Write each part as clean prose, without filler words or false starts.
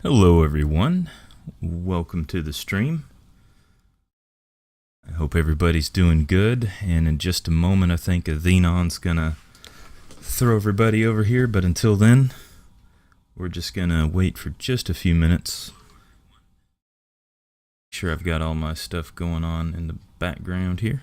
Hello everyone, welcome to the stream. I hope everybody's doing good, and in just a moment I think Athenon's gonna throw everybody over here, but until then, we're just gonna wait for just a few minutes. Make sure I've got all my stuff going on in the background here.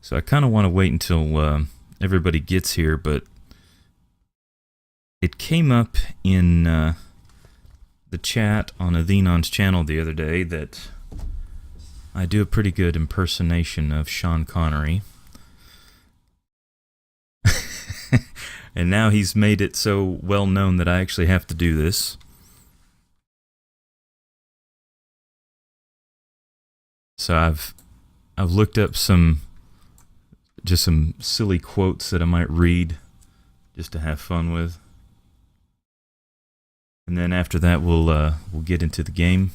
So I kind of want to wait until everybody gets here, but it came up in the chat on Athenon's channel the other day that I do a pretty good impersonation of Sean Connery. And now he's made it so well known that I actually have to do this. So I've looked up some silly quotes that I might read just to have fun with. And then after that we'll get into the game.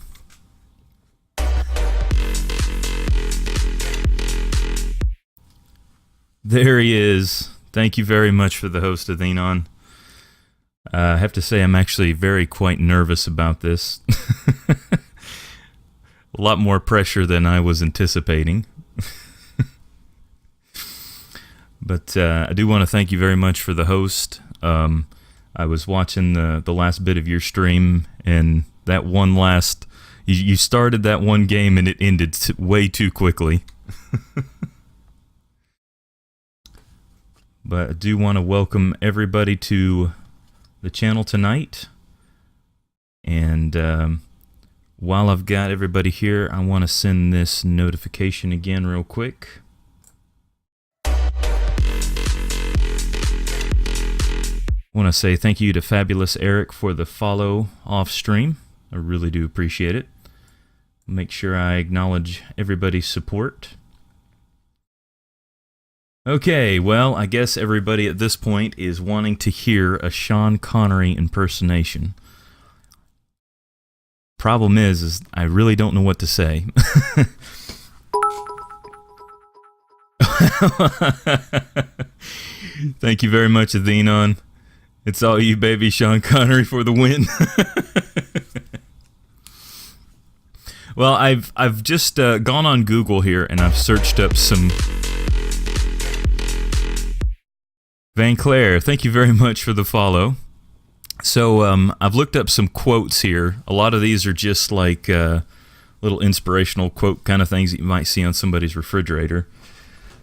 There he is. Thank you very much for the host, Athenon. I have to say I'm actually quite nervous about this. A lot more pressure than I was anticipating. But I do want to thank you very much for the host. I was watching the last bit of your stream, and that one last... You started that one game and it ended way too quickly. But I do want to welcome everybody to the channel tonight. And while I've got everybody here, I want to send this notification again real quick. I want to say thank you to Fabulous Eric for the follow off stream. I really do appreciate it. Make sure I acknowledge everybody's support. Okay, well, I guess everybody at this point is wanting to hear a Sean Connery impersonation. Problem is I really don't know what to say. Thank you very much, Athenon. It's all you, baby. Sean Connery for the win. Well, I've just gone on Google here and I've searched up some... Van Claire, thank you very much for the follow. So I've looked up some quotes here. A lot of these are just like little inspirational quote kind of things that you might see on somebody's refrigerator.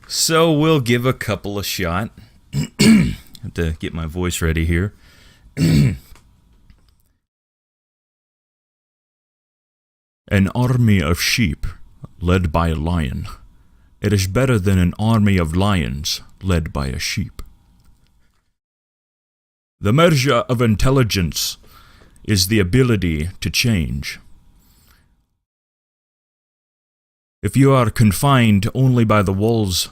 So we'll give a couple a shot. I have to get my voice ready here. An army of sheep led by a lion. It is better than an army of lions led by a sheep. The measure of intelligence is the ability to change. If you are confined only by the walls,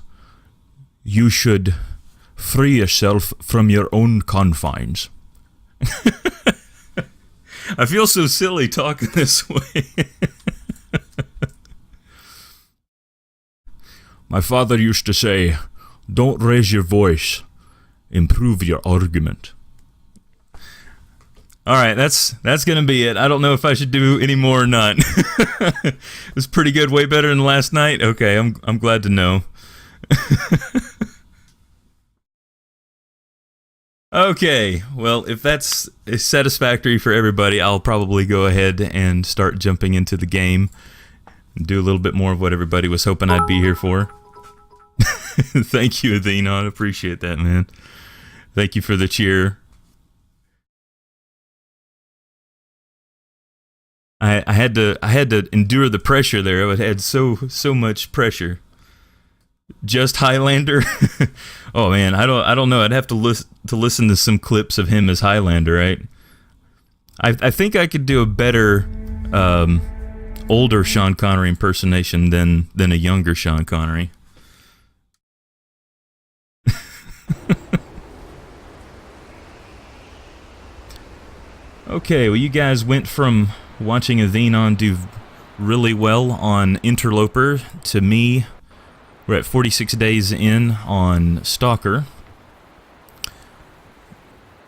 you should free yourself from your own confines. I feel so silly talking this way. My father used to say, "Don't raise your voice, improve your argument." Alright, that's gonna be it. I don't know if I should do any more or not. It was pretty good, way better than last night. Okay, I'm glad to know. Okay, well, if that's satisfactory for everybody, I'll probably go ahead and start jumping into the game and do a little bit more of what everybody was hoping I'd be here for. Thank you, Athenon. Appreciate that, man. Thank you for the cheer. I had to endure the pressure there. I had so much pressure. Just Highlander? Oh man, I don't know. I'd have to listen to some clips of him as Highlander, right? I think I could do a better older Sean Connery impersonation than a younger Sean Connery. Okay, well, you guys went from watching a Xenon do really well on Interloper to me. We're at 46 days in on Stalker.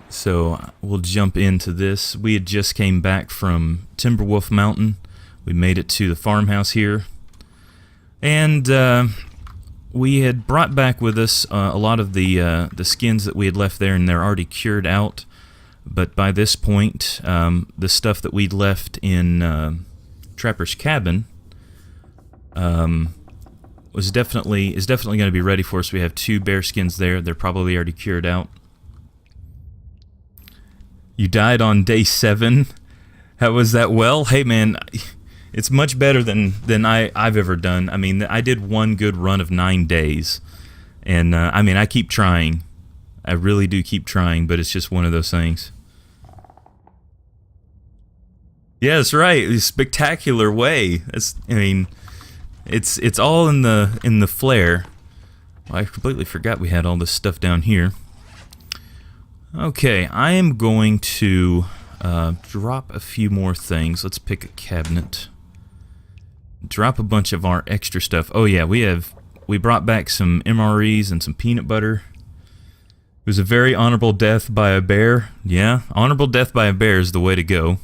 So we'll jump into this. We had just came back from Timberwolf Mountain. We made it to the farmhouse here. And we had brought back with us a lot of the skins that we had left there, and they're already cured out. But by this point, the stuff that we'd left in Trapper's cabin is definitely going to be ready for us. We have 2 bear skins there. They're probably already cured out. You died on day 7. How was that? Well, hey man, it's much better than I've ever done. I mean, I did one good run of 9 days, and I mean, I keep trying. I really do keep trying, but it's just one of those things. Yeah, that's right. A spectacular way. I mean, it's all in the flare. Well, I completely forgot we had all this stuff down here. Okay, I am going to drop a few more things. Let's pick a cabinet. Drop a bunch of our extra stuff. Oh yeah, we brought back some MREs and some peanut butter. It was a very honorable death by a bear. Yeah, honorable death by a bear is the way to go.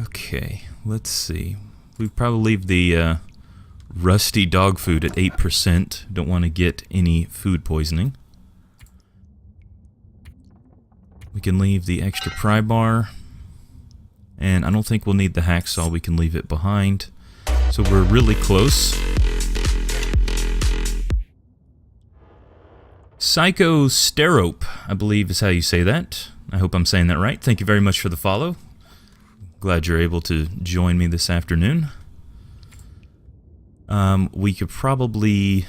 Okay, let's see. We probably leave the rusty dog food at 8%. Don't want to get any food poisoning. We can leave the extra pry bar. And I don't think we'll need the hacksaw. We can leave it behind. So we're really close. Psycho Sterope, I believe is how you say that. I hope I'm saying that right. Thank you very much for the follow. Glad you're able to join me this afternoon. We could probably...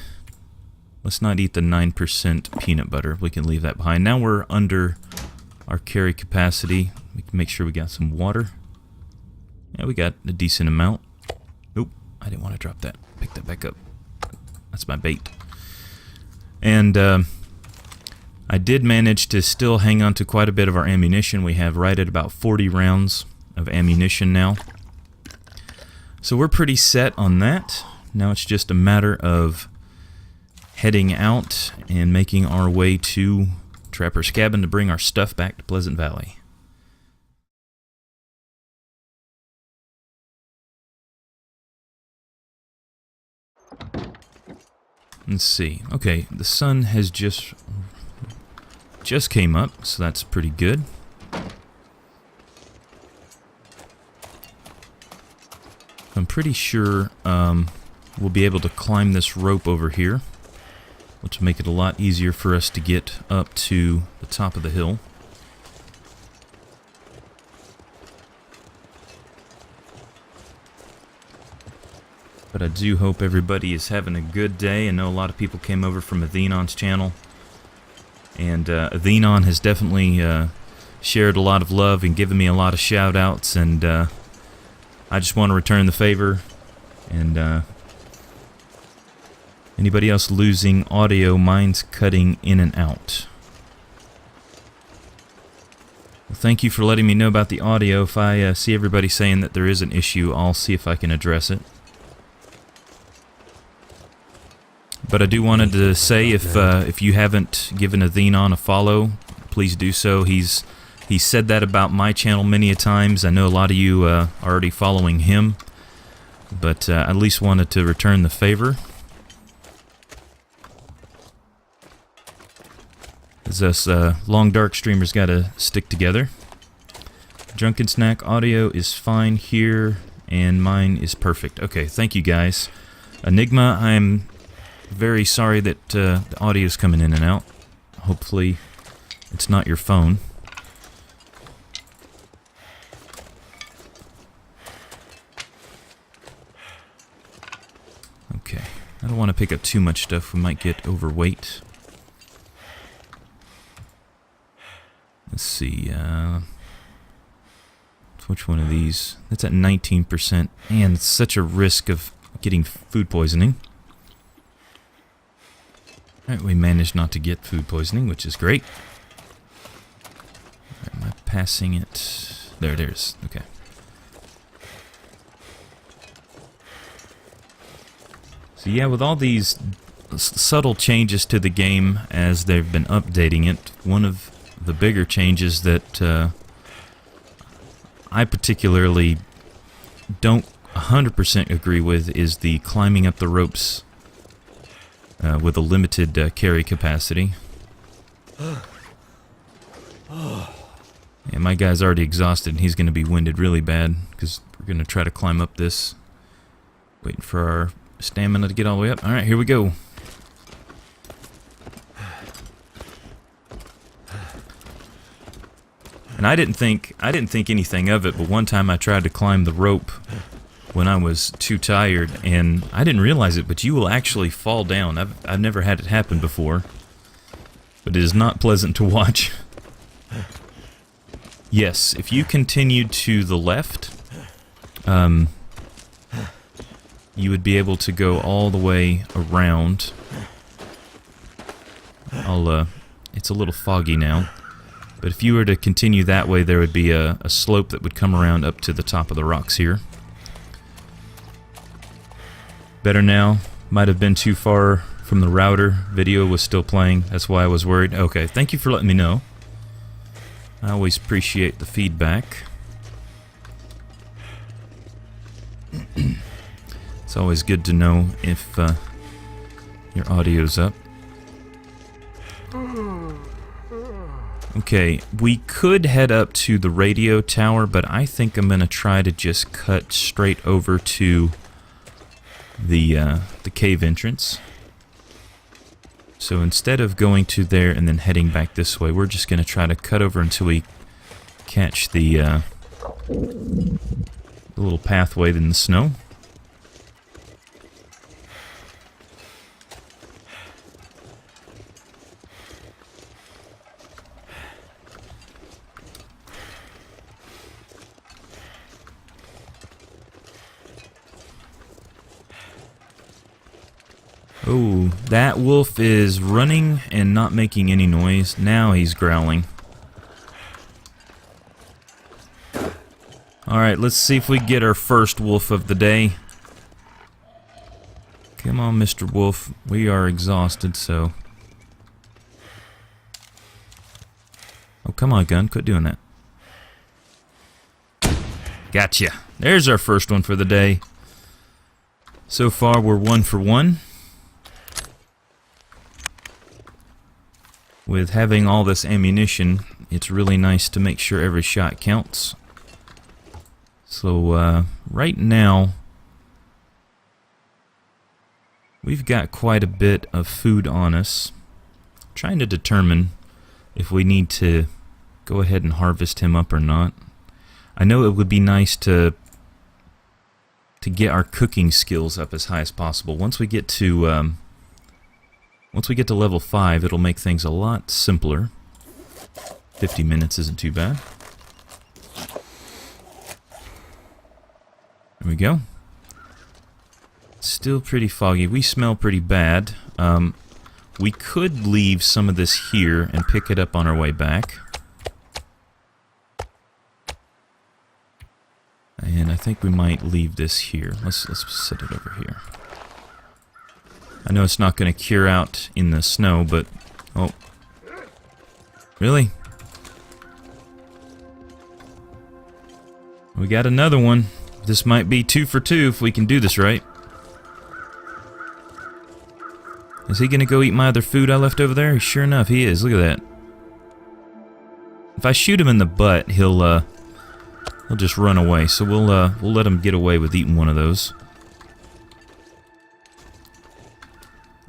Let's not eat the 9% peanut butter. We can leave that behind. Now we're under our carry capacity. We can make sure we got some water. Yeah, we got a decent amount. Nope, I didn't want to drop that. Pick that back up. That's my bait. And I did manage to still hang on to quite a bit of our ammunition. We have right at about 40 rounds of ammunition now. So we're pretty set on that. Now it's just a matter of heading out and making our way to Trapper's cabin to bring our stuff back to Pleasant Valley. Let's see. Okay, the sun has just came up, so that's pretty good. I'm pretty sure we'll be able to climb this rope over here, which will make it a lot easier for us to get up to the top of the hill. But I do hope everybody is having a good day. I know a lot of people came over from Athenon's channel, and Athenon has definitely shared a lot of love and given me a lot of shout-outs, and I just want to return the favor. And anybody else losing audio, mine's cutting in and out. Well, thank you for letting me know about the audio. If I see everybody saying that there is an issue, I'll see if I can address it. But I do wanted to say, if you haven't given Athenon a follow, please do so. He's said that about my channel many a times. I know a lot of you are already following him, but I at least wanted to return the favor. As us long dark streamers got to stick together. Drunken Snack audio is fine here, and mine is perfect. Okay, thank you guys. Enigma, I'm very sorry that the audio is coming in and out. Hopefully it's not your phone. Okay, I don't want to pick up too much stuff. We might get overweight. Let's see, which one of these? That's at 19%, and it's such a risk of getting food poisoning. Alright, we managed not to get food poisoning, which is great. Am I passing it? There it is. Okay. So yeah, with all these subtle changes to the game as they've been updating it, one of the bigger changes that I particularly don't 100% agree with is the climbing up the ropes with a limited carry capacity. Yeah, my guy's already exhausted and he's going to be winded really bad because we're going to try to climb up this. Waiting for our stamina to get all the way up. Alright, here we go. And I didn't think anything of it, but one time I tried to climb the rope when I was too tired, and I didn't realize it, but you will actually fall down. I've never had it happen before, but it is not pleasant to watch. Yes, if you continue to the left, you would be able to go all the way around. It's a little foggy now, but if you were to continue that way, there would be a slope that would come around up to the top of the rocks here. Better now. Might have been too far from the router. Video was still playing. That's why I was worried. Okay, thank you for letting me know. I always appreciate the feedback. It's always good to know if your audio's up. Okay, we could head up to the radio tower, but I think I'm going to try to just cut straight over to the cave entrance. So instead of going to there and then heading back this way, we're just going to try to cut over until we catch the little pathway in the snow. Oh, that wolf is running and not making any noise. Now he's growling. Alright, let's see if we get our first wolf of the day. Come on, Mr. Wolf. We are exhausted, so... Oh, come on, gun. Quit doing that. Gotcha. There's our first one for the day. So far, we're 1 for 1. With having all this ammunition, it's really nice to make sure every shot counts. So, right now, we've got quite a bit of food on us. Trying to determine if we need to go ahead and harvest him up or not. I know it would be nice to get our cooking skills up as high as possible. Once we get to level 5, it'll make things a lot simpler. 50 minutes isn't too bad. There we go. Still pretty foggy. We smell pretty bad. We could leave some of this here and pick it up on our way back. And I think we might leave this here. Let's set it over here. I know it's not going to cure out in the snow, but... Oh. Really? We got another one. This might be 2 for 2 if we can do this right. Is he going to go eat my other food I left over there? Sure enough, he is. Look at that. If I shoot him in the butt, he'll just run away. So we'll let him get away with eating one of those.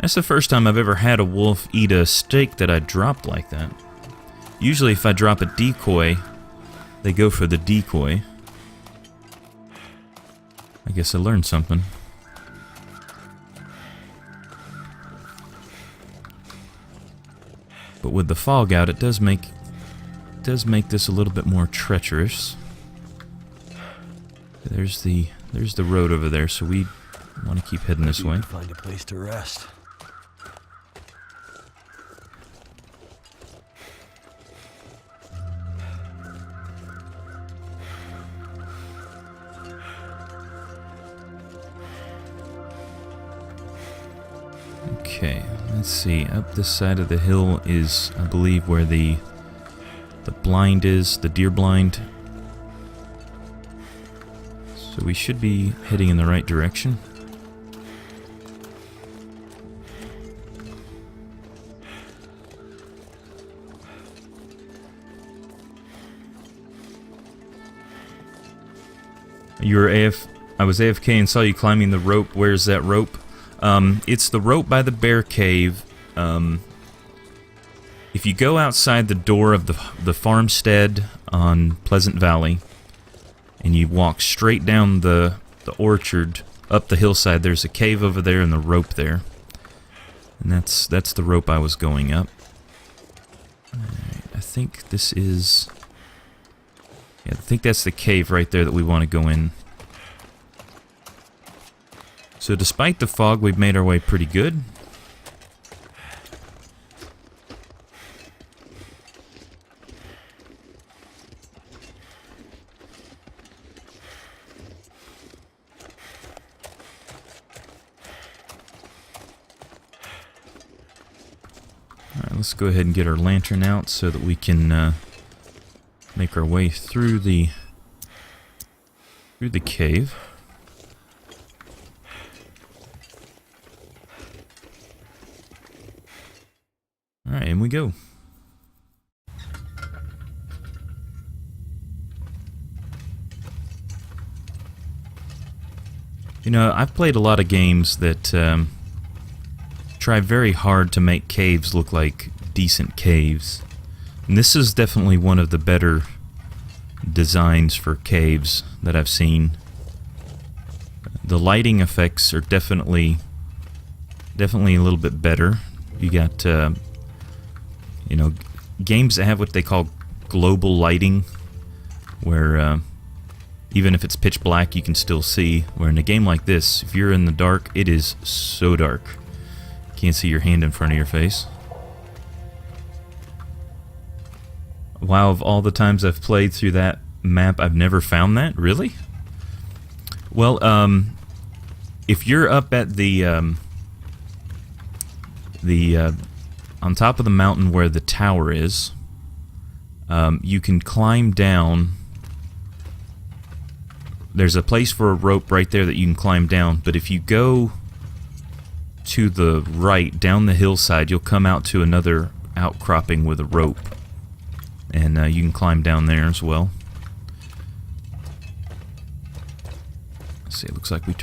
That's the first time I've ever had a wolf eat a steak that I dropped like that. Usually if I drop a decoy, they go for the decoy. I guess I learned something. But with the fog out, it does make this a little bit more treacherous. There's the road over there, so we want to keep heading this way. Find a place to rest. Okay, let's see. Up this side of the hill is, I believe, where the blind is, the deer blind. So we should be heading in the right direction. I was AFK and saw you climbing the rope. Where's that rope? It's the rope by the bear cave. If you go outside the door of the farmstead on Pleasant Valley, and you walk straight down the orchard, up the hillside, there's a cave over there and the rope there. And that's the rope I was going up. Alright, I think this is... Yeah, I think that's the cave right there that we want to go in. So despite the fog, we've made our way pretty good. Alright, let's go ahead and get our lantern out so that we can make our way through the cave. Alright, in we go. You know, I've played a lot of games that try very hard to make caves look like decent caves. And this is definitely one of the better designs for caves that I've seen. The lighting effects are definitely a little bit better. You got, you know, games that have what they call global lighting, where even if it's pitch black, you can still see. Where in a game like this, if you're in the dark, it is so dark. You can't see your hand in front of your face. Wow, of all the times I've played through that map, I've never found that? Really? Well, if you're up at the on top of the mountain where the tower is, you can climb down. There's a place for a rope right there that you can climb down, but if you go to the right, down the hillside, you'll come out to another outcropping with a rope. And you can climb down there as well. Let's see, it looks like we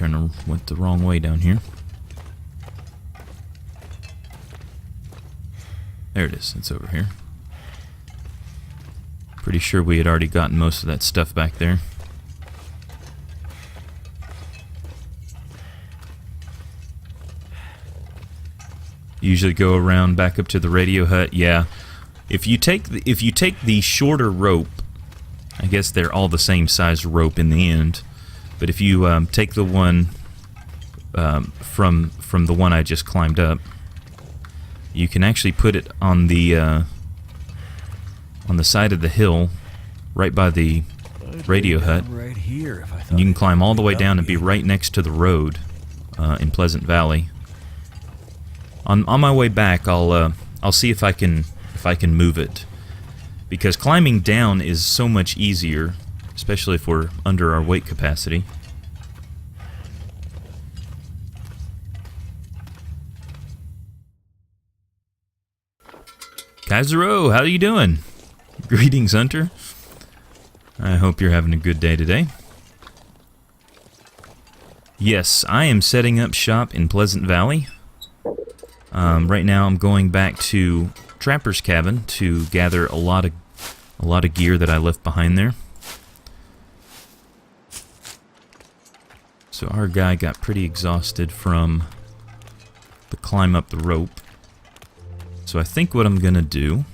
went the wrong way down here. There it is, it's over here. Pretty sure we had already gotten most of that stuff back there. Usually go around back up to the radio hut, yeah. If you take the shorter rope, I guess they're all the same size rope in the end. But if you take the one from the one I just climbed up, you can actually put it on the side of the hill, right by the radio hut. Right here, and you can climb all the way down and be right next to the road in Pleasant Valley. On my way back, I'll see if I can move it, because climbing down is so much easier, especially if we're under our weight capacity. Kaizuro, how are you doing? Greetings, Hunter. I hope you're having a good day today. Yes, I am setting up shop in Pleasant Valley. Right now I'm going back to Trapper's Cabin to gather a lot of gear that I left behind there. So our guy got pretty exhausted from the climb up the rope. So I think what I'm gonna do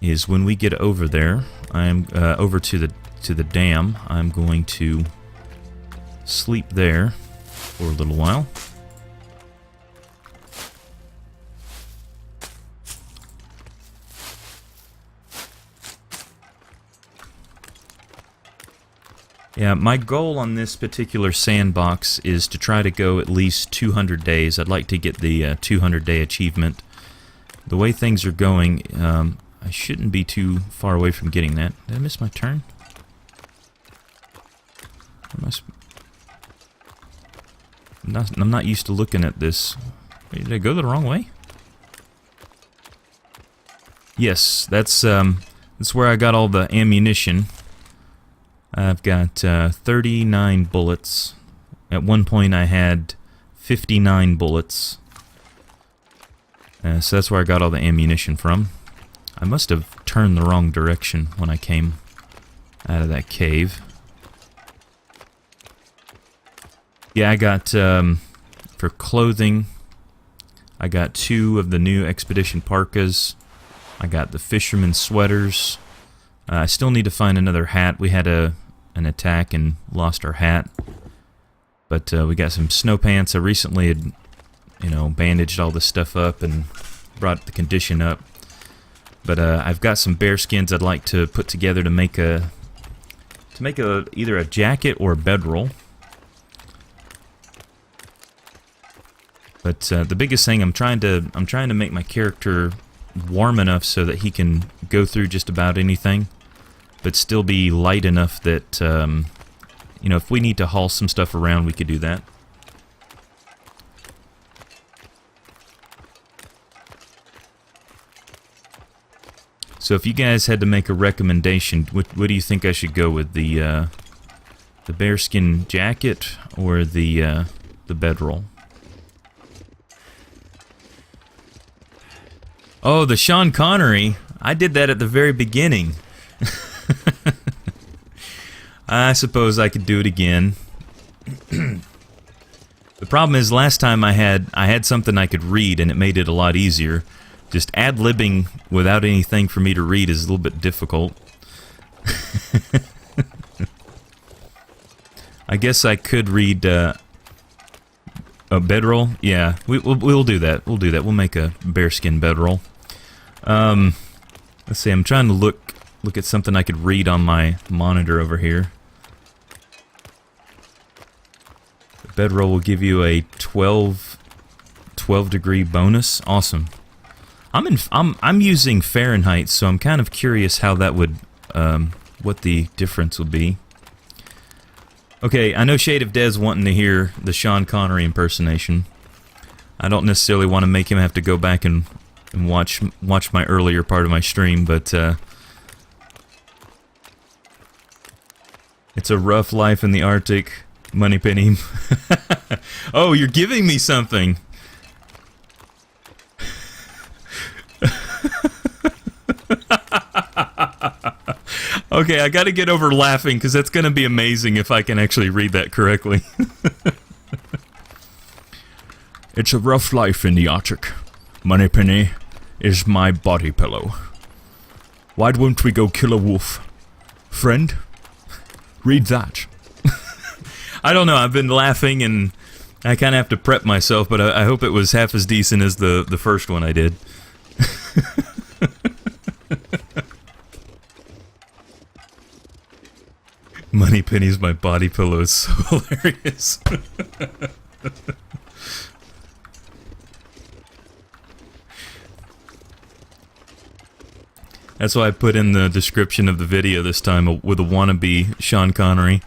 is when we get over there, I'm over to the dam. I'm going to sleep there for a little while. Yeah, my goal on this particular sandbox is to try to go at least 200 days. I'd like to get the 200-day achievement. The way things are going, I shouldn't be too far away from getting that. Did I miss my turn? I'm not used to looking at this. Wait, did I go the wrong way? Yes, that's where I got all the ammunition. I've got 39 bullets. At one point I had 59 bullets. So that's where I got all the ammunition from. I must have turned the wrong direction when I came out of that cave. Yeah, I got, for clothing, I got 2 of the new Expedition parkas. I got the fisherman sweaters. I still need to find another hat. We had an attack and lost our hat. But we got some snow pants. I recently had, bandaged all this stuff up and brought the condition up. But I've got some bear skins I'd like to put together to make either a jacket or a bedroll. But the biggest thing, I'm trying to make my character warm enough so that he can go through just about anything, but still be light enough that if we need to haul some stuff around, we could do that. So if you guys had to make a recommendation, what do you think I should go with, the bearskin jacket or the bedroll? Oh, the Sean Connery. I did that at the very beginning. I suppose I could do it again. The problem is, last time I had something I could read, and it made it a lot easier. Just ad-libbing without anything for me to read is a little bit difficult. I guess I could read a bedroll. Yeah, we'll do that. We'll do that. We'll make a bearskin bedroll. Let's see. I'm trying to look at something I could read on my monitor over here. The bedroll will give you a 12 degree bonus. Awesome. I'm using Fahrenheit, so I'm kind of curious how that would what the difference would be. Okay, I know Shade of Dead's wanting to hear the Sean Connery impersonation. I don't necessarily want to make him have to go back and watch my earlier part of my stream, but it's a rough life in the Arctic, Moneypenny. Oh, you're giving me something. Okay, I gotta get over laughing, because that's gonna be amazing if I can actually read that correctly. It's a rough life in the Arctic. Moneypenny is my body pillow. Why won't we go kill a wolf? Friend, read that. I don't know, I've been laughing and I kind of have to prep myself, but I hope it was half as decent as the first one I did. Moneypenny's my body pillow is so hilarious. That's why I put in the description of the video this time with a wannabe Sean Connery.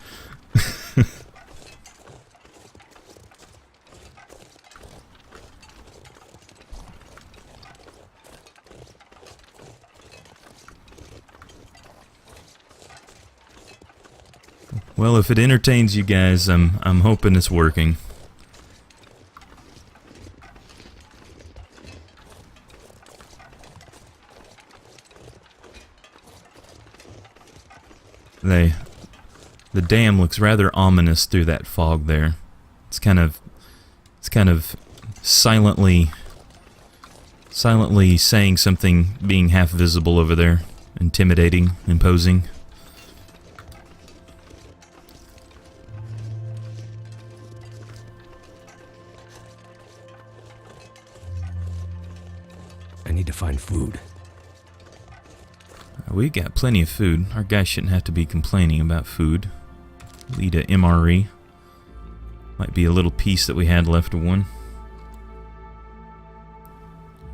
Well, if it entertains you guys, I'm hoping it's working. The dam looks rather ominous through that fog there. It's kind of silently saying something, being half visible over there, intimidating, imposing. I need to find food. We got plenty of food. Our guy shouldn't have to be complaining about food. Lead a MRE. Might be a little piece that we had left of one.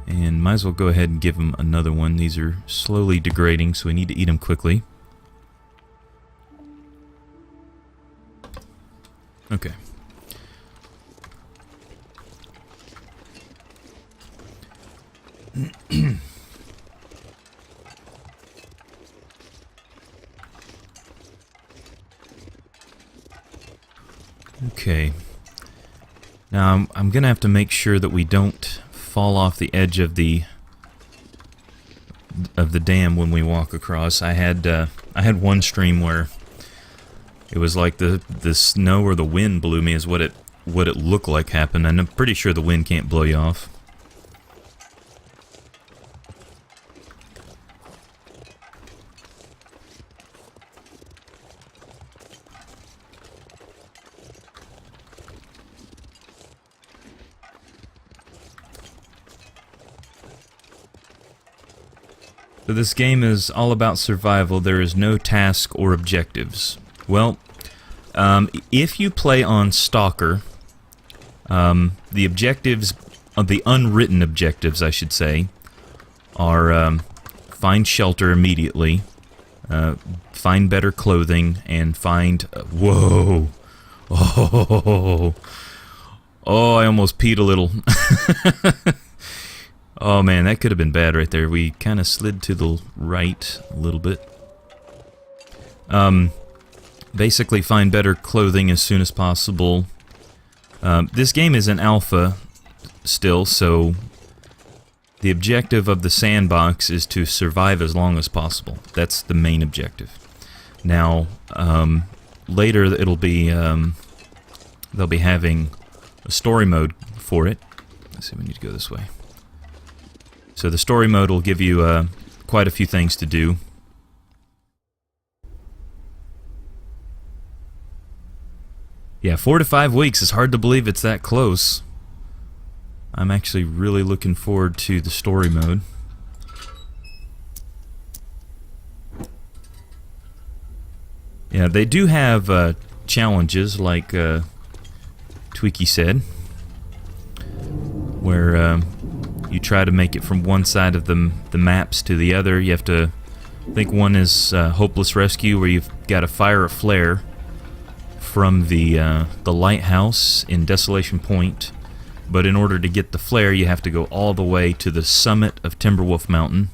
And might as well go ahead and give him another one. These are slowly degrading, so we need to eat them quickly. Okay. Okay. Now I'm gonna have to make sure that we don't fall off the edge of the dam when we walk across. I had one stream where it was like the snow or the wind blew me is what it looked like happened, and I'm pretty sure the wind can't blow you off. So this game is all about survival. There is no task or objectives. Well, if you play on Stalker, the objectives, the unwritten objectives, I should say, are find shelter immediately, find better clothing, and find... whoa! Oh! Oh, I almost peed a little. Oh man, that could have been bad right there. We kind of slid to the right a little bit. Basically find better clothing as soon as possible. This game is an alpha still, so the objective of the sandbox is to survive as long as possible. That's the main objective. Now, later it'll be, they'll be having a story mode for it. Let's see, we need to go this way. So the story mode will give you quite a few things to do. Yeah, 4 to 5 weeks. It's hard to believe it's that close. I'm actually really looking forward to the story mode. Yeah, they do have challenges, like Tweaky said, where you try to make it from one side of the maps to the other. You have to... I think one is Hopeless Rescue, where you've got to fire a flare from the lighthouse in Desolation Point. But in order to get the flare, you have to go all the way to the summit of Timberwolf Mountain.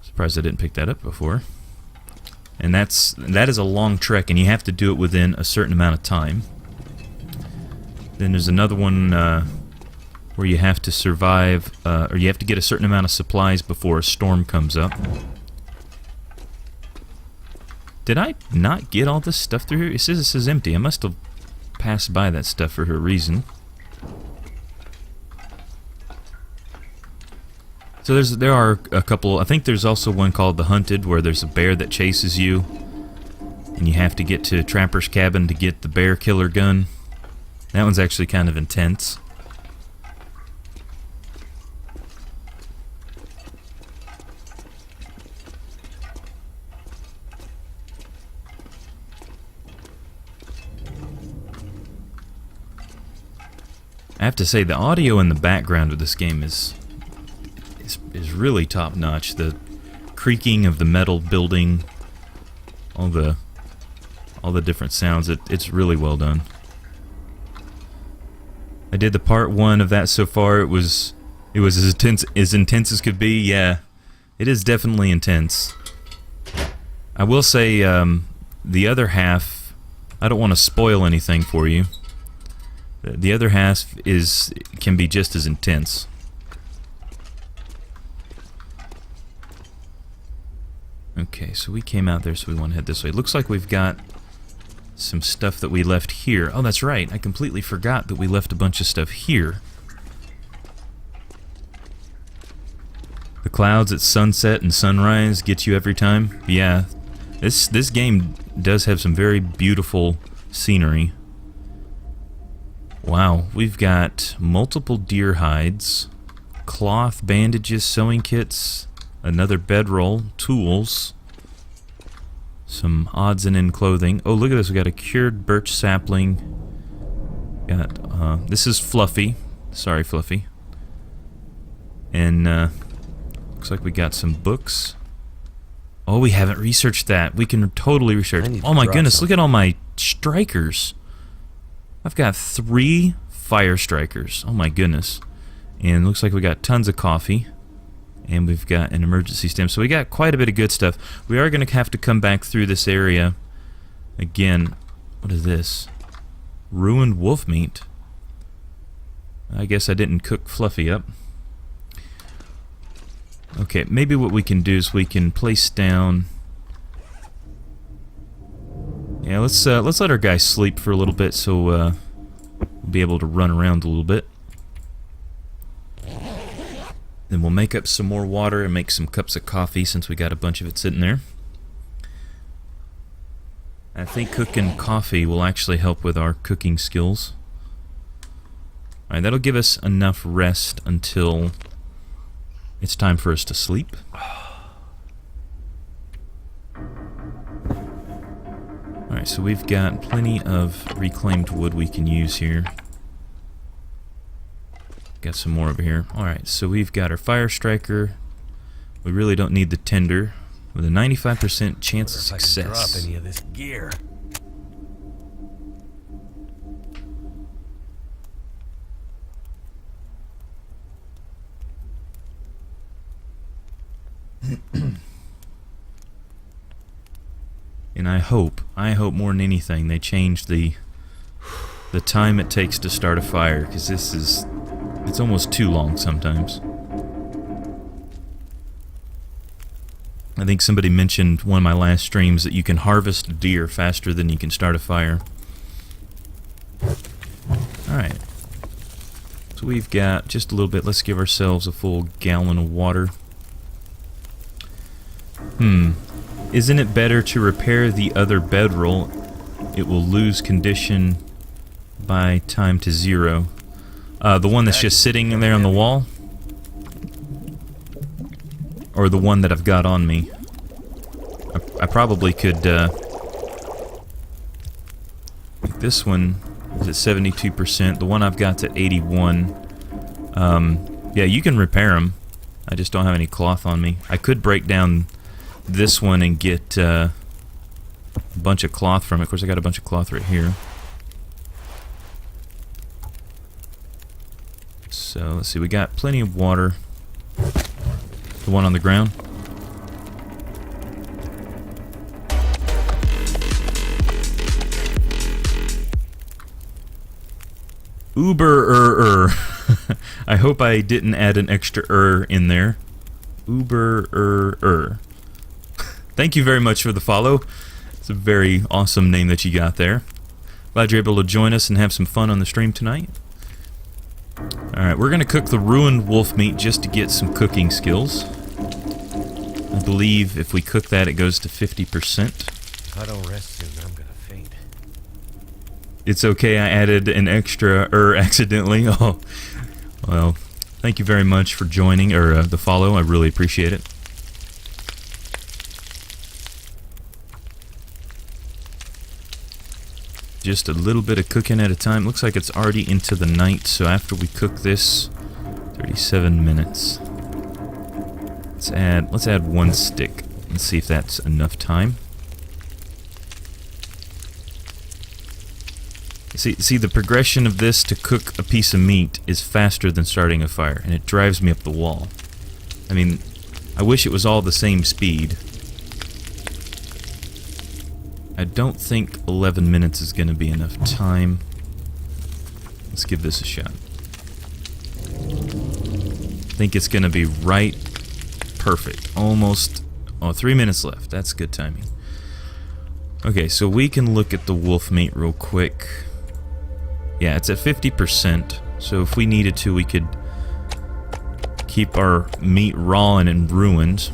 Surprised I didn't pick that up before. And that is a long trek, and you have to do it within a certain amount of time. Then there's another one where you have to survive, or you have to get a certain amount of supplies before a storm comes up. Did I not get all this stuff through here? It says this is empty. I must have passed by that stuff for a reason. So there are a couple. I think there's also one called The Hunted, where there's a bear that chases you, and you have to get to Trapper's cabin to get the bear killer gun. That one's actually kind of intense. I have to say, the audio in the background of this game is really top notch. The creaking of the metal building, all the different sounds. It's really well done. I did the part 1 of that so far. It was as intense as could be. Yeah, it is definitely intense. I will say the other half. I don't want to spoil anything for you. The other half can be just as intense. Okay, so we came out there, so we want to head this way. Looks like we've got some stuff that we left here. Oh, that's right. I completely forgot that we left a bunch of stuff here. The clouds at sunset and sunrise get you every time. Yeah, this game does have some very beautiful scenery. Wow, we've got multiple deer hides, cloth, bandages, sewing kits, another bedroll, tools, Some odds and end clothing. Oh, look at this. We got a cured birch sapling. Got, this is Fluffy. Sorry, Fluffy. And, looks like we got some books. Oh, we haven't researched that. We can totally research. Oh my goodness, look at all my strikers. I've got 3 fire strikers. Oh my goodness. And looks like we got tons of coffee. And we've got an emergency stem. So we got quite a bit of good stuff. We are going to have to come back through this area again. What is this? Ruined wolf meat. I guess I didn't cook Fluffy up. Okay, maybe what we can do is we can place down... Yeah, let's let our guy sleep for a little bit so we'll be able to run around a little bit. Then we'll make up some more water and make some cups of coffee since we got a bunch of it sitting there. I think cooking coffee will actually help with our cooking skills. Alright, that'll give us enough rest until it's time for us to sleep. Alright, so we've got plenty of reclaimed wood we can use here. Got some more over here. Alright, so we've got our fire striker. We really don't need the tinder. With a 95% chance of success. I can drop any of this gear. And I hope more than anything they change the time it takes to start a fire, because it's almost too long sometimes. I think somebody mentioned one of my last streams that you can harvest a deer faster than you can start a fire. Alright. So we've got just a little bit. Let's give ourselves a full gallon of water. Isn't it better to repair the other bedroll? It will lose condition by time to 0. The one that's just sitting there on the wall? Or the one that I've got on me? I probably could, this one is at 72%. The one I've got's at 81. Yeah, you can repair them. I just don't have any cloth on me. I could break down this one and get a bunch of cloth from it. Of course, I got a bunch of cloth right here. So, let's see. We got plenty of water. The one on the ground. Uber I hope I didn't add an extra in there. Uber Thank you very much for the follow. It's a very awesome name that you got there. Glad you're able to join us and have some fun on the stream tonight. Alright, we're going to cook the ruined wolf meat just to get some cooking skills. I believe if we cook that, it goes to 50%. If I don't rest soon, I'm going to faint. It's okay, I added an extra accidentally. Oh, well, thank you very much for joining, or the follow. I really appreciate it. Just a little bit of cooking at a time. Looks like it's already into the night, so after we cook this, 37 minutes. Let's add 1 stick. Let's see if that's enough time. See, the progression of this to cook a piece of meat is faster than starting a fire, and it drives me up the wall. I mean, I wish it was all the same speed. I don't think 11 minutes is going to be enough time. Let's give this a shot. I think it's going to be right perfect. Almost. Oh, 3 minutes left. That's good timing. Okay, so we can look at the wolf meat real quick. Yeah, it's at 50%. So if we needed to, we could keep our meat raw and ruined.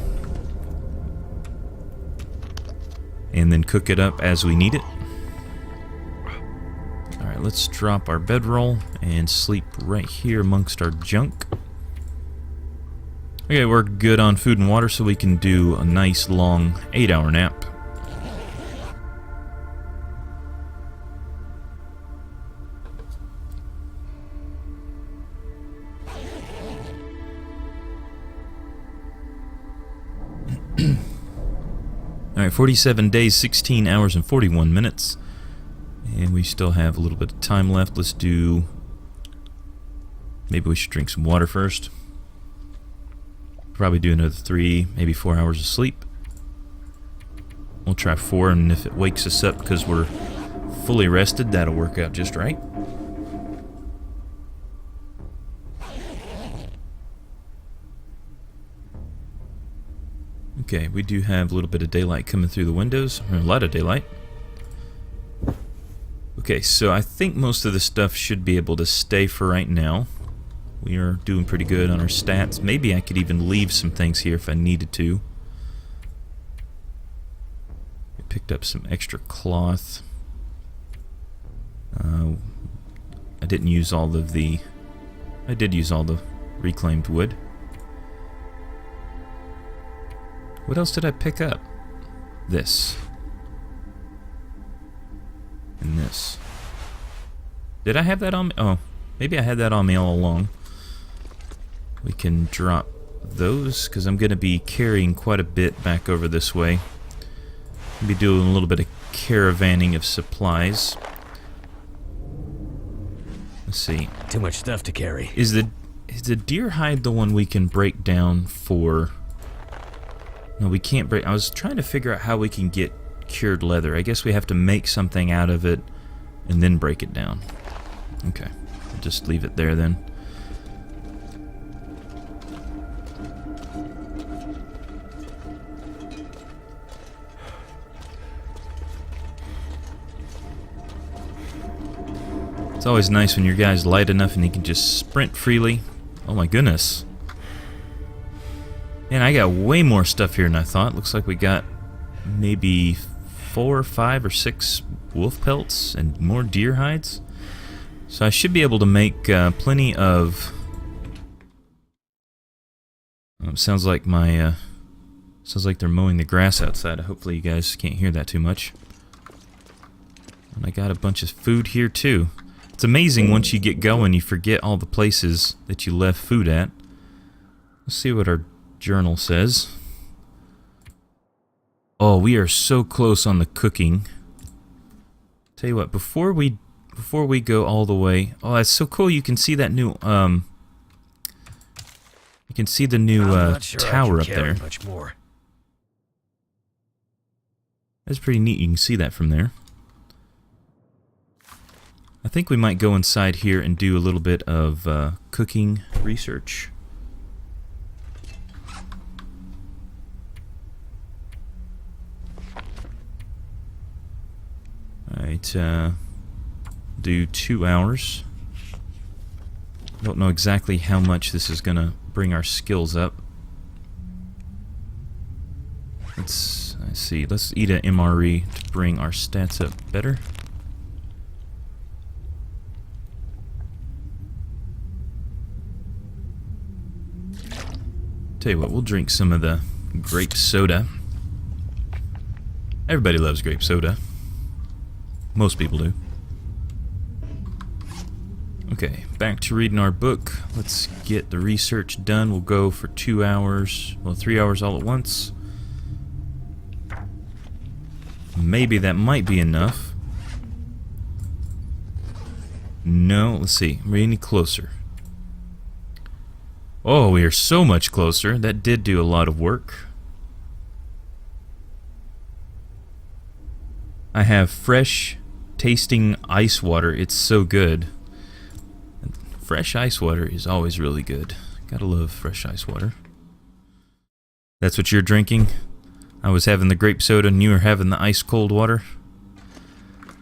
And then cook it up as we need it. Alright, let's drop our bedroll and sleep right here amongst our junk. Okay, we're good on food and water, so we can do a nice long 8-hour nap. Alright, 47 days, 16 hours, and 41 minutes. And we still have a little bit of time left. Let's do... Maybe we should drink some water first. Probably do another 3, maybe 4 hours of sleep. We'll try 4, and if it wakes us up because we're fully rested, that'll work out just right. Okay, we do have a little bit of daylight coming through the windows, or a lot of daylight. Okay, so I think most of the stuff should be able to stay for right now. We are doing pretty good on our stats. Maybe I could even leave some things here if I needed to. I picked up some extra cloth. I didn't use all of the... I did use all the reclaimed wood. What else did I pick up? This. And this. Did I have that on me? Oh, maybe I had that on me all along. We can drop those, because I'm going to be carrying quite a bit back over this way. I'll be doing a little bit of caravanning of supplies. Let's see. Too much stuff to carry. Is the deer hide the one we can break down for... No, we can't break... I was trying to figure out how we can get cured leather. I guess we have to make something out of it and then break it down. Okay. I'll just leave it there then. It's always nice when your guy's light enough and he can just sprint freely. Oh my goodness. Man, I got way more stuff here than I thought. Looks like we got maybe 4 or 5 or 6 wolf pelts and more deer hides. So I should be able to make plenty of... sounds like my... sounds like they're mowing the grass outside. Hopefully you guys can't hear that too much. And I got a bunch of food here too. It's amazing once you get going, you forget all the places that you left food at. Let's see what our journal says. Oh, we are so close on the cooking. Tell you what, before we go all the way... Oh, that's so cool. You can see that new you can see the new tower up there. Much more. That's pretty neat. You can see that from there. I think we might go inside here and do a little bit of cooking research. Alright, do 2 hours. Don't know exactly how much this is gonna bring our skills up. Let's see, let's eat an MRE to bring our stats up better. Tell you what, we'll drink some of the grape soda. Everybody loves grape soda. Most people do. Okay, back to reading our book. Let's get the research done. We'll go for 2 hours, well, 3 hours all at once. Maybe that might be enough. No, let's see. Are we any closer? Oh, we are so much closer. That did do a lot of work. I have fresh tasting ice water. It's so good. Fresh ice water is always really good. Gotta love fresh ice water. That's what you're drinking? I was having the grape soda and you were having the ice cold water.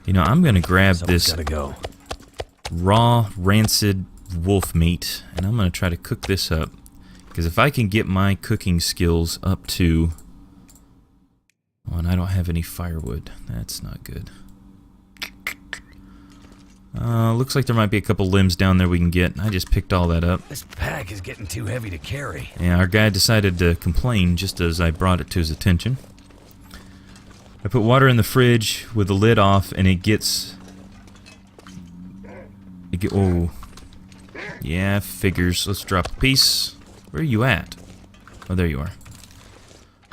You know, I'm gonna grab this raw, rancid wolf meat, and I'm gonna try to cook this up, because if I can get my cooking skills up to... Oh, and I don't have any firewood. That's not good. Looks like there might be a couple limbs down there we can get. I just picked all that up. This pack is getting too heavy to carry. Yeah, our guy decided to complain just as I brought it to his attention. I put water in the fridge with the lid off, and it gets... Oh. Yeah, figures. Let's drop a piece. Where are you at? Oh, there you are.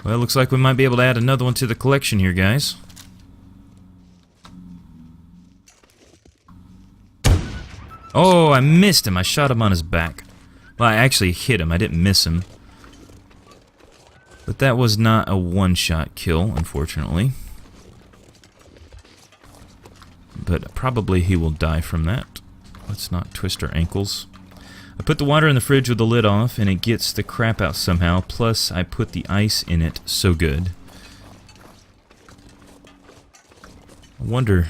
Well, it looks like we might be able to add another one to the collection here, guys. Oh, I missed him. I shot him on his back. Well, I actually hit him. I didn't miss him. But that was not a one-shot kill, unfortunately. But probably he will die from that. Let's not twist our ankles. I put the water in the fridge with the lid off, and it gets the crap out somehow. Plus, I put the ice in it. So good. I wonder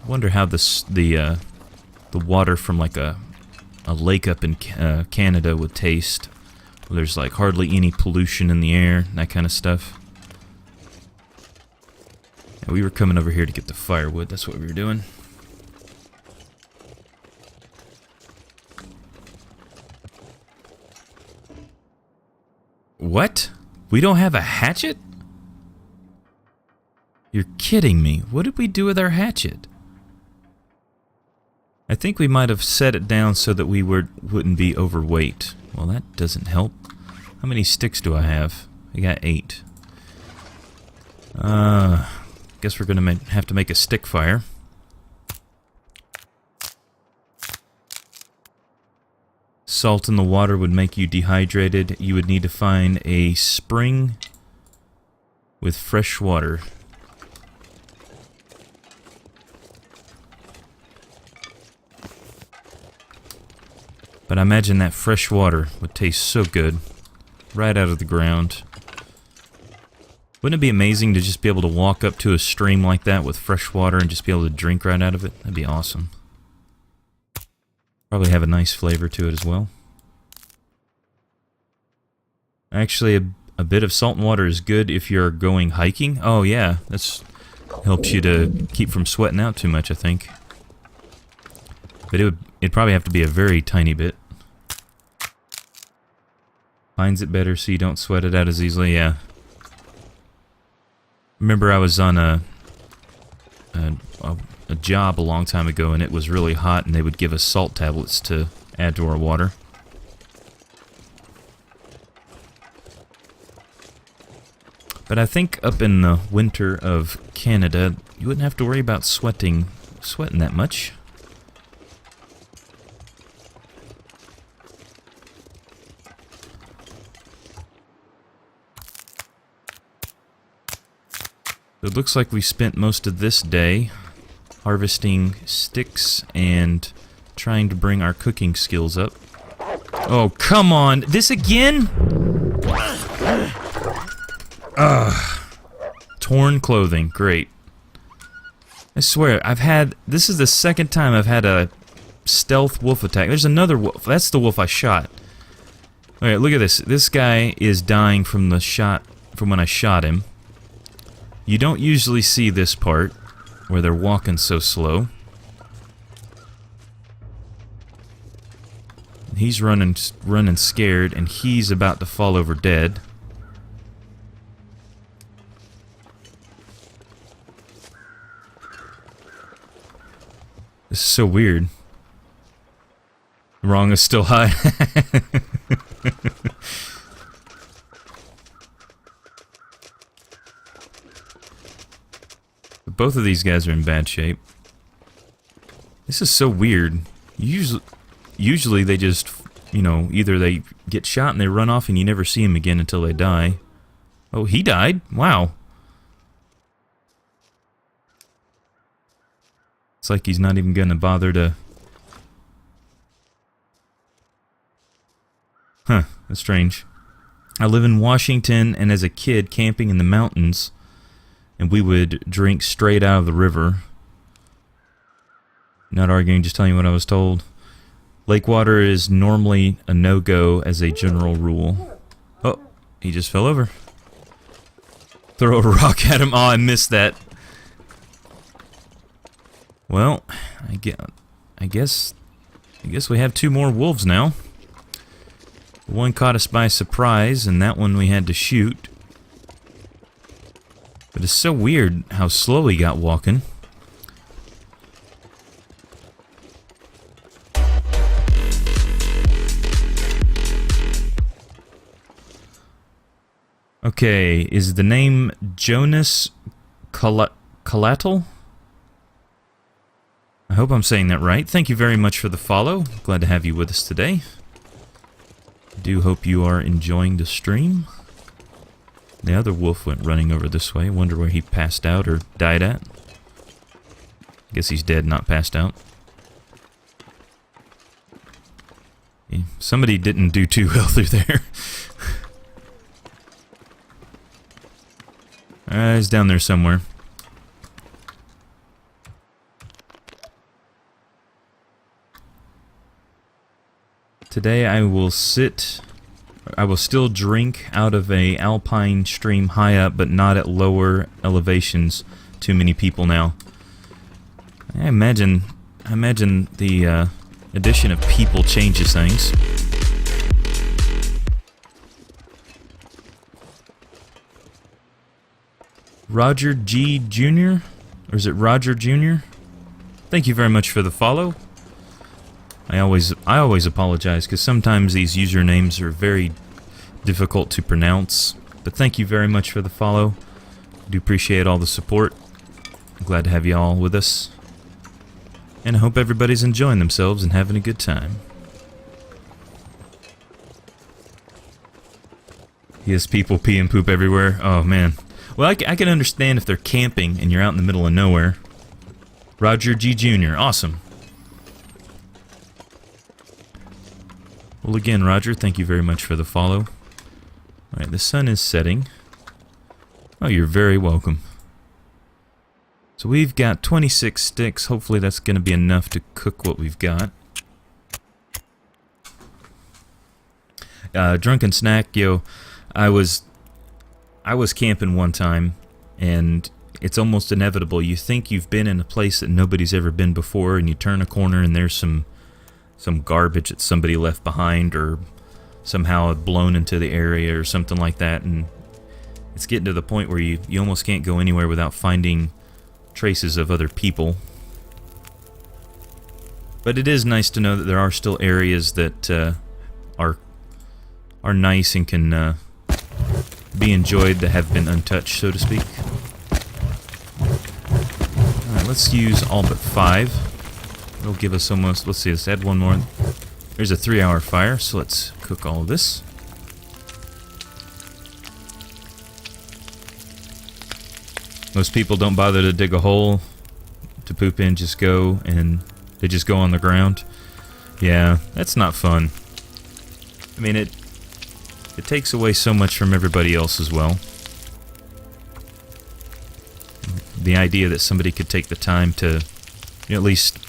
how the water from like a lake up in Canada would taste. Where there's like hardly any pollution in the air, that kind of stuff. Yeah, we were coming over here to get the firewood. That's what we were doing. What? We don't have a hatchet? You're kidding me. What did we do with our hatchet? I think we might have set it down so that we wouldn't be overweight. Well, that doesn't help. How many sticks do I have? I got 8. Guess we're gonna have to make a stick fire. Salt in the water would make you dehydrated. You would need to find a spring with fresh water. But I imagine that fresh water would taste so good, right out of the ground. Wouldn't it be amazing to just be able to walk up to a stream like that with fresh water and just be able to drink right out of it? That'd be awesome. Probably have a nice flavor to it as well. Actually, a bit of salt and water is good if you're going hiking. Oh yeah, that's helps you to keep from sweating out too much, I think. But it'd probably have to be a very tiny bit. Finds it better so you don't sweat it out as easily, yeah. Remember I was on a job a long time ago and it was really hot and they would give us salt tablets to add to our water. But I think up in the winter of Canada, you wouldn't have to worry about sweating that much. It looks like we spent most of this day harvesting sticks and trying to bring our cooking skills up. Oh, come on! This again? Ugh. Torn clothing. Great. I swear, this is the second time I've had a stealth wolf attack. There's another wolf. That's the wolf I shot. Alright, look at this. This guy is dying from when I shot him. You don't usually see this part, where they're walking so slow. He's running scared, and he's about to fall over dead. This is so weird. Wrong is still high. Both of these guys are in bad shape. This is so weird. Usually they just, either they get shot and they run off and you never see them again until they die. Oh, he died? Wow. It's like he's not even gonna bother to... Huh, that's strange. I live in Washington, and as a kid, camping in the mountains, and we would drink straight out of the river. Not arguing, just telling you what I was told. Lake water is normally a no-go as a general rule. Oh, he just fell over. Throw a rock at him. Oh, I missed that. Well, I guess we have 2 more wolves now. One caught us by surprise, and that one we had to shoot. But it's so weird how slow he got walking. Okay, is the name Jonas Collateral? I hope I'm saying that right. Thank you very much for the follow. Glad to have you with us today. Do hope you are enjoying the stream. The other wolf went running over this way. Wonder where he passed out or died at. Guess he's dead, not passed out. Yeah, somebody didn't do too well through there. He's down there somewhere. Today I will still drink out of a alpine stream high up, but not at lower elevations. Too many people now. I imagine the addition of people changes things. Roger G. Jr.? Or is it Roger Jr.? Thank you very much for the follow. I always apologize because sometimes these usernames are very difficult to pronounce. But thank you very much for the follow. I do appreciate all the support. I'm glad to have you all with us. And I hope everybody's enjoying themselves and having a good time. Yes, people pee and poop everywhere. Oh, man. Well, I can understand if they're camping and you're out in the middle of nowhere. Roger G. Jr. Awesome. Well, again, Roger, thank you very much for the follow. Alright, the sun is setting. Oh, you're very welcome. So we've got 26 sticks. Hopefully that's going to be enough to cook what we've got. Drunken snack, yo. I was camping one time, and it's almost inevitable. You think you've been in a place that nobody's ever been before, and you turn a corner and there's some garbage that somebody left behind, or somehow blown into the area or something like that, and it's getting to the point where you almost can't go anywhere without finding traces of other people. But it is nice to know that there are still areas that are nice and can be enjoyed that have been untouched, so to speak. Alright, let's use all but 5. It'll give us almost, let's see, let's add one more. There's a 3-hour fire, so let's cook all of this. Most people don't bother to dig a hole to poop in, just go, and they just go on the ground. Yeah, that's not fun. I mean, it takes away so much from everybody else as well. The idea that somebody could take the time to, at least,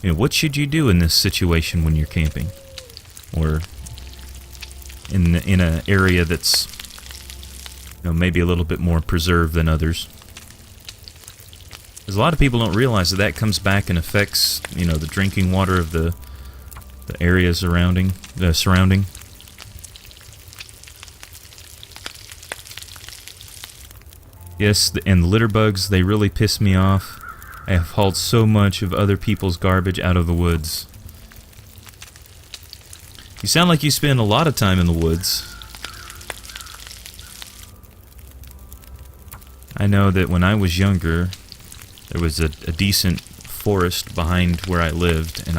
what should you do in this situation when you're camping, or in an area that's maybe a little bit more preserved than others. Because a lot of people don't realize that comes back and affects the drinking water of the area surrounding. Yes, and the litter bugs, they really piss me off. I have hauled so much of other people's garbage out of the woods. You sound like you spend a lot of time in the woods. I know that when I was younger, there was a decent forest behind where I lived, and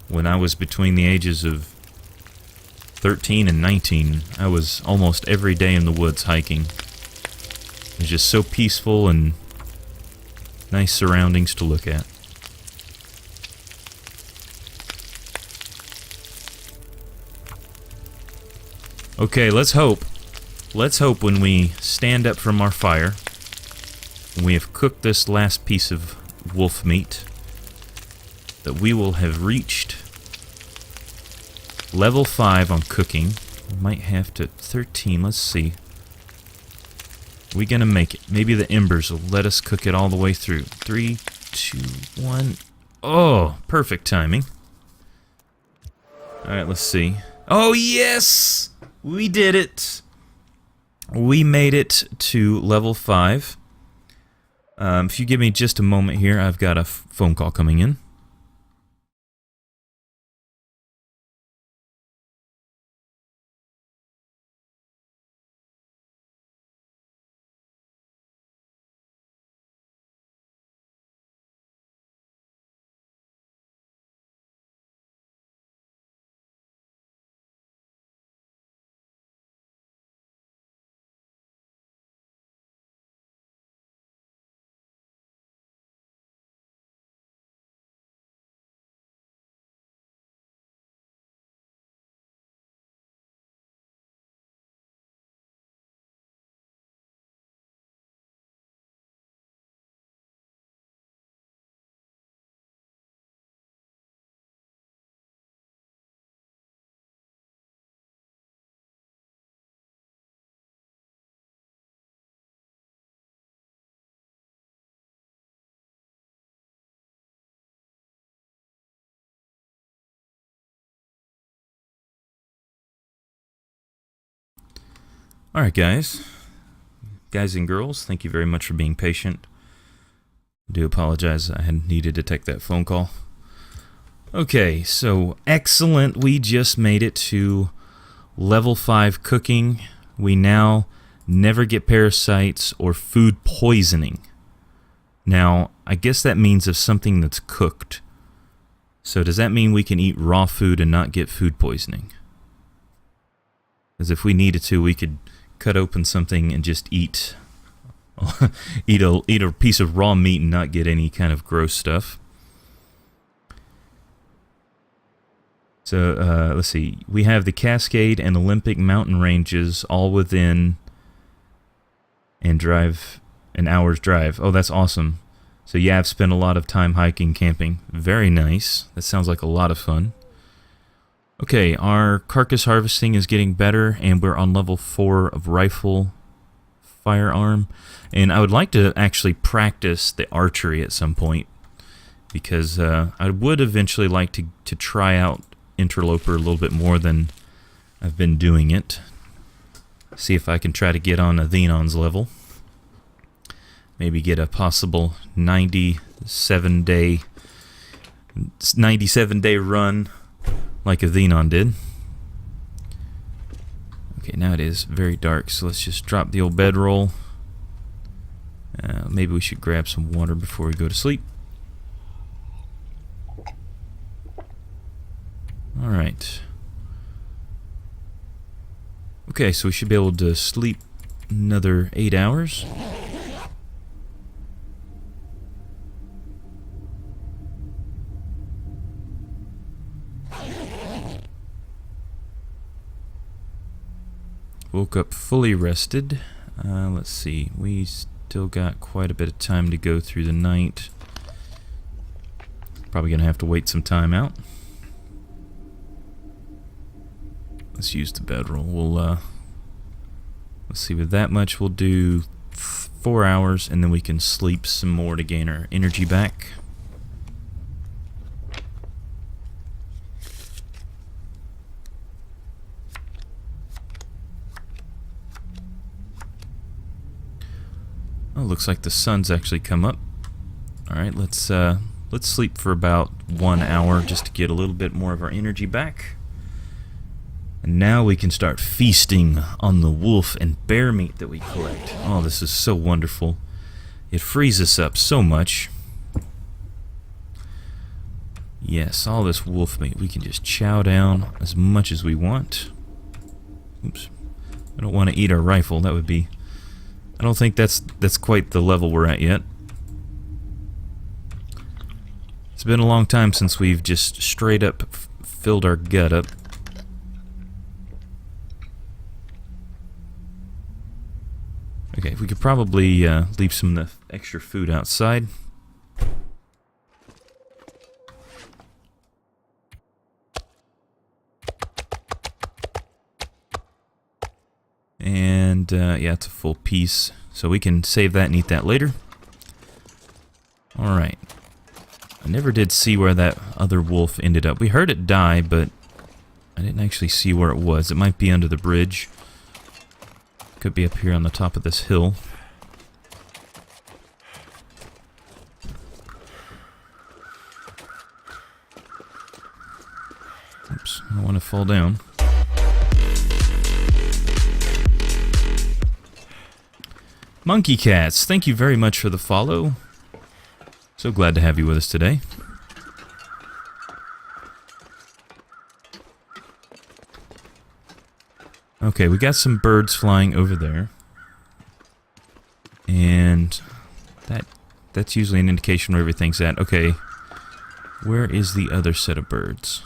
when I was between the ages of 13 and 19, I was almost every day in the woods hiking. It was just so peaceful and nice surroundings to look at. Okay, let's hope when we stand up from our fire, and we have cooked this last piece of wolf meat, that we will have reached level 5 on cooking. We might have to 13, let's see. We're gonna make it. Maybe the embers will let us cook it all the way through. 3, 2, 1. Oh, perfect timing. Alright, let's see. Oh, yes! We did it! We made it to level 5. If you give me just a moment here, I've got a phone call coming in. Alright, guys and girls, thank you very much for being patient. I do apologize, I had needed to take that phone call. Okay, so excellent, we just made it to level 5 cooking. We now never get parasites or food poisoning. Now, I guess that means of something that's cooked. So does that mean we can eat raw food and not get food poisoning? Because if we needed to, we could cut open something and just eat eat a piece of raw meat and not get any kind of gross stuff. So let's see. We have the Cascade and Olympic mountain ranges all within and drive an hour's drive. Oh, that's awesome. So yeah, I've spent a lot of time hiking, camping. Very nice. That sounds like a lot of fun. Okay, our carcass harvesting is getting better, and we're on level 4 of rifle firearm. And I would like to actually practice the archery at some point, because I would eventually like to try out Interloper a little bit more than I've been doing it. See if I can try to get on a Thenon's level. Maybe get a possible 97-day run like a Thenon did. Okay, now it is very dark, so let's just drop the old bedroll. Maybe we should grab some water before we go to sleep. Alright. Okay, so we should be able to sleep another 8 hours. Woke up fully rested. Let's see, we still got quite a bit of time to go through the night. Probably gonna have to wait some time out. Let's use the bedroll. We'll let's see, with that much we'll do 4 hours, and then we can sleep some more to gain our energy back. Oh, looks like the sun's actually come up. Alright, let's sleep for about 1 hour just to get a little bit more of our energy back. And now we can start feasting on the wolf and bear meat that we collect. Oh, this is so wonderful. It frees us up so much. Yes, all this wolf meat. We can just chow down as much as we want. Oops. I don't want to eat our rifle. That would be... I don't think that's quite the level we're at yet. It's been a long time since we've just straight up filled our gut up. Okay, we could probably leave some of the extra food outside. And yeah, it's a full piece, so we can save that and eat that later. Alright. I never did see where that other wolf ended up. We heard it die, but I didn't actually see where it was. It might be under the bridge. Could be up here on the top of this hill. Oops, I don't want to fall down. Monkey Cats, thank you very much for the follow. So glad to have you with us today. Okay, we got some birds flying over there. And that's usually an indication where everything's at. Okay, where is the other set of birds?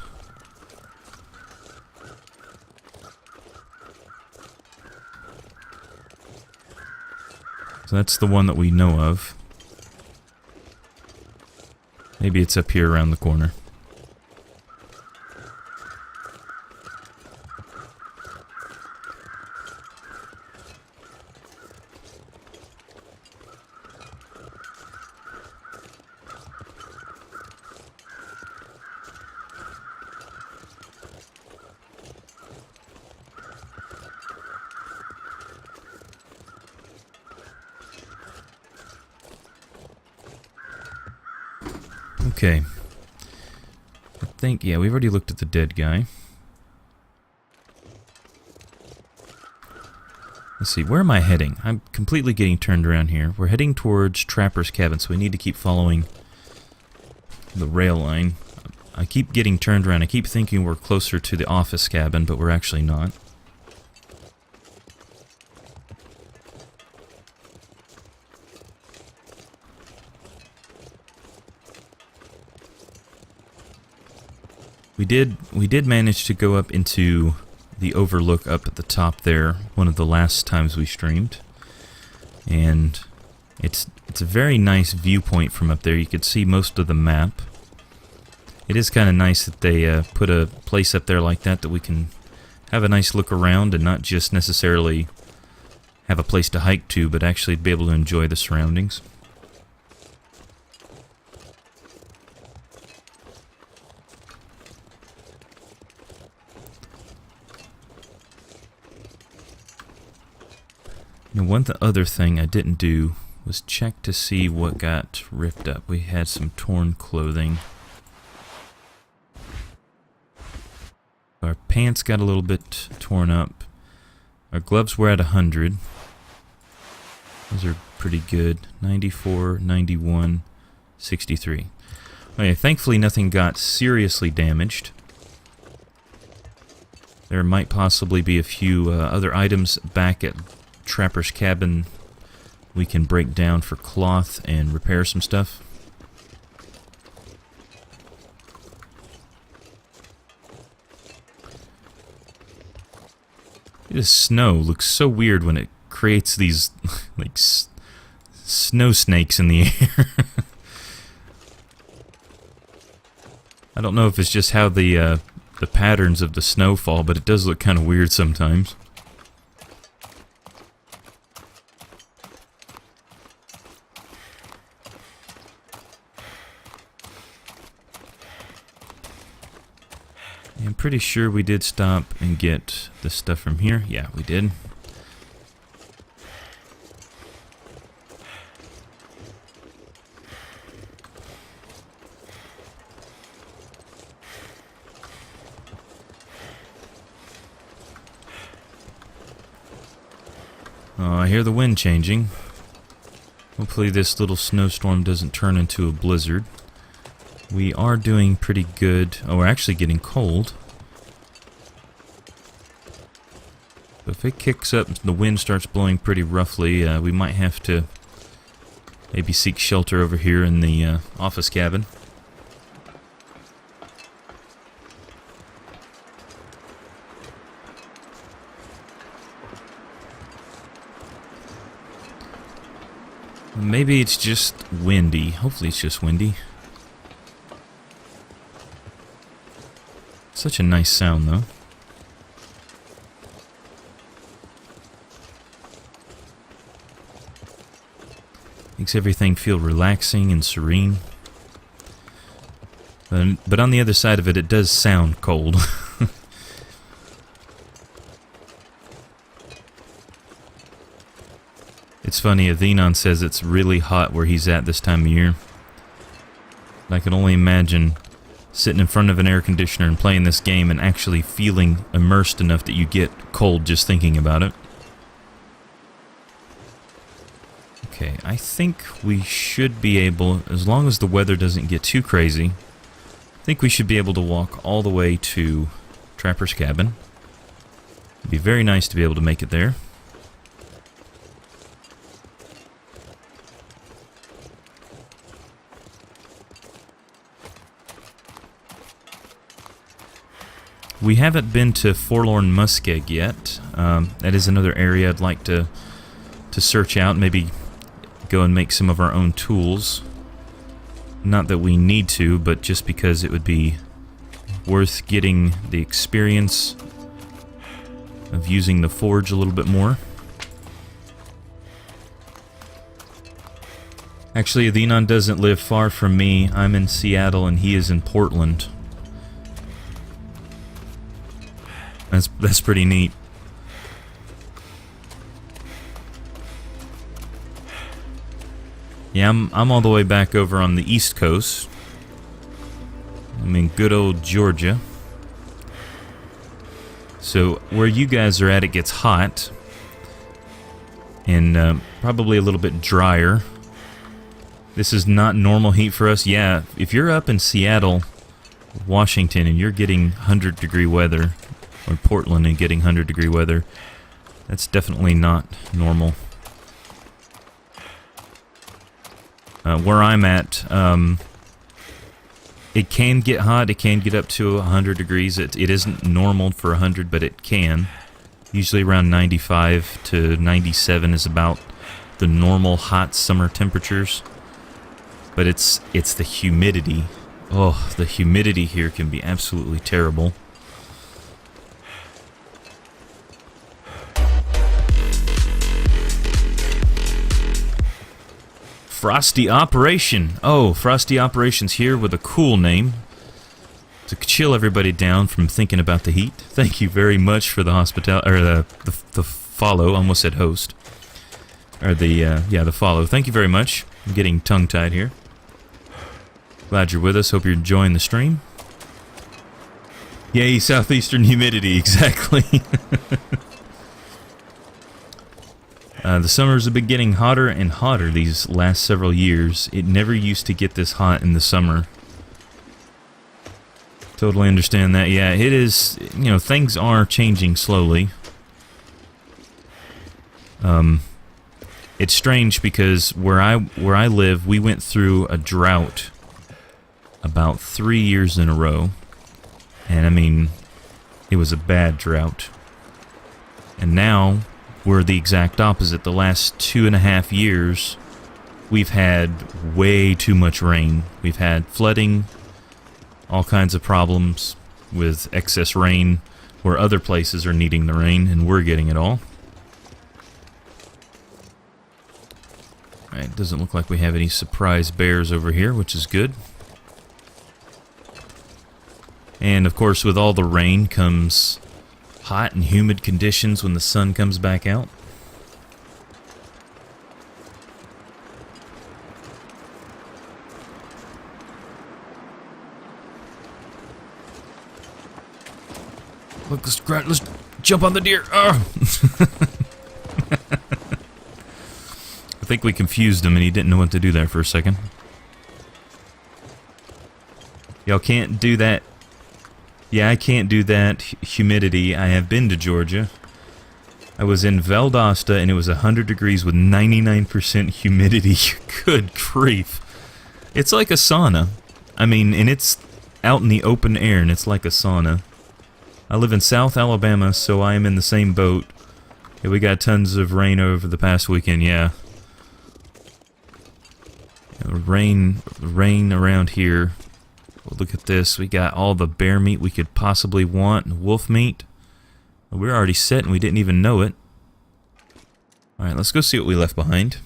So that's the one that we know of. Maybe it's up here around the corner. Okay. I think, yeah, we've already looked at the dead guy. Let's see, where am I heading? I'm completely getting turned around here. We're heading towards Trapper's cabin, so we need to keep following the rail line. I keep getting turned around. I keep thinking we're closer to the office cabin, but we're actually not. We did manage to go up into the overlook up at the top there one of the last times we streamed, and it's a very nice viewpoint from up there. You could see most of the map. It is kind of nice that they put a place up there like that we can have a nice look around and not just necessarily have a place to hike to, but actually be able to enjoy the surroundings. Now, other thing I didn't do was check to see what got ripped up. We had some torn clothing. Our pants got a little bit torn up. Our gloves were at 100. Those are pretty good. 94, 91, 63. Okay, thankfully nothing got seriously damaged. There might possibly be a few other items back at Trapper's cabin we can break down for cloth and repair some stuff. This snow looks so weird when it creates these like snow snakes in the air. I don't know if it's just how the patterns of the snow fall, but it does look kind of weird sometimes. I'm pretty sure we did stop and get the stuff from here. Yeah, we did. Oh, I hear the wind changing. Hopefully this little snowstorm doesn't turn into a blizzard. We are doing pretty good. Oh, we're actually getting cold. But if it kicks up, the wind starts blowing pretty roughly, we might have to maybe seek shelter over here in the office cabin. Maybe it's just windy. Hopefully it's just windy. Such a nice sound, though. Makes everything feel relaxing and serene. But on the other side of it, it does sound cold. It's funny, Athenon says it's really hot where he's at this time of year. I can only imagine sitting in front of an air conditioner and playing this game and actually feeling immersed enough that you get cold just thinking about it. Okay, I think we should be able, as long as the weather doesn't get too crazy, I think we should be able to walk all the way to Trapper's cabin. It'd be very nice to be able to make it there. We haven't been to Forlorn Muskeg yet. That is another area I'd like to search out, maybe go and make some of our own tools. Not that we need to, but just because it would be worth getting the experience of using the forge a little bit more. Actually, Athenon doesn't live far from me. I'm in Seattle and he is in Portland. That's pretty neat. Yeah, I'm all the way back over on the East Coast, I'm in good old Georgia. So where you guys are at, it gets hot. And probably a little bit drier. This is not normal heat for us. Yeah, if you're up in Seattle, Washington, and you're getting 100-degree weather, or Portland and getting 100-degree weather, that's definitely not normal. Where I'm at, it can get hot. It can get up to 100 degrees. It isn't normal for 100, but it can. Usually around 95 to 97 is about the normal hot summer temperatures. But it's the humidity. Oh, the humidity here can be absolutely terrible. Frosty Operation. Oh, Frosty Operation's here with a cool name to chill everybody down from thinking about the heat. Thank you very much for the hospitality, or the follow. I almost said host, or the follow. Thank you very much. I'm getting tongue-tied here. Glad you're with us. Hope you're enjoying the stream. Yay, southeastern humidity. Exactly. The summers have been getting hotter and hotter these last several years. It never used to get this hot in the summer. Totally understand that. Yeah, it is, you know, things are changing slowly. It's strange because where I live, we went through a drought about 3 years in a row. And I mean, it was a bad drought. And now we're the exact opposite. The last 2.5 years, we've had way too much rain. We've had flooding, all kinds of problems with excess rain where other places are needing the rain, and we're getting it all. Alright, doesn't look like we have any surprise bears over here, which is good. And of course, with all the rain comes hot and humid conditions when the sun comes back out. Look, let's jump on the deer. Oh. I think we confused him and he didn't know what to do there for a second. Y'all can't do that. Yeah, I can't do that humidity. I have been to Georgia. I was in Valdosta and it was 100 degrees with 99% humidity. Good grief. It's like a sauna. I mean, and it's out in the open air and it's like a sauna. I live in South Alabama, so I am in the same boat. Yeah, we got tons of rain over the past weekend, yeah. Rain around here. Look at this. We got all the bear meat we could possibly want, and wolf meat. We're already set and we didn't even know it. Alright, let's go see what we left behind.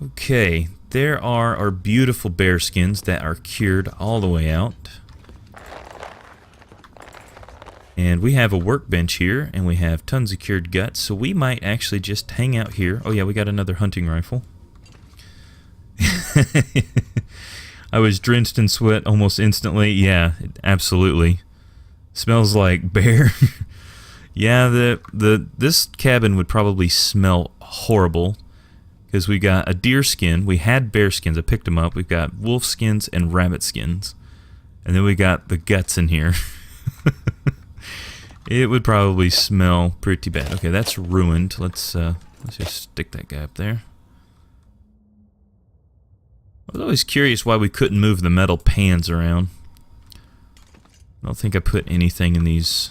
Okay, there are our beautiful bear skins that are cured all the way out. And we have a workbench here, and we have tons of cured guts, so we might actually just hang out here. Oh yeah, we got another hunting rifle. I was drenched in sweat almost instantly. Yeah, absolutely. Smells like bear. Yeah, this cabin would probably smell horrible, because we got a deer skin. We had bear skins. I picked them up. We've got wolf skins and rabbit skins. And then we got the guts in here. It would probably smell pretty bad. Okay, that's ruined. Let's just stick that guy up there. I was always curious why we couldn't move the metal pans around. I don't think I put anything in these.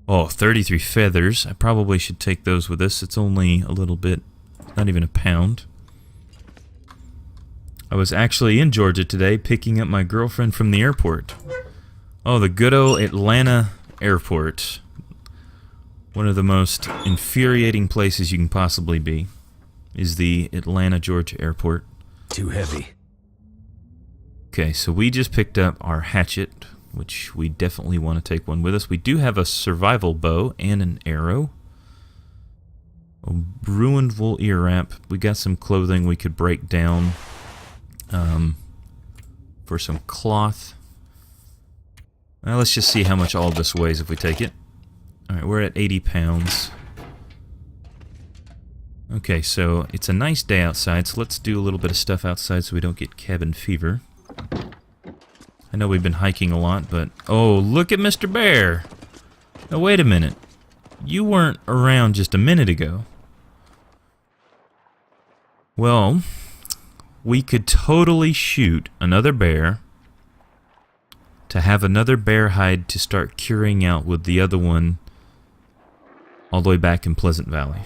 Oh, 33 feathers. I probably should take those with us. It's only a little bit, not even a pound. I was actually in Georgia today picking up my girlfriend from the airport. Oh, the good old Atlanta airport. One of the most infuriating places you can possibly be is the Atlanta, Georgia airport. Too heavy. Okay, so we just picked up our hatchet, which we definitely want to take one with us. We do have a survival bow and an arrow. A ruined wool ear wrap. We got some clothing we could break down for some cloth. Well, let's just see how much all of this weighs if we take it. Alright, we're at 80 pounds. Okay, so it's a nice day outside, so let's do a little bit of stuff outside so we don't get cabin fever. I know we've been hiking a lot, but... Oh, look at Mr. Bear! Now, wait a minute. You weren't around just a minute ago. Well, we could totally shoot another bear to have another bear hide to start curing out with the other one all the way back in Pleasant Valley.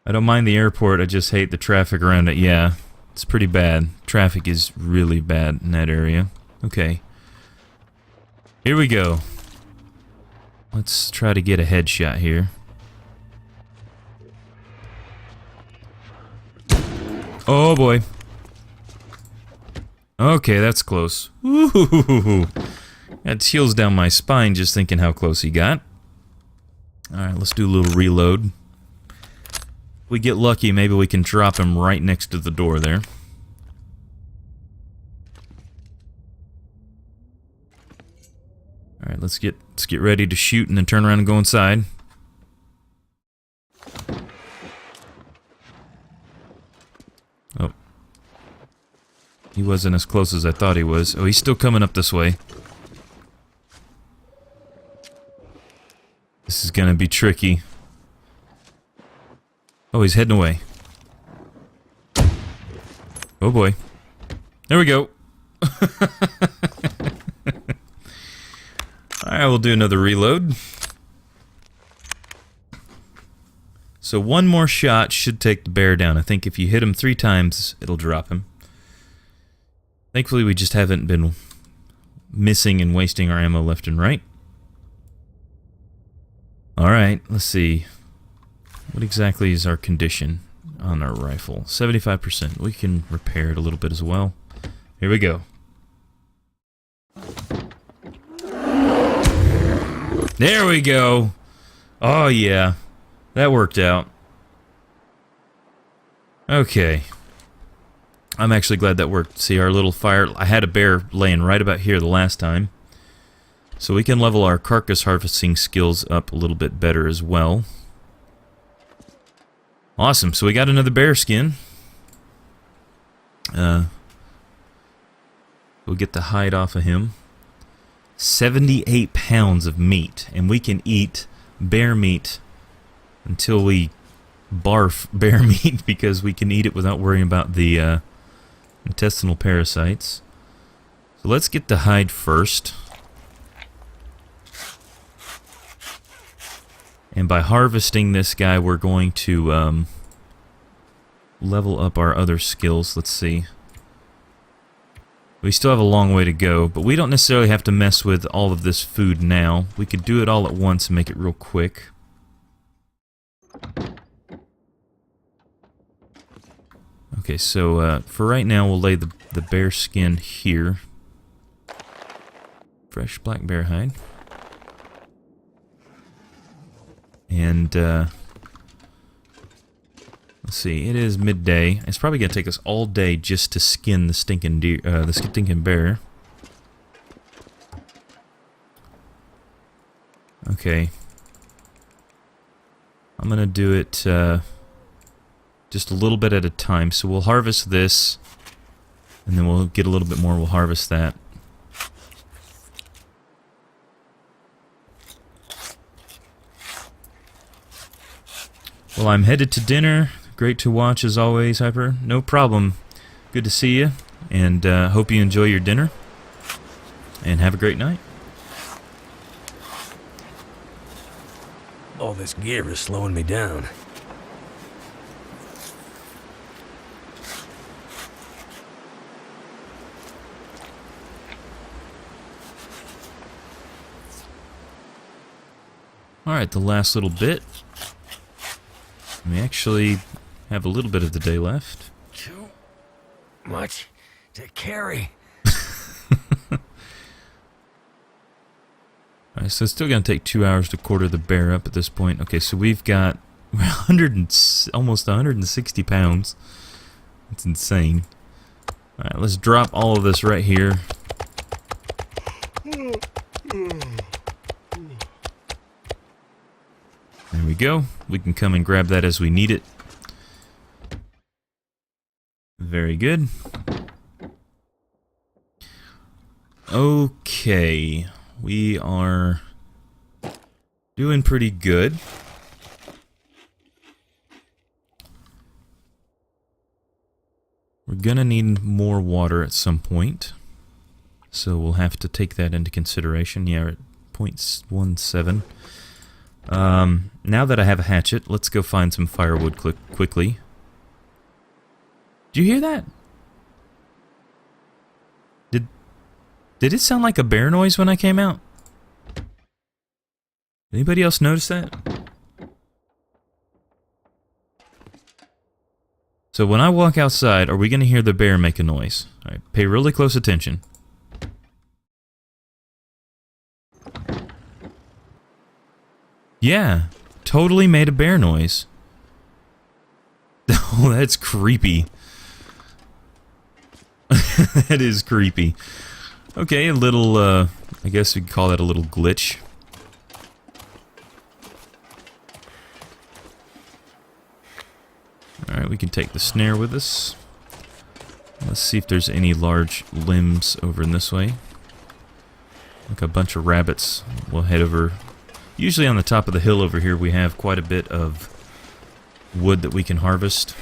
I don't mind the airport, I just hate the traffic around it. Yeah, it's pretty bad. Traffic is really bad in that area. Okay. Here we go. Let's try to get a headshot here. Oh boy. Okay, that's close. Ooh, that chills down my spine just thinking how close he got. Alright, let's do a little reload. If we get lucky, maybe we can drop him right next to the door there. Alright, let's get ready to shoot and then turn around and go inside. Oh. He wasn't as close as I thought he was. Oh, he's still coming up this way. This is gonna be tricky. Oh, he's heading away. Oh boy. There we go. Alright, we'll do another reload. So one more shot should take the bear down. I think if you hit him 3 times, it'll drop him. Thankfully, we just haven't been missing and wasting our ammo left and right. Alright, let's see. What exactly is our condition on our rifle? 75%. We can repair it a little bit as well. Here we go. There we go. Oh yeah. That worked out. Okay. I'm actually glad that worked. See our little fire. I had a bear laying right about here the last time. So we can level our carcass harvesting skills up a little bit better as well. Awesome. So we got another bear skin. We'll get the hide off of him. 78 pounds of meat. And we can eat bear meat until we barf bear meat because we can eat it without worrying about the intestinal parasites. So let's get the hide first. And by harvesting this guy, we're going to level up our other skills. Let's see. We still have a long way to go, but we don't necessarily have to mess with all of this food now. We could do it all at once and make it real quick. Okay, so for right now, we'll lay the bear skin here. Fresh black bear hide. And, let's see, it is midday. It's probably going to take us all day just to skin the stinking deer, the stinking bear. Okay. I'm going to do it, just a little bit at a time. So we'll harvest this, and then we'll get a little bit more, we'll harvest that. Well, I'm headed to dinner. Great to watch as always, Hyper. No problem. Good to see you, and hope you enjoy your dinner. And have a great night. All this gear is slowing me down. Alright, the last little bit. We actually have a little bit of the day left. Too much to carry. Alright, so it's still going to take 2 hours to quarter the bear up at this point. Okay, so we've got almost 160 pounds. That's insane. Alright, let's drop all of this right here. There we go. We can come and grab that as we need it. Very good. Okay. We are doing pretty good. We're gonna need more water at some point. So we'll have to take that into consideration. Yeah, we're at 0.17. Now that I have a hatchet, let's go find some firewood quickly. Did you hear that? Did it sound like a bear noise when I came out? Anybody else notice that? So when I walk outside, are we going to hear the bear make a noise? Alright, pay really close attention. Yeah, totally made a bear noise. Oh, that's creepy. That is creepy. Okay, a little, I guess we could call that a little glitch. Alright, we can take the snare with us. Let's see if there's any large limbs over in this way. Like a bunch of rabbits. We'll head over. Usually on the top of the hill over here we have quite a bit of wood that we can harvest.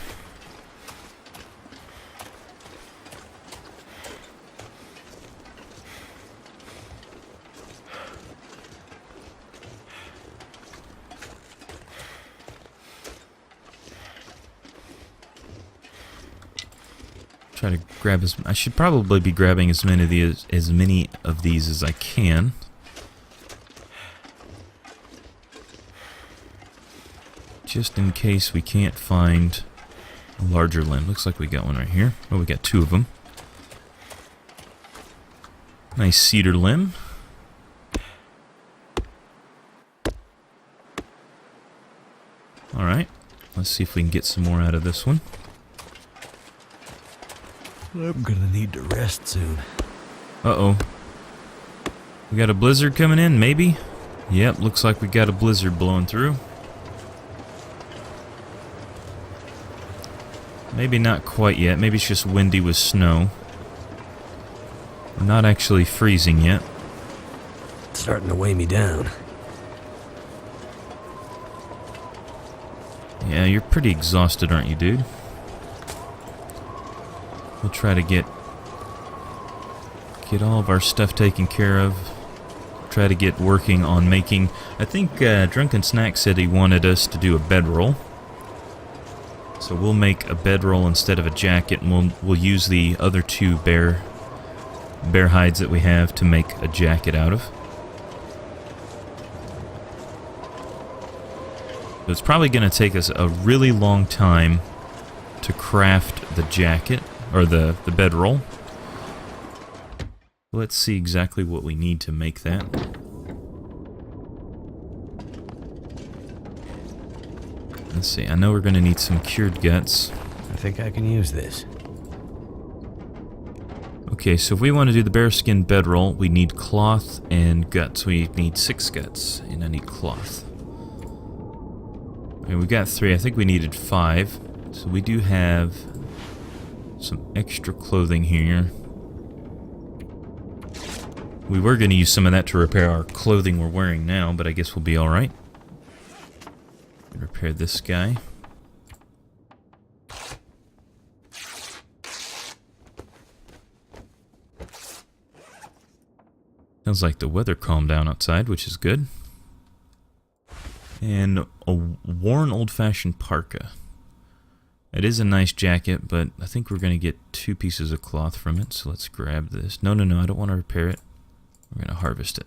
Try to grab I should probably be grabbing as many of these as I can. Just in case we can't find a larger limb. Looks like we got one right here. Oh, we got 2 of them. Nice cedar limb. Alright, let's see if we can get some more out of this one. I'm gonna need to rest soon. Uh-oh. We got a blizzard coming in, maybe? Yep, looks like we got a blizzard blowing through. Maybe not quite yet. Maybe it's just windy with snow. We're not actually freezing yet. It's starting to weigh me down. Yeah, you're pretty exhausted, aren't you, dude? We'll try to get all of our stuff taken care of. Try to get working on making... I think Drunken Snack said he wanted us to do a bedroll. So we'll make a bedroll instead of a jacket, and we'll use the other 2 bear hides that we have to make a jacket out of. So it's probably going to take us a really long time to craft the jacket, or the bedroll. Let's see exactly what we need to make that. Let's see, I know we're going to need some cured guts. I think I can use this. Okay, so if we want to do the bearskin bedroll, we need cloth and guts. We need 6 guts, and I need cloth. Okay, we got 3. I think we needed 5. So we do have some extra clothing here. We were going to use some of that to repair our clothing we're wearing now, but I guess we'll be alright. Repair this guy. Sounds like the weather calmed down outside, which is good. And a worn old-fashioned parka. It is a nice jacket, but I think we're going to get 2 pieces of cloth from it, so let's grab this. No, I don't want to repair it. We're going to harvest it.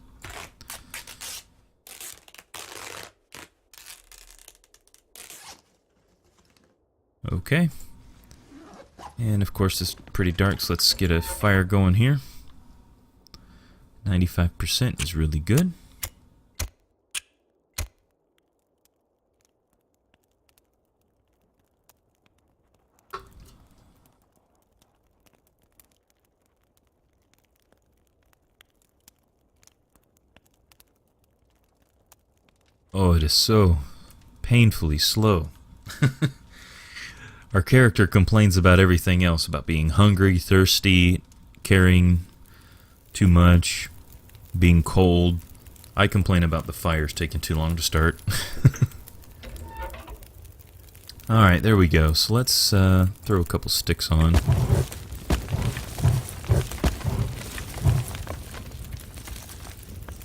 Okay. And of course it's pretty dark, so let's get a fire going here. 95% is really good. Oh, it is so painfully slow. Our character complains about everything else, about being hungry, thirsty, carrying too much, being cold. I complain about the fires taking too long to start. Alright, there we go. So let's throw a couple sticks on.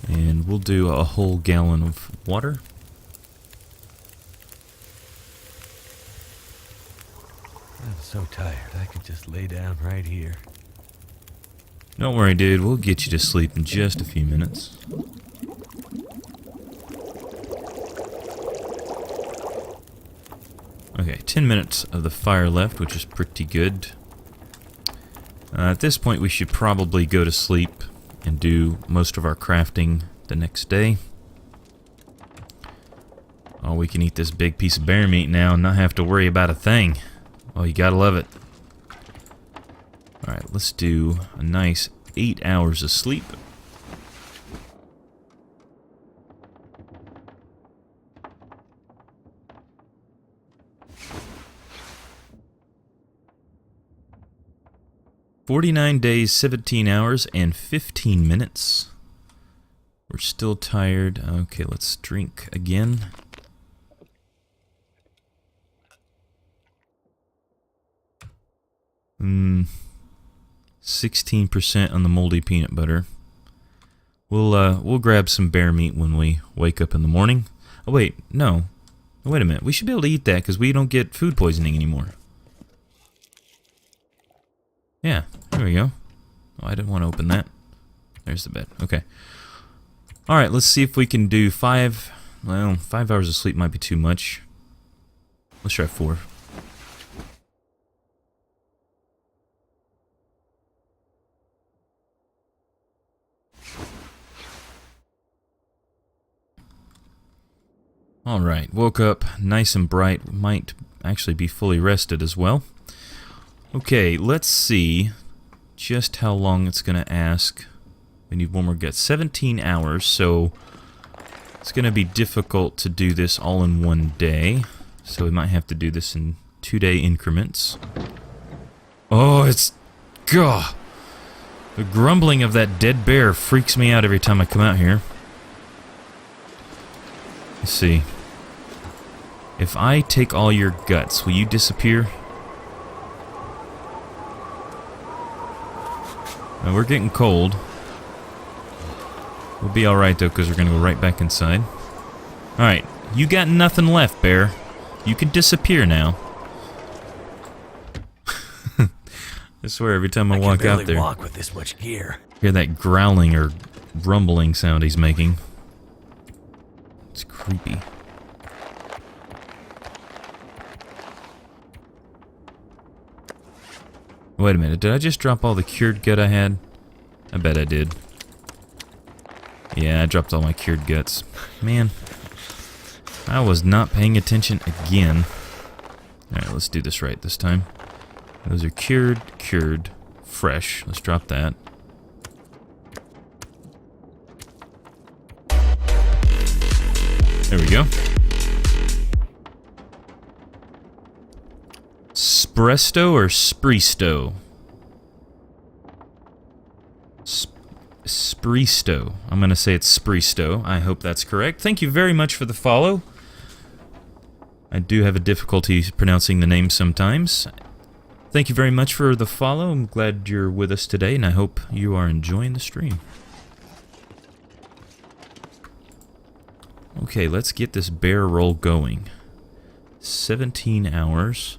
And we'll do a whole gallon of water. I'm so tired, I could just lay down right here. Don't worry, dude. We'll get you to sleep in just a few minutes. Okay, 10 minutes of the fire left, which is pretty good. At this point, we should probably go to sleep and do most of our crafting the next day. Oh, we can eat this big piece of bear meat now and not have to worry about a thing. Oh, you gotta love it. Alright, let's do a nice 8 hours of sleep. "49 days, 17 hours, and 15 minutes. We're still tired. Okay, let's drink again. Hmm. 16% on the moldy peanut butter. We'll grab some bear meat when we wake up in the morning. Oh wait, no. Wait a minute. We should be able to eat that because we don't get food poisoning anymore. Yeah, there we go. Oh, I didn't want to open that. There's the bed. Okay. Alright, let's see if we can do 5... Well, 5 hours of sleep might be too much. Let's try 4. Alright, woke up nice and bright. Might actually be fully rested as well. Okay, let's see just how long it's going to ask. We need one more gut. 17 hours, so it's going to be difficult to do this all in one day. So we might have to do this in 2-day increments. Oh, it's... Gah! The grumbling of that dead bear freaks me out every time I come out here. Let's see. If I take all your guts, will you disappear? Now, we're getting cold. We'll be alright though, because we're going to go right back inside. Alright, you got nothing left, bear. You can disappear now. I swear, every time I walk out there, walk with this much gear. Hear that growling or rumbling sound he's making. It's creepy. Wait a minute, did I just drop all the cured gut I had? I bet I did. Yeah, I dropped all my cured guts. Man, I was not paying attention again. Alright, let's do this right this time. Those are cured, fresh. Let's drop that. There we go. Spresto or Spreesto? Spreesto. I'm going to say it's Spreesto. I hope that's correct. Thank you very much for the follow. I do have a difficulty pronouncing the name sometimes. Thank you very much for the follow. I'm glad you're with us today, and I hope you are enjoying the stream. Okay, let's get this bear roll going. 17 hours.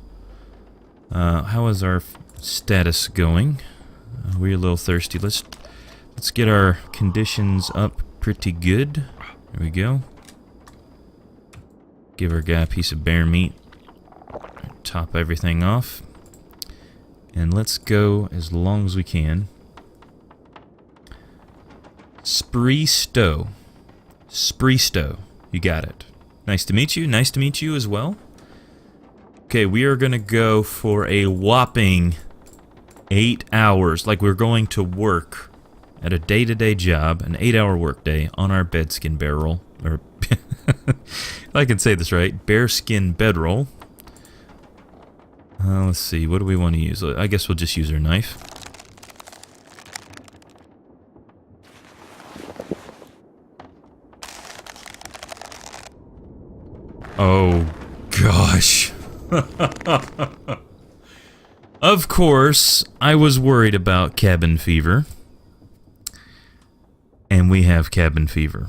How is our status going? We're a little thirsty. Let's get our conditions up pretty good. There we go. Give our guy a piece of bear meat. Top everything off. And let's go as long as we can. Spreesto. Spreesto. You got it. Nice to meet you. Nice to meet you as well. Okay, we are going to go for a whopping 8 hours. Like we're going to work at a day-to-day job, an 8-hour workday on our bedskin barrel. Or If I can say this right. Bearskin bedroll. Let's see. What do we want to use? I guess we'll just use our knife. Oh, gosh. Of course, I was worried about cabin fever. And we have cabin fever.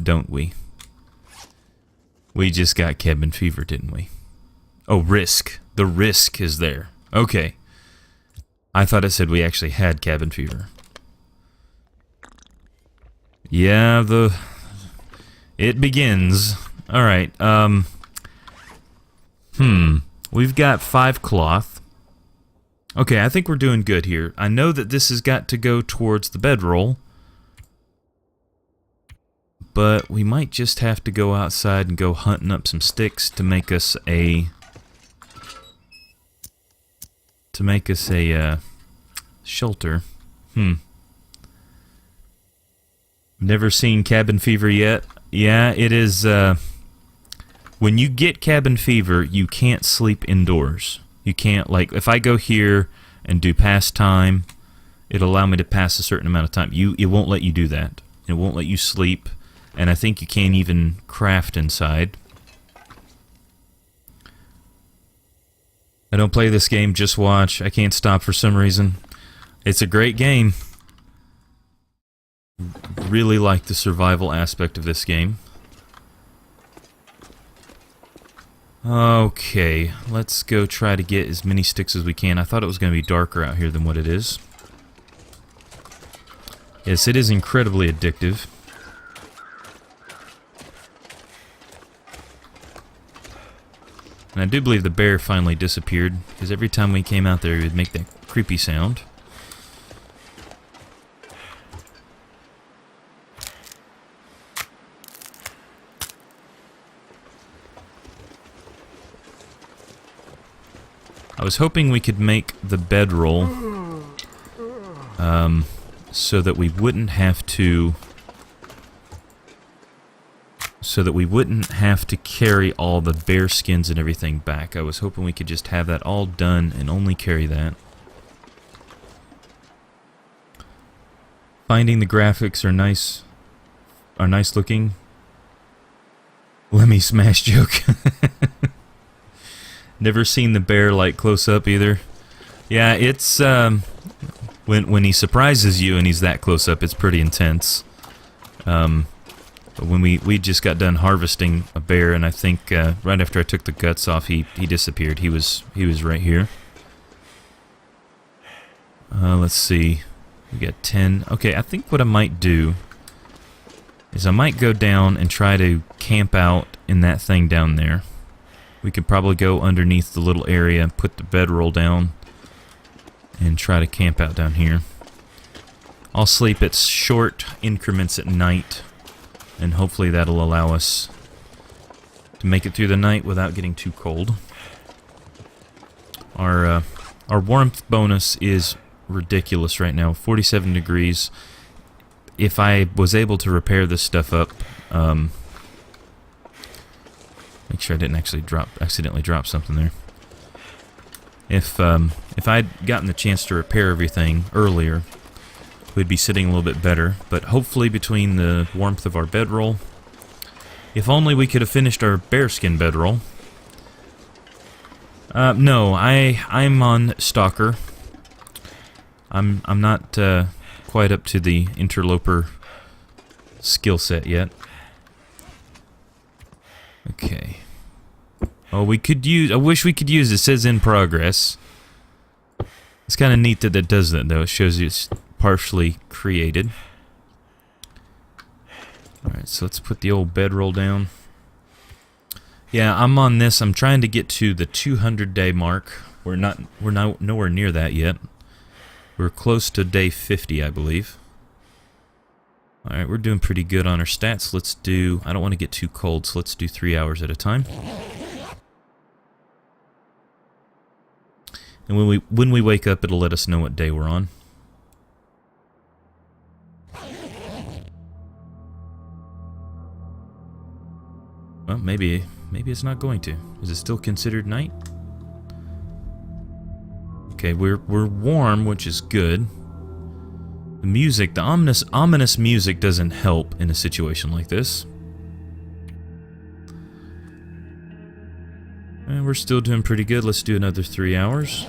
Don't we? We just got cabin fever, didn't we? Oh, risk. The risk is there. Okay. I thought it said we actually had cabin fever. Yeah, it begins. Alright, we've got 5 cloth. Okay, I think we're doing good here. I know that this has got to go towards the bedroll. But we might just have to go outside and go hunting up some sticks to make us a... shelter. Never seen cabin fever yet. Yeah, it is, when you get cabin fever, you can't sleep indoors. You can't, like, if I go here and do past time, it'll allow me to pass a certain amount of time. It won't let you do that. It won't let you sleep, and I think you can't even craft inside. I don't play this game, just watch. I can't stop for some reason. It's a great game. Really like the survival aspect of this game. Okay, let's go try to get as many sticks as we can. I thought it was going to be darker out here than what it is. Yes, it is incredibly addictive. And I do believe the bear finally disappeared, because every time we came out there, he would make that creepy sound. I was hoping we could make the bedroll so that we wouldn't have to carry all the bear skins and everything back. I was hoping we could just have that all done and only carry that. Finding the graphics are nice looking. Let me smash joke. Never seen the bear like close up either. Yeah, it's when he surprises you and he's that close up, it's pretty intense. But when we just got done harvesting a bear, and I think right after I took the guts off, he disappeared. He was right here. Let's see. We got 10. Okay, I think what I might do is I might go down and try to camp out in that thing down there. We could probably go underneath the little area, put the bedroll down, and try to camp out down here. I'll sleep at short increments at night, and hopefully that'll allow us to make it through the night without getting too cold. Our warmth bonus is ridiculous right now, 47 degrees. If I was able to repair this stuff up, make sure I didn't actually accidentally drop something there. If I'd gotten the chance to repair everything earlier, we'd be sitting a little bit better. But hopefully between the warmth of our bedroll, if only we could have finished our bearskin bedroll. No, I'm on Stalker. I'm not quite up to the interloper skill set yet. Okay. Oh, we could use... I wish we could use... It says in progress. It's kind of neat that it does that, though. It shows you it's partially created. Alright, so let's put the old bedroll down. Yeah, I'm on this. I'm trying to get to the 200-day mark. We're nowhere near that yet. We're close to day 50, I believe. Alright, we're doing pretty good on our stats. Let's do... I don't want to get too cold, so let's do 3 hours at a time. And when we wake up, it'll let us know what day we're on. Well, maybe it's not going to. Is it still considered night? Okay, we're warm, which is good. The music, the ominous music doesn't help in a situation like this. And we're still doing pretty good. Let's do another 3 hours.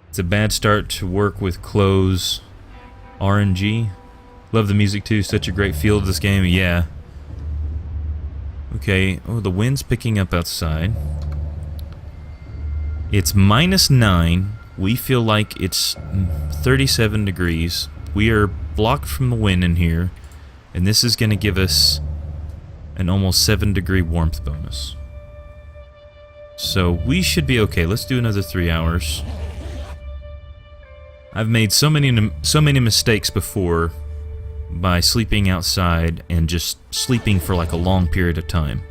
It's a bad start to work with clothes. RNG. Love the music too. Such a great feel of this game. Yeah. Okay. Oh, the wind's picking up outside. It's -9. We feel like it's 37 degrees. We are blocked from the wind in here. And this is going to give us an almost 7-degree warmth bonus. So we should be okay. Let's do another 3 hours. I've made so many mistakes before by sleeping outside and just sleeping for like a long period of time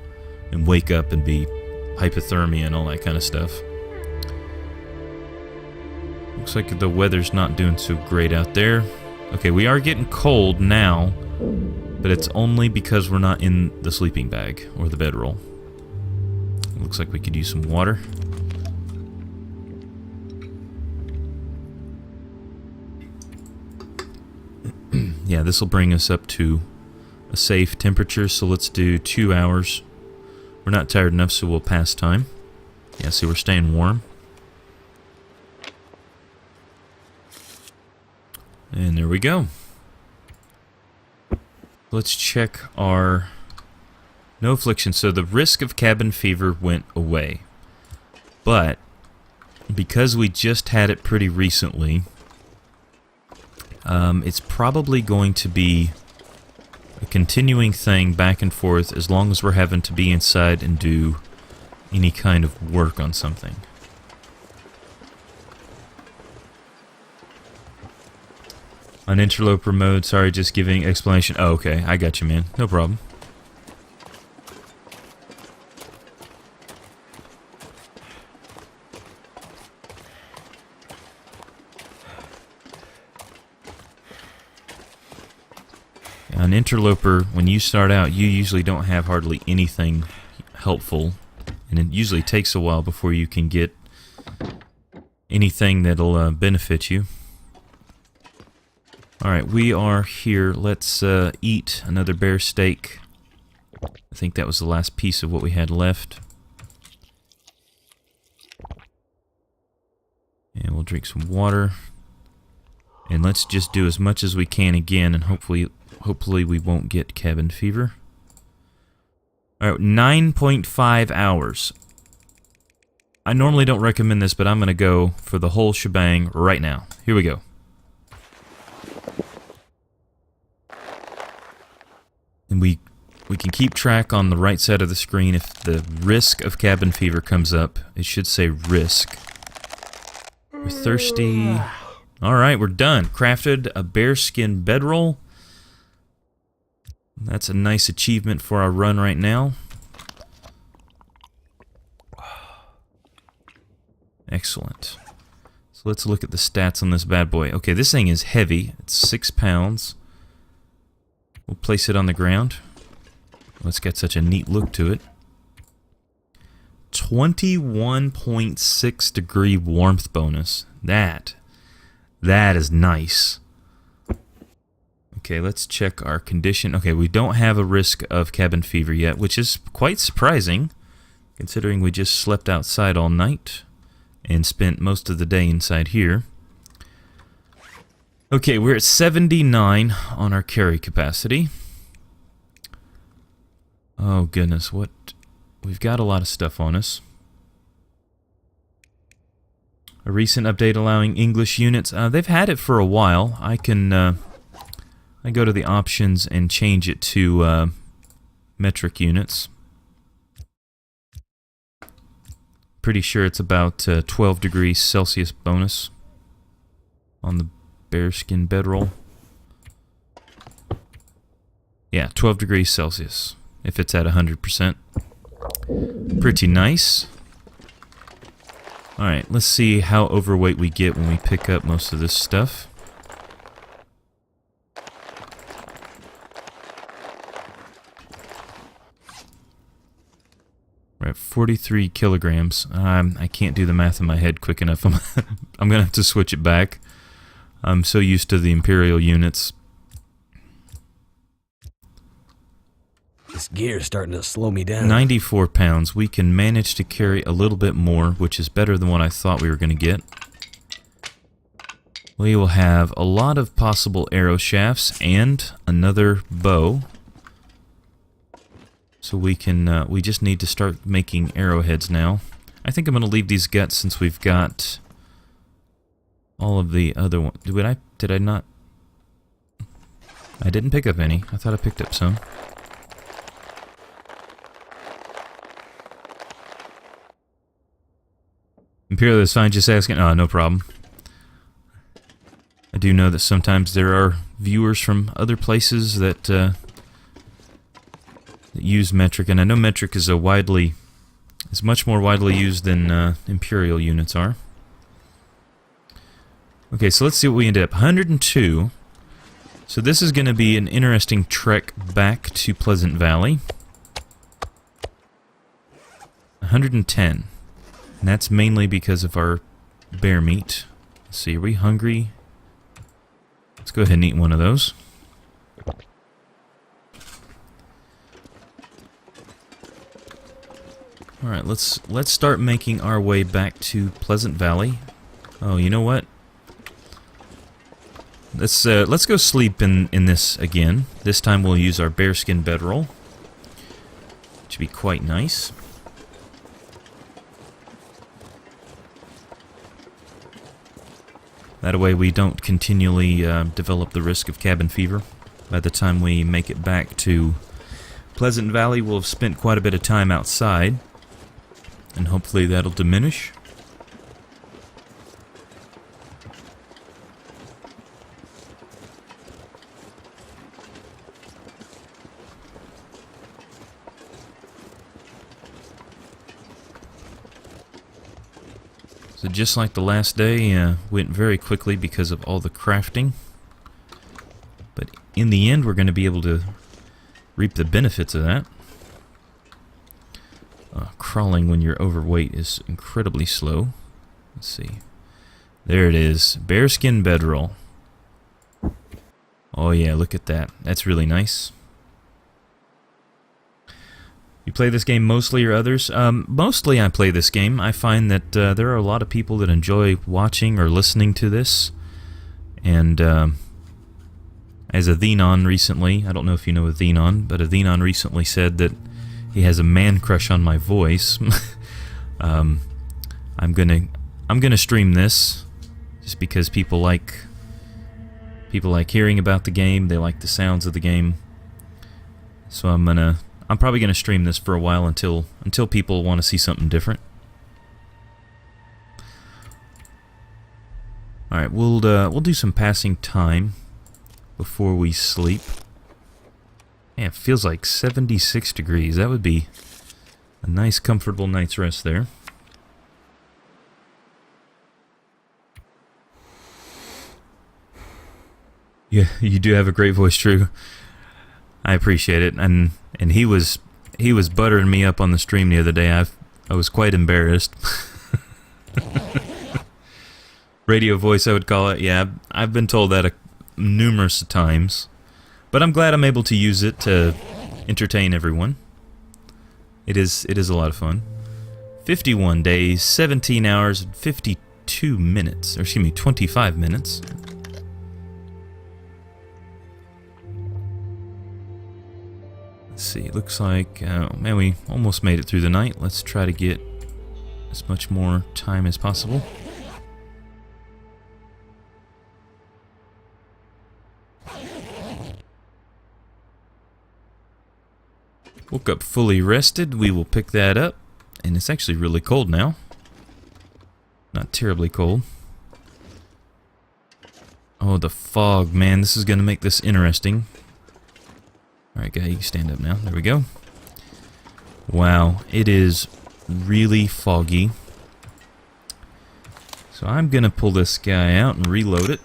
and wake up and be hypothermia and all that kind of stuff. Looks like the weather's not doing so great out there. Okay, we are getting cold now, but it's only because we're not in the sleeping bag or the bedroll. Looks like we could use some water. Yeah, this will bring us up to a safe temperature, so let's do 2 hours. We're not tired enough, so we'll pass time. Yeah, see, we're staying warm. And there we go. Let's check our... No affliction. So the risk of cabin fever went away. But, because we just had it pretty recently... it's probably going to be a continuing thing back and forth as long as we're having to be inside and do any kind of work on something. On interloper mode, sorry, just giving explanation. Oh, okay, I got you, man. No problem. On interloper, when you start out, you usually don't have hardly anything helpful, and it usually takes a while before you can get anything that'll benefit you. Alright, we are here. Let's eat another bear steak. I think that was the last piece of what we had left. And we'll drink some water. And let's just do as much as we can again, and hopefully we won't get cabin fever. Alright, 9.5 hours. I normally don't recommend this, but I'm going to go for the whole shebang right now. Here we go. And we can keep track on the right side of the screen. If the risk of cabin fever comes up, it should say risk. We're thirsty. Alright, we're done. Crafted a bearskin bedroll. That's a nice achievement for our run right now. Excellent. So let's look at the stats on this bad boy. Okay, this thing is heavy. It's 6 pounds. We'll place it on the ground. Oh, it's got such a neat look to it. 21.6 degree warmth bonus. That is nice. Okay, let's check our condition. Okay, we don't have a risk of cabin fever yet, which is quite surprising, considering we just slept outside all night and spent most of the day inside here. Okay, we're at 79 on our carry capacity. Oh goodness, what? We've got a lot of stuff on us. A recent update allowing English units. They've had it for a while. I can I go to the options and change it to metric units. Pretty sure it's about 12 degrees Celsius bonus on the bearskin bedroll. Yeah, 12 degrees Celsius if it's at 100%. Pretty nice. Alright, let's see how overweight we get when we pick up most of this stuff. We're at 43 kilograms. I can't do the math in my head quick enough. I'm gonna have to switch it back. I'm so used to the Imperial units. This gear is starting to slow me down. 94 pounds. We can manage to carry a little bit more, which is better than what I thought we were going to get. We will have a lot of possible arrow shafts and another bow. So we can, we just need to start making arrowheads now. I think I'm going to leave these guts since we've got all of the other ones. Did I not? I didn't pick up any. I thought I picked up some. Imperial is fine, just asking. Oh, no problem. I do know that sometimes there are viewers from other places that use metric, and I know metric is much more widely used than Imperial units are. Okay, so let's see what we end up. 102. So this is going to be an interesting trek back to Pleasant Valley. 110. And that's mainly because of our bear meat. Let's see, are we hungry? Let's go ahead and eat one of those. Alright, let's start making our way back to Pleasant Valley. Oh, you know what? Let's go sleep in this again. This time we'll use our bearskin bedroll. Should be quite nice. That way we don't continually develop the risk of cabin fever. By the time we make it back to Pleasant Valley, we'll have spent quite a bit of time outside, and hopefully that'll diminish. So just like the last day, went very quickly because of all the crafting. But in the end, we're going to be able to reap the benefits of that. Crawling when you're overweight is incredibly slow. Let's see. There it is. Bearskin bedroll. Oh yeah, look at that. That's really nice. You play this game mostly or others? Mostly I play this game. I find that there are a lot of people that enjoy watching or listening to this. And as Athenon recently, I don't know if you know Athenon, but Athenon recently said that he has a man crush on my voice. I'm gonna stream this just because people like hearing about the game. They like the sounds of the game. So I'm probably going to stream this for a while until people want to see something different. All right, we'll do some passing time before we sleep. Yeah, it feels like 76 degrees. That would be a nice, comfortable night's rest there. Yeah, you do have a great voice, True. I appreciate it, and he was buttering me up on the stream the other day. I was quite embarrassed. Radio voice, I would call it. Yeah, I've been told that numerous times, but I'm glad I'm able to use it to entertain everyone. It is a lot of fun. 51 days, 17 hours, and 52 minutes, or excuse me, 25 minutes. Let's see, looks like, man, we almost made it through the night. Let's try to get as much more time as possible. Woke up fully rested. We will pick that up. And it's actually really cold now. Not terribly cold. Oh, the fog, man. This is going to make this interesting. Alright, guy, you can stand up now. There we go. Wow, it is really foggy. So I'm gonna pull this guy out and reload it.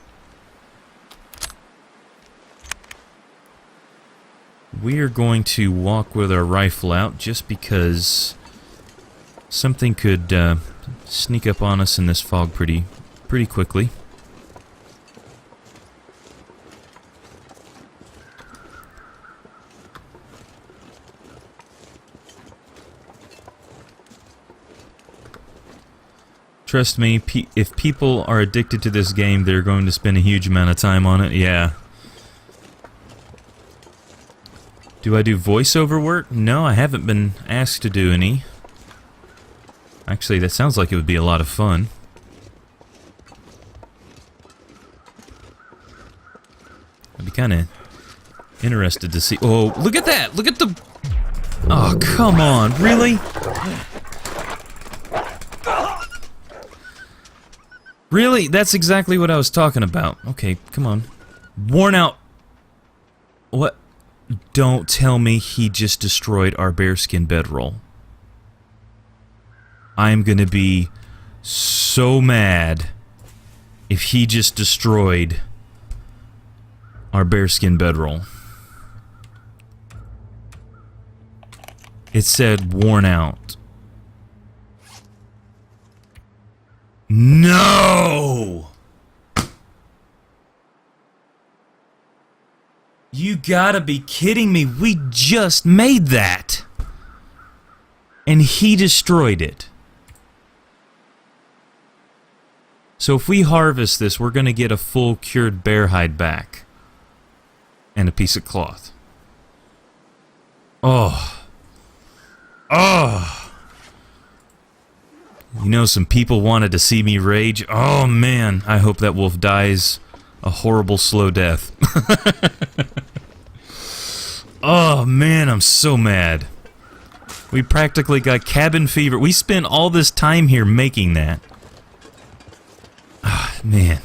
We are going to walk with our rifle out just because something could sneak up on us in this fog pretty quickly. Trust me, if people are addicted to this game, they're going to spend a huge amount of time on it. Yeah. Do I do voiceover work? No, I haven't been asked to do any. Actually, that sounds like it would be a lot of fun. I'd be kind of interested to see... Oh, look at that! Look at the... Oh, come on, really? Really? That's exactly what I was talking about. Okay, come on. Worn out... What? Don't tell me he just destroyed our bearskin bedroll. I'm gonna be so mad if he just destroyed our bearskin bedroll. It said worn out. No! You gotta be kidding me. We just made that. And he destroyed it. So if we harvest this, we're gonna get a full cured bear hide back. And a piece of cloth. Oh. Oh. You know, some people wanted to see me rage. Oh man, I hope that wolf dies a horrible slow death. Oh man, I'm so mad. We practically got cabin fever. We spent all this time here making that. Ah, man.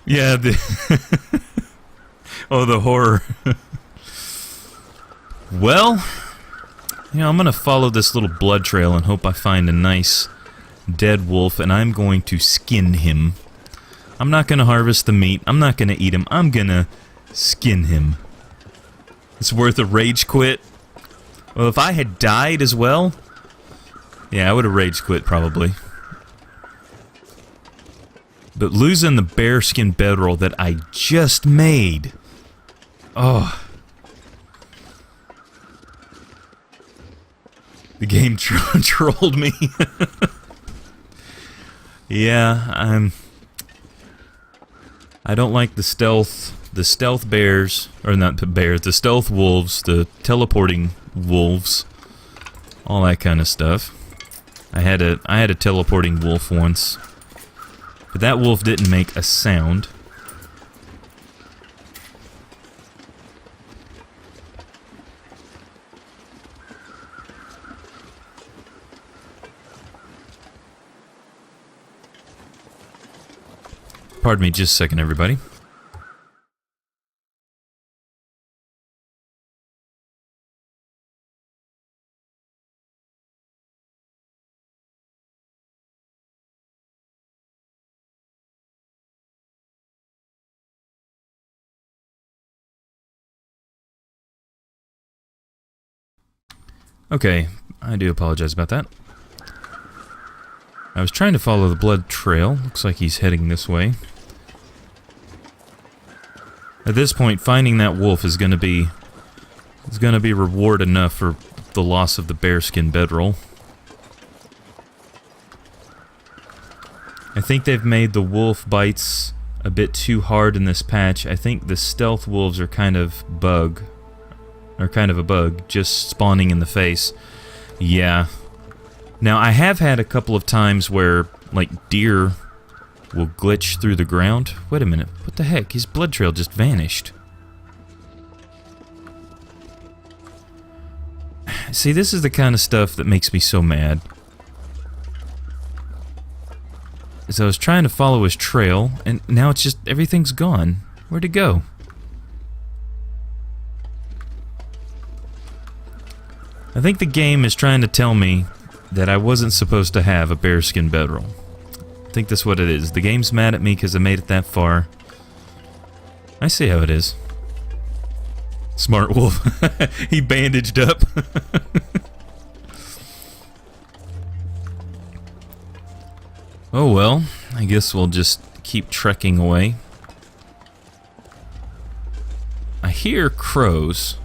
Yeah, oh, the horror. Well, you know, I'm gonna follow this little blood trail and hope I find a nice dead wolf, and I'm going to skin him. I'm not gonna harvest the meat. I'm not gonna eat him. I'm gonna skin him. It's worth a rage quit. Well, if I had died as well, yeah, I would have rage quit probably. But losing the bearskin bedroll that I just made. Oh. The game trolled me. Yeah, I don't like the stealth bears, or not the bears, the stealth wolves, the teleporting wolves, all that kind of stuff. I had a teleporting wolf once, but that wolf didn't make a sound. Pardon me just a second, everybody. Okay, I do apologize about that. I was trying to follow the blood trail. Looks like he's heading this way. At this point, finding that wolf is gonna be reward enough for the loss of the bearskin bedroll. I think they've made the wolf bites a bit too hard in this patch. I think the stealth wolves are kind of a bug, just spawning in the face. Yeah. Now, I have had a couple of times where, like, deer will glitch through the ground. Wait a minute, what the heck? His blood trail just vanished. See, this is the kind of stuff that makes me so mad. So I was trying to follow his trail, and now it's just, everything's gone. Where'd it go? I think the game is trying to tell me that I wasn't supposed to have a bearskin bedroll. I think that's what it is. The game's mad at me because I made it that far. I see how it is. Smart wolf. He bandaged up. Oh well, I guess we'll just keep trekking away. I hear crows.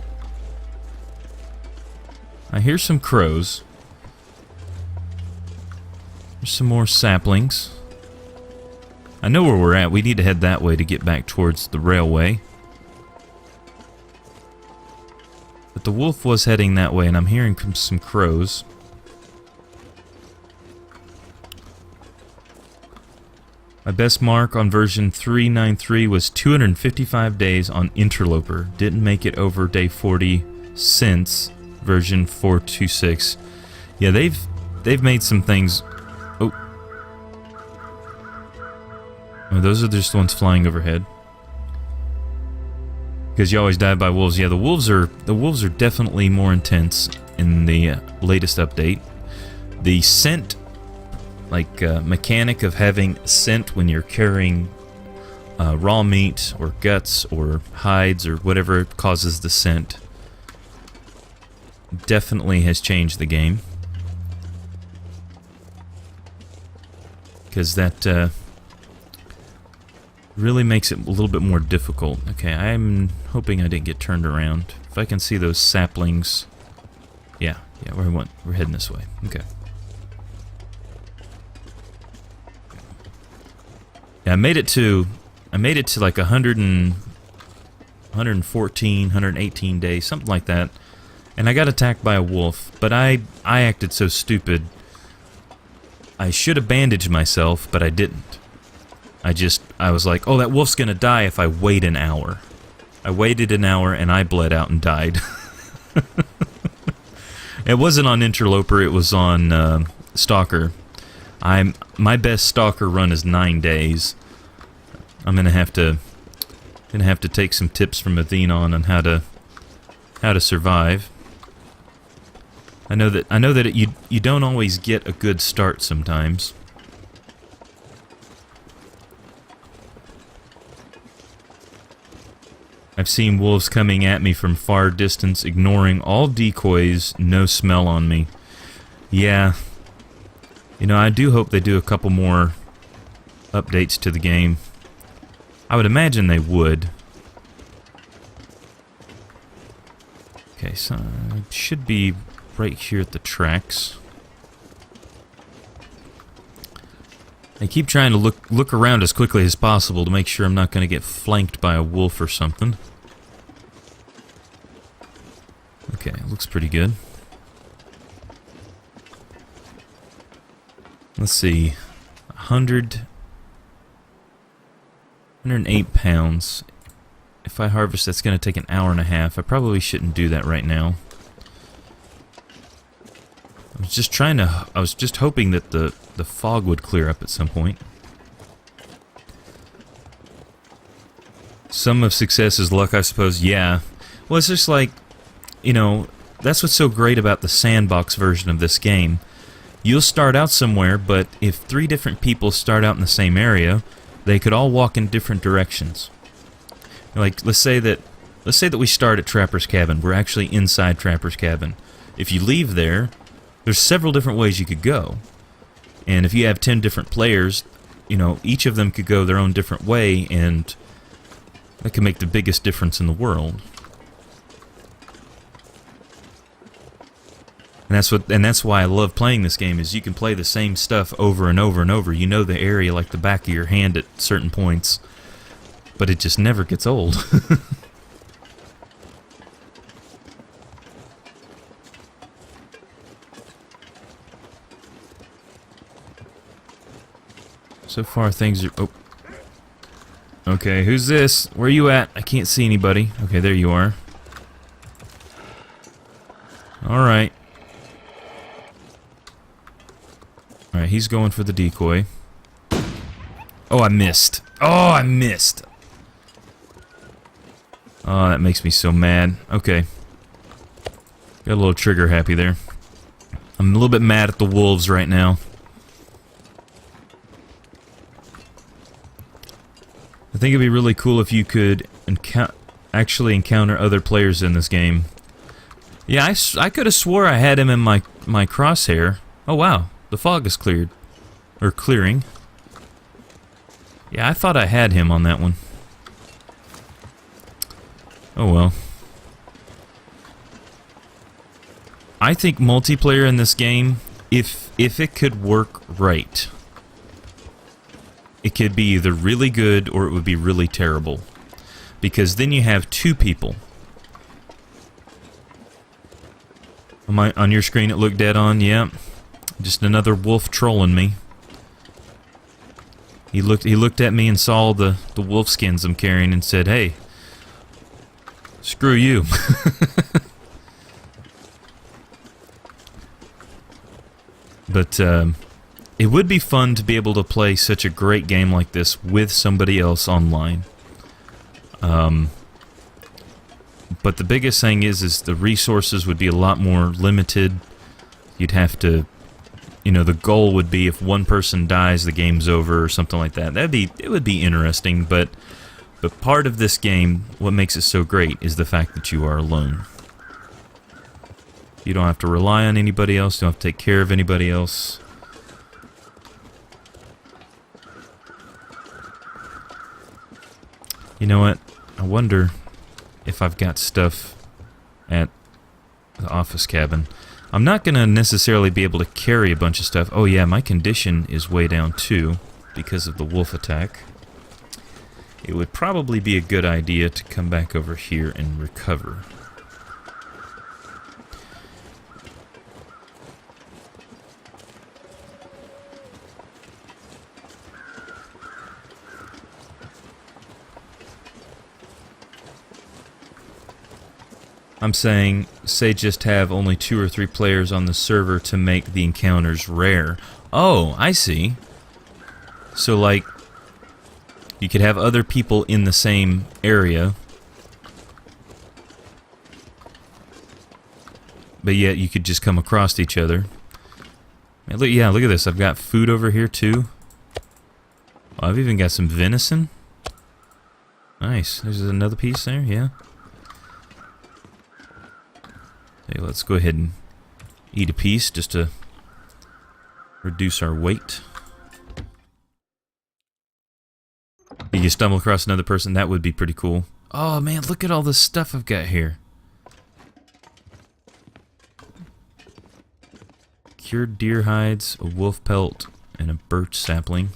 I hear some crows. There's some more saplings. I know where we're at. We need to head that way to get back towards the railway. But the wolf was heading that way, and I'm hearing some crows. My best mark on version 393 was 255 days on Interloper. Didn't make it over day 40 since version 426. Yeah, they've made some things. Oh, those are just the ones flying overhead. Because you always die by wolves. Yeah, the wolves are definitely more intense in the latest update. The scent, mechanic of having scent when you're carrying raw meat or guts or hides or whatever causes the scent, definitely has changed the game. Because that really makes it a little bit more difficult. Okay, I'm hoping I didn't get turned around. If I can see those saplings. Yeah, we're heading this way. Okay. Yeah, I made it to like 114, 118 days, something like that. And I got attacked by a wolf, but I acted so stupid. I should have bandaged myself, but I didn't. I was like, oh, that wolf's gonna die if I wait an hour. I waited an hour and I bled out and died. It wasn't on Interloper, it was on Stalker. My best Stalker run is 9 days. I'm gonna have to take some tips from Athenon on how to survive. I know that you don't always get a good start sometimes. I've seen wolves coming at me from far distance, ignoring all decoys, no smell on me. Yeah. You know, I do hope they do a couple more updates to the game. I would imagine they would. Okay, so it should be right here at the tracks. I keep trying to look around as quickly as possible to make sure I'm not going to get flanked by a wolf or something. Okay, looks pretty good. Let's see. 108 pounds. If I harvest, that's going to take an hour and a half. I probably shouldn't do that right now. I was just hoping that the fog would clear up at some point. Some of success is luck, I suppose. Yeah. Well, it's just like, you know, that's what's so great about the sandbox version of this game. You'll start out somewhere, but if 3 different people start out in the same area, they could all walk in different directions. Like, let's say that we start at Trapper's Cabin. We're actually inside Trapper's Cabin. If you leave there, there's several different ways you could go. And if you have 10 different players, you know, each of them could go their own different way, and that could make the biggest difference in the world. And that's why I love playing this game, is you can play the same stuff over and over and over. You know the area like the back of your hand at certain points, but it just never gets old. So far things are... Oh. Okay, who's this? Where are you at? I can't see anybody. Okay, there you are. Alright. Alright, he's going for the decoy. Oh, I missed. Oh, I missed. Oh, that makes me so mad. Okay. Got a little trigger happy there. I'm a little bit mad at the wolves right now. I think it'd be really cool if you could actually encounter other players in this game. Yeah, I could have swore I had him in my crosshair. Oh wow, the fog is cleared. Or clearing. Yeah, I thought I had him on that one. Oh well. I think multiplayer in this game, if it could work right, it could be either really good or it would be really terrible. Because then you have two people. On your screen it looked dead on, yeah. Just another wolf trolling me. He looked at me and saw the wolf skins I'm carrying and said, "Hey, screw you." But it would be fun to be able to play such a great game like this with somebody else online. But the biggest thing is the resources would be a lot more limited. You'd have to, you know, the goal would be if one person dies, the game's over or something like that. It would be interesting, but part of this game, what makes it so great is the fact that you are alone. You don't have to rely on anybody else, you don't have to take care of anybody else. You know what? I wonder if I've got stuff at the office cabin. I'm not going to necessarily be able to carry a bunch of stuff. Oh yeah, my condition is way down too because of the wolf attack. It would probably be a good idea to come back over here and recover. I'm saying, say just have only 2 or 3 players on the server to make the encounters rare. Oh, I see. So like, you could have other people in the same area, but yet you could just come across each other. Yeah, look at this. I've got food over here too. Oh, I've even got some venison. Nice. There's another piece there, yeah. Okay, let's go ahead and eat a piece just to reduce our weight. If you stumble across another person, that would be pretty cool. Oh man, look at all this stuff I've got here. Cured deer hides, a wolf pelt, and a birch sapling.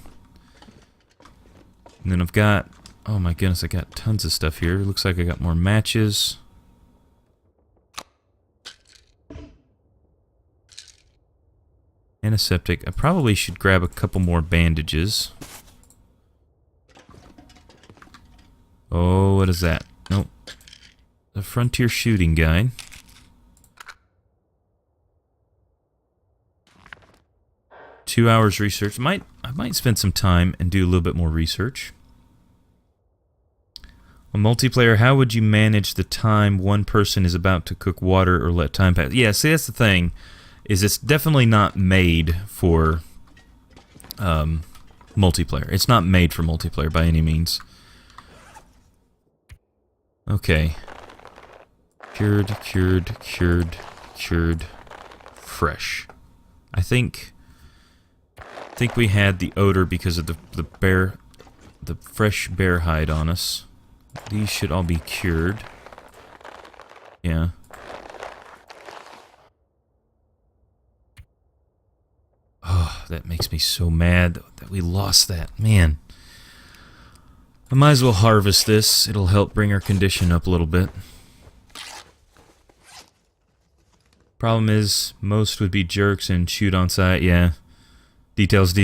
And then I've got, oh my goodness, I got tons of stuff here. It looks like I got more matches. Antiseptic. I probably should grab a couple more bandages. Oh, what is that? Nope. The Frontier Shooting Guide. Two hours research. I might spend some time and do a little bit more research. On multiplayer, how would you manage the time one person is about to cook water or let time pass? Yeah, see, that's the thing. Is it's definitely not made for multiplayer. It's not made for multiplayer by any means. Okay. Cured, fresh. I think we had the odor because of the fresh bear hide on us. These should all be cured. Yeah. Oh, that makes me so mad that we lost that. Man. I might as well harvest this. It'll help bring our condition up a little bit. Problem is, most would be jerks and shoot on sight. Yeah. Details.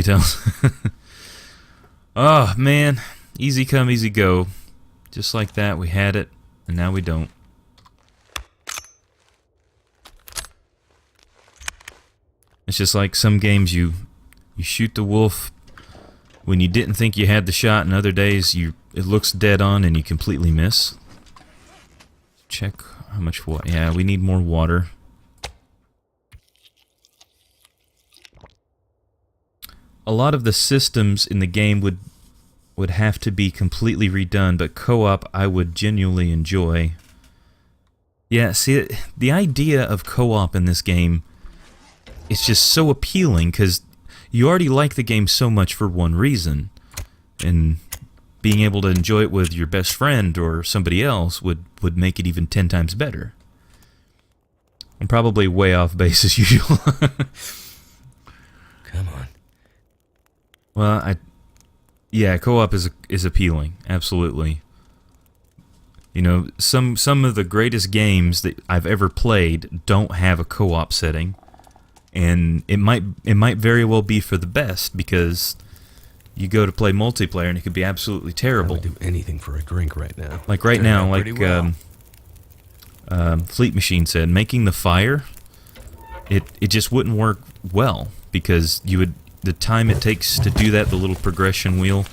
Oh, man. Easy come, easy go. Just like that, we had it, and now we don't. It's just like some games you shoot the wolf when you didn't think you had the shot, and other days it looks dead on and you completely miss. Check how much water. Yeah, we need more water. a lot of the systems in the game would have to be completely redone, but co-op I would genuinely enjoy. Yeah, see, the idea of co-op in this game is just so appealing, because you already like the game so much for one reason, and being able to enjoy it with your best friend or somebody else would make it even 10 times better. I'm probably way off base as usual. Come on. Well, yeah, co-op is appealing, absolutely. You know, some of the greatest games that I've ever played don't have a co-op setting, and it might very well be for the best, because you go to play multiplayer and it could be absolutely terrible. I would do anything for a drink right now. Like right now, like Fleet Machine said, making the fire, it just wouldn't work well, because the time it takes to do that, the little progression wheel,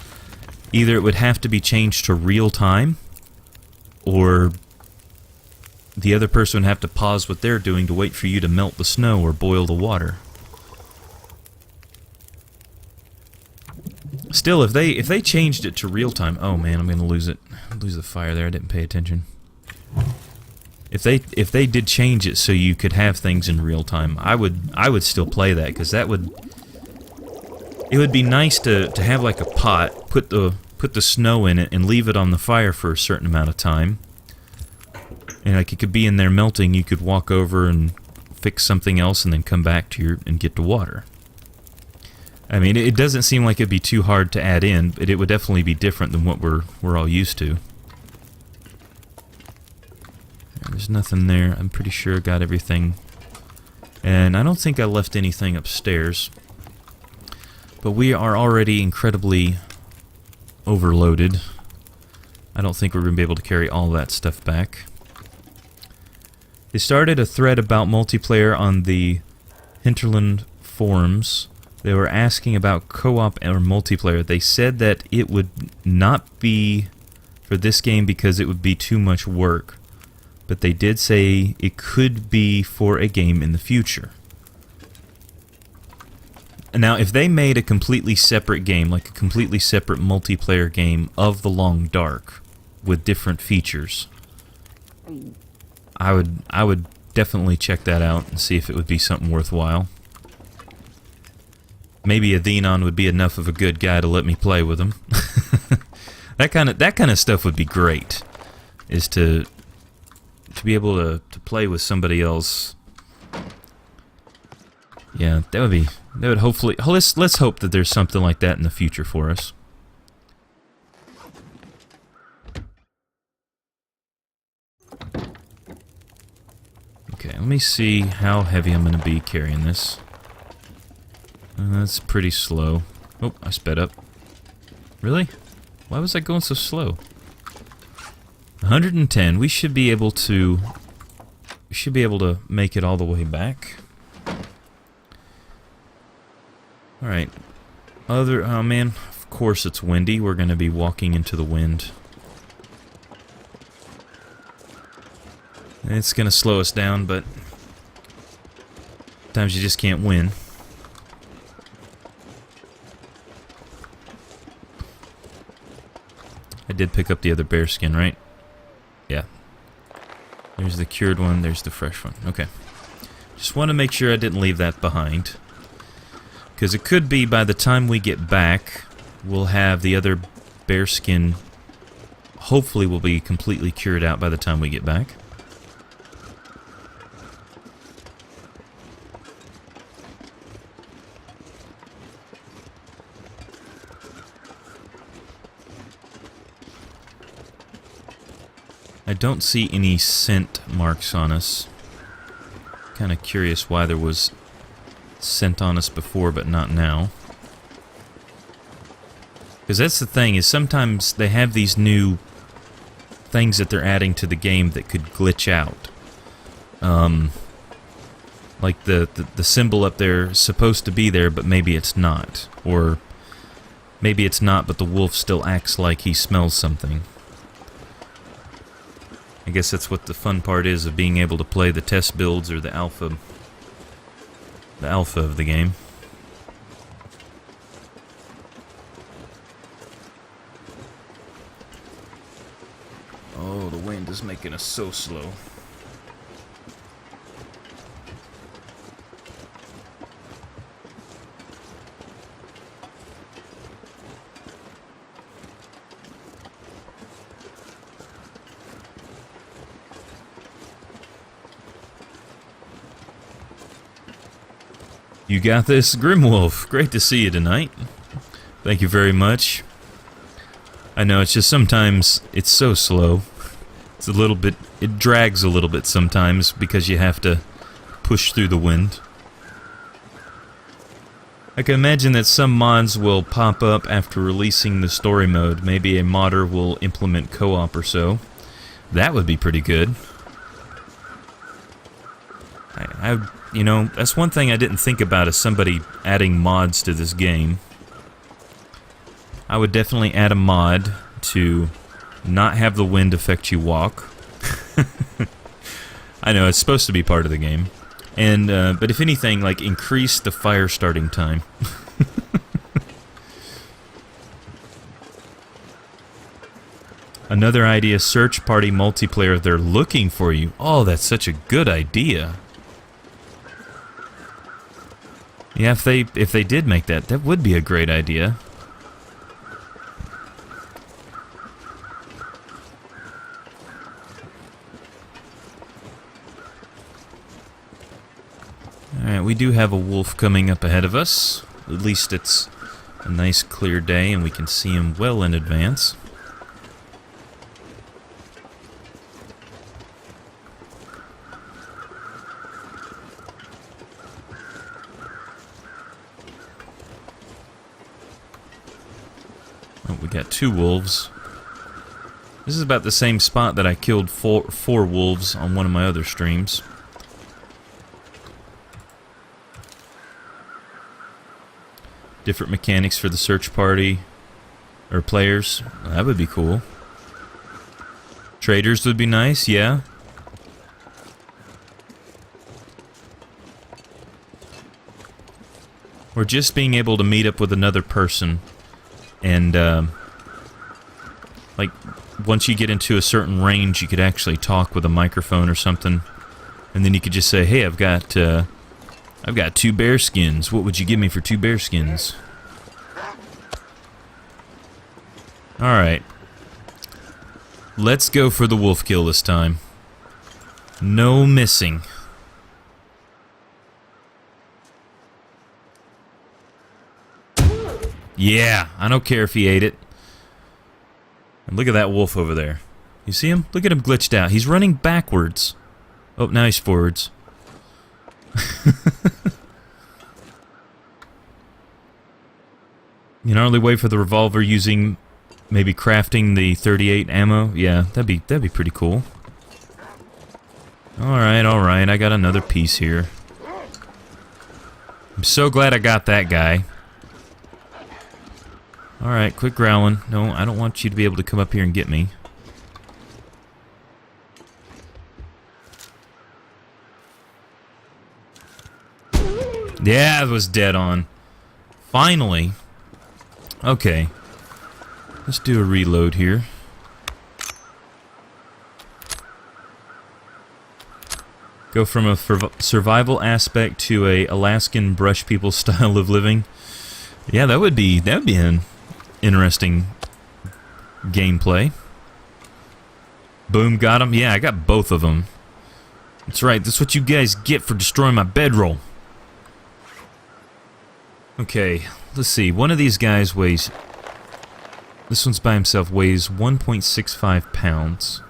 either it would have to be changed to real time, or the other person would have to pause what they're doing to wait for you to melt the snow or boil the water. Still, if they changed it to real time, oh man, I'm gonna lose the fire there. I didn't pay attention. If they did change it so you could have things in real time, I would still play that, because it would be nice to have like a pot, put the snow in it and leave it on the fire for a certain amount of time, and like it could be in there melting. You could walk over and fix something else and then come back and get the water. I mean, it doesn't seem like it'd be too hard to add in, but it would definitely be different than what we're all used to. There's nothing there. I'm pretty sure I got everything. And I don't think I left anything upstairs. But we are already incredibly overloaded. I don't think we're going to be able to carry all that stuff back. They started a thread about multiplayer on the Hinterland forums. They were asking about co-op or multiplayer. They said that it would not be for this game because it would be too much work. But they did say it could be for a game in the future. Now, if they made a completely separate game, like a completely separate multiplayer game of The Long Dark with different features, I would definitely check that out and see if it would be something worthwhile. Maybe a Thenon would be enough of a good guy to let me play with him. that kind of stuff would be great. Is to be able to play with somebody else. Yeah, that would hopefully, let's hope that there's something like that in the future for us. Okay, let me see how heavy I'm going to be carrying this. That's pretty slow. Oh, I sped up. Really? Why was I going so slow? 110. We should be able to make it all the way back. All right. Oh man, of course it's windy. We're going to be walking into the wind. It's going to slow us down, but sometimes you just can't win. I did pick up the other bear skin, right? Yeah. There's the cured one, there's the fresh one. Okay. Just want to make sure I didn't leave that behind. Because it could be by the time we get back, we'll have the other bear skin, hopefully will be completely cured out by the time we get back. I don't see any scent marks on us. Kind of curious why there was scent on us before but not now. Because that's the thing, is sometimes they have these new things that they're adding to the game that could glitch out. Like the symbol up there is supposed to be there, but maybe it's not. Or maybe it's not, but the wolf still acts like he smells something. I guess that's what the fun part is of being able to play the test builds or the alpha of the game. making us so slow. You got this, Grimwolf. Great to see you tonight. Thank you very much. I know, it's just sometimes it's so slow. It's a little bit, it drags a little bit sometimes because you have to push through the wind. I can imagine that some mods will pop up after releasing the story mode. Maybe a modder will implement co-op or so. That would be pretty good. You know, that's one thing I didn't think about as somebody adding mods to this game. I would definitely add a mod to not have the wind affect you walk. I know, it's supposed to be part of the game. And, but if anything, like, increase the fire starting time. Another idea, search party multiplayer, they're looking for you. Oh, that's such a good idea. Yeah, if they did make that, that would be a great idea. Alright, we do have a wolf coming up ahead of us. At least it's a nice clear day and we can see him well in advance. Oh, we got 2 wolves. This is about the same spot that I killed four wolves on one of my other streams. Different mechanics for the search party or players. That would be cool. Traders would be nice, yeah. Or just being able to meet up with another person and like once you get into a certain range you could actually talk with a microphone or something, and then you could just say, hey, I've got 2 bear skins. What would you give me for 2 bear skins? Alright. Let's go for the wolf kill this time. No missing. Yeah, I don't care if he ate it. And look at that wolf over there. You see him? Look at him glitched out. He's running backwards. Oh, now he's forwards. You know, only way for the revolver using maybe crafting the 38 ammo. Yeah, that'd be pretty cool. Alright, I got another piece here. I'm so glad I got that guy. Alright, quit growling. No, I don't want you to be able to come up here and get me. Yeah, it was dead on. Finally. Okay. Let's do a reload here. Go from a survival aspect to a Alaskan brush people style of living. Yeah, that would be an interesting gameplay. Boom, got him. Yeah, I got both of them. That's right, that's what you guys get for destroying my bedroll. Okay, let's see. One of these guys weighs... This one's by himself, weighs 1.65 pounds.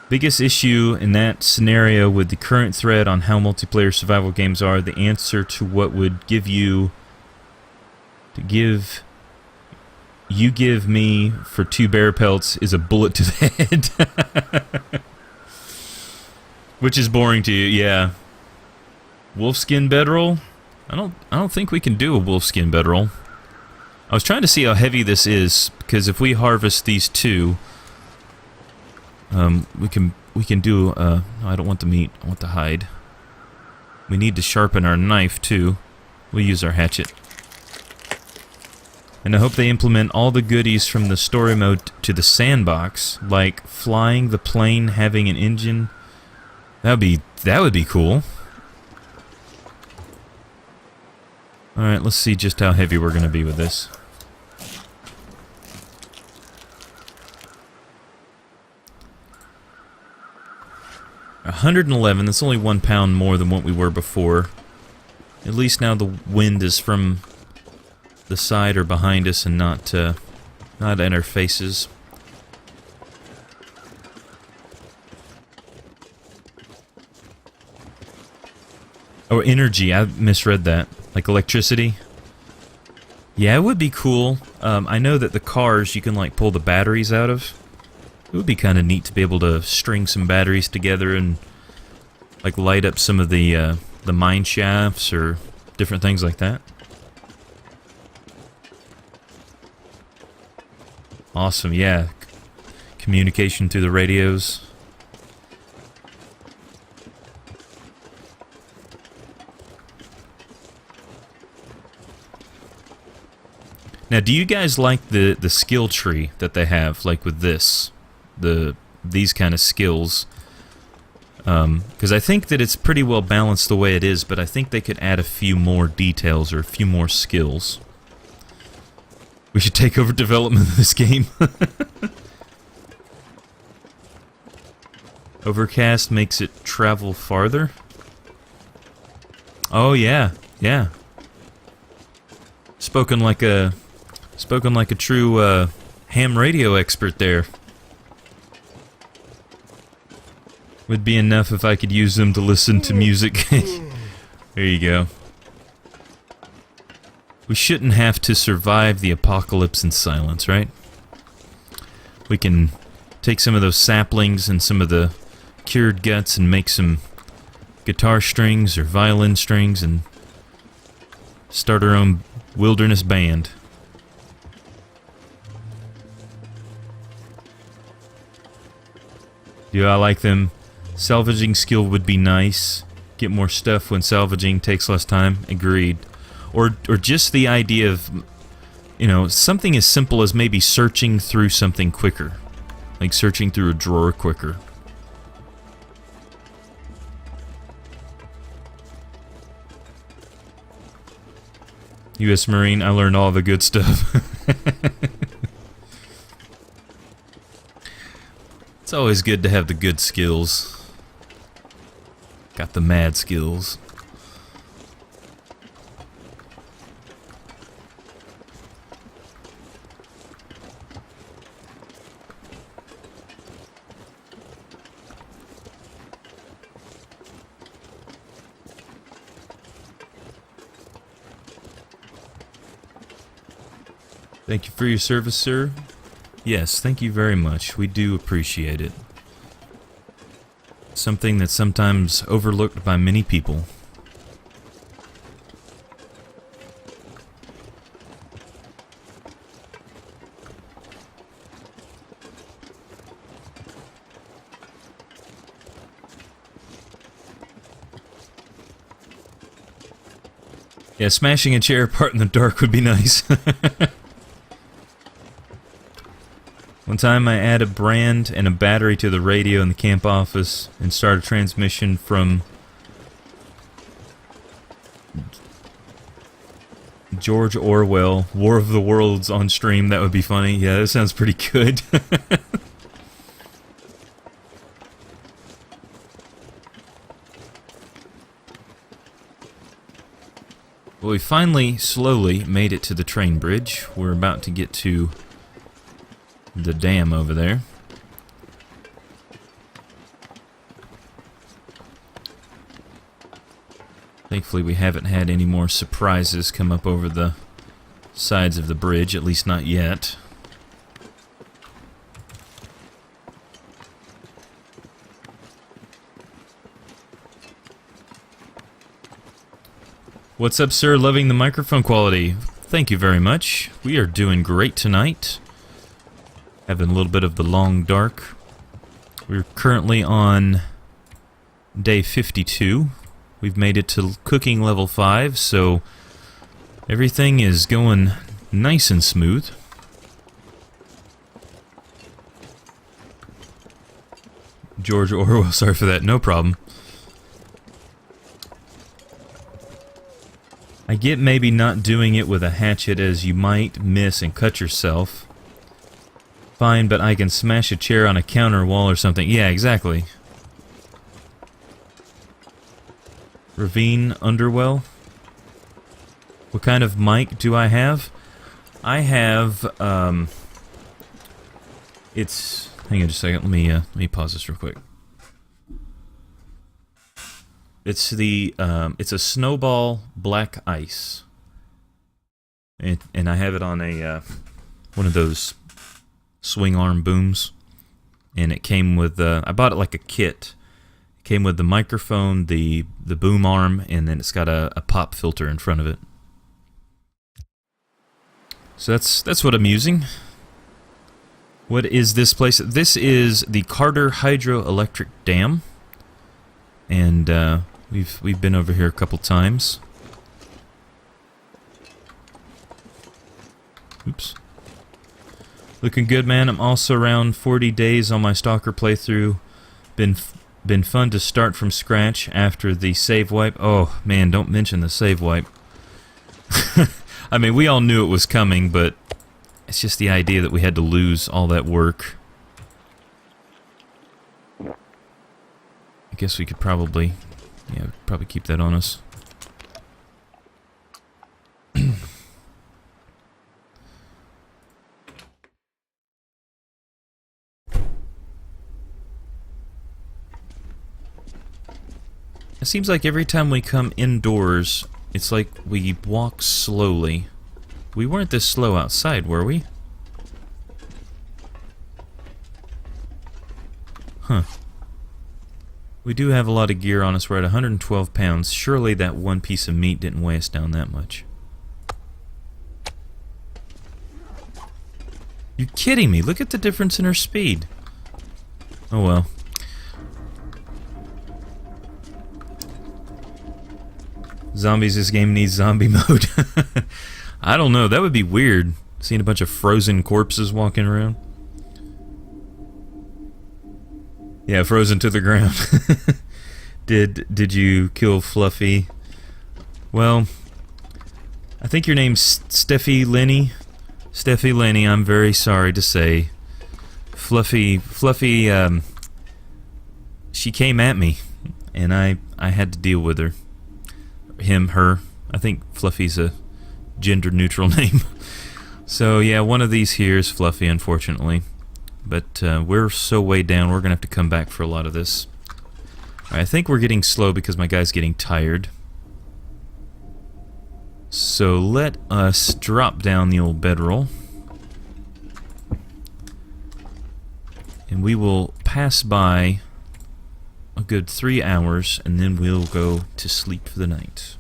Biggest issue in that scenario with the current thread on how multiplayer survival games are, the answer to what would give you... You give me for 2 bear pelts is a bullet to the head. Which is boring to you, yeah. Wolfskin bedroll? I don't think we can do a wolfskin bedroll. I was trying to see how heavy this is, because if we harvest these 2, we can do no, I don't want the meat, I want the hide. We need to sharpen our knife too. We'll use our hatchet. And I hope they implement all the goodies from the story mode to the sandbox, like flying the plane, having an engine. That would be cool. Alright, let's see just how heavy we're going to be with this. $111, that's only 1 pound more than what we were before. At least now the wind is from the side or behind us and not in our faces. Oh, energy, I misread that. Like electricity. Yeah, it would be cool. I know that the cars you can like pull the batteries out of. It would be kind of neat to be able to string some batteries together and like light up some of the mine shafts or different things like that. Awesome, yeah. Communication through the radios. Now, do you guys like the skill tree that they have, like with this? These kind of skills, because I think that it's pretty well balanced the way it is, but I think they could add a few more details or a few more skills. We should take over development of this game. Overcast makes it travel farther. Oh yeah, yeah. Spoken like a true ham radio expert there. Would be enough if I could use them to listen to music. There you go. We shouldn't have to survive the apocalypse in silence, right? We can take some of those saplings and some of the cured guts and make some guitar strings or violin strings and start our own wilderness band. Yeah, I like them. Salvaging skill would be nice. Get more stuff when salvaging takes less time. Agreed. Or just the idea of, you know, something as simple as maybe searching through something quicker. Like searching through a drawer quicker. U.S. Marine, I learned all the good stuff. It's always good to have the good skills. Got the mad skills. Thank you for your service, sir. Yes, thank you very much. We do appreciate it. Something that's sometimes overlooked by many people. Yeah, smashing a chair apart in the dark would be nice. One time I add a brand and a battery to the radio in the camp office and start a transmission from George Orwell, War of the Worlds on stream. That would be funny. Yeah, that sounds pretty good. Well, we finally, slowly, made it to the train bridge. We're about to get to the dam over there. Thankfully we haven't had any more surprises come up over the sides of the bridge, at least not yet. What's up, sir? Loving the microphone quality. Thank you very much. We are doing great tonight. Having a little bit of the long dark. We're currently on day 52. We've made it to cooking level 5, so everything is going Nice and smooth. George Orwell, sorry for that, no problem. I get maybe not doing it with a hatchet as you might miss and cut yourself. Fine, but I can smash a chair on a counter wall or something. Yeah, exactly. Ravine Underwell. What kind of mic do I have? I have, it's... Hang on just a second, let me pause this real quick. It's the, it's a Snowball Black Ice. And I have it on a, one of those swing arm booms. And it came with, I bought it like a kit. It came with the microphone, the boom arm, and then it's got a pop filter in front of it. So that's what I'm using. What is this place? This is the Carter Hydroelectric Dam. And, we've been over here a couple times. Oops. Looking good, man. I'm also around 40 days on my Stalker playthrough. Been fun to start from scratch after the save wipe. Oh, man, don't mention the save wipe. I mean, we all knew it was coming, but it's just the idea that we had to lose all that work. I guess we could probably... Yeah, probably keep that on us. It seems like every time we come indoors, it's like we walk slowly. We weren't this slow outside, were we? Huh. We do have a lot of gear on us. We're at 112 pounds. Surely that one piece of meat didn't weigh us down that much. You kidding me? Look at the difference in her speed. Oh well. Zombies, this game needs zombie mode. I don't know, that would be weird. Seeing a bunch of frozen corpses walking around. Yeah, frozen to the ground. Did you kill Fluffy? Well, I think your name's Steffi Lenny. Steffi Lenny, I'm very sorry to say. Fluffy, she came at me, and I had to deal with her. Him, her. I think Fluffy's a gender-neutral name. So, yeah, one of these here is Fluffy, unfortunately. But we're so way down, we're going to have to come back for a lot of this. I think we're getting slow because my guy's getting tired. So let us drop down the old bedroll. And we will pass by a good 3 hours, and then we'll go to sleep for the night.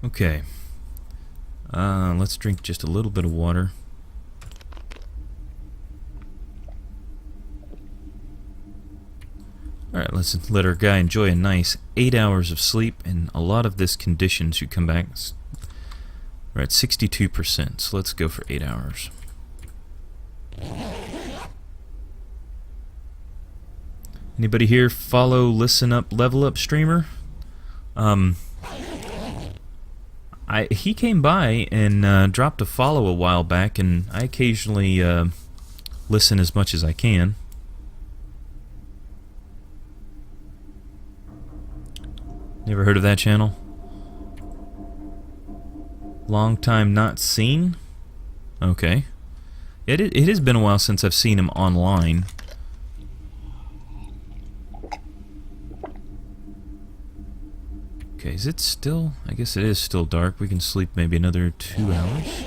Okay. Let's drink just a little bit of water. Alright, let's let our guy enjoy a nice 8 hours of sleep, and a lot of this condition should come back. We're at 62%, so let's go for 8 hours. Anybody here follow Listen Up, Level Up streamer? He came by and dropped a follow a while back, and I occasionally listen as much as I can. Never heard of that channel? Long time not seen? Okay. It has been a while since I've seen him online. Okay, is it still... I guess it is still dark. We can sleep maybe another 2 hours.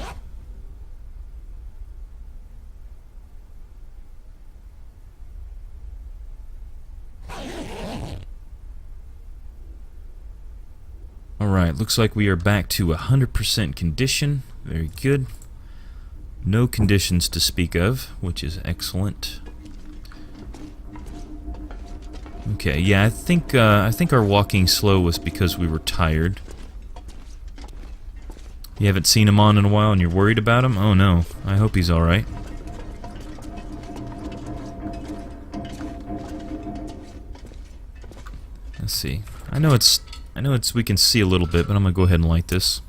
Alright, looks like we are back to 100% condition. Very good. No conditions to speak of, which is excellent. Okay, yeah, I think our walking slow was because we were tired. You haven't seen him on in a while and you're worried about him? Oh no, I hope he's alright. Let's see. I know it's we can see a little bit, but I'm gonna go ahead and light this.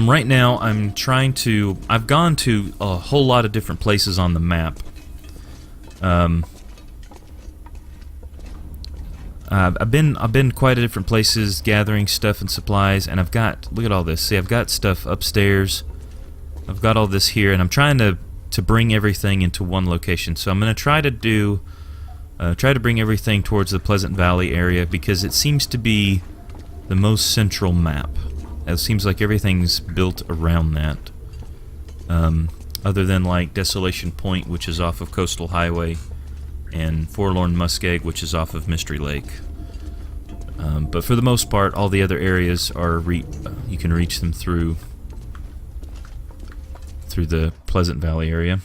Right now, I've gone to a whole lot of different places on the map. I've been quite a different places gathering stuff and supplies, and I've got, look at all this. See, I've got stuff upstairs. I've got all this here, and I'm trying to bring everything into one location. So I'm going to try to bring everything towards the Pleasant Valley area because it seems to be the most central map. It seems like everything's built around that. Other than like Desolation Point, which is off of Coastal Highway, and Forlorn Muskeg, which is off of Mystery Lake. But for the most part, all the other areas are you can reach them through the Pleasant Valley area.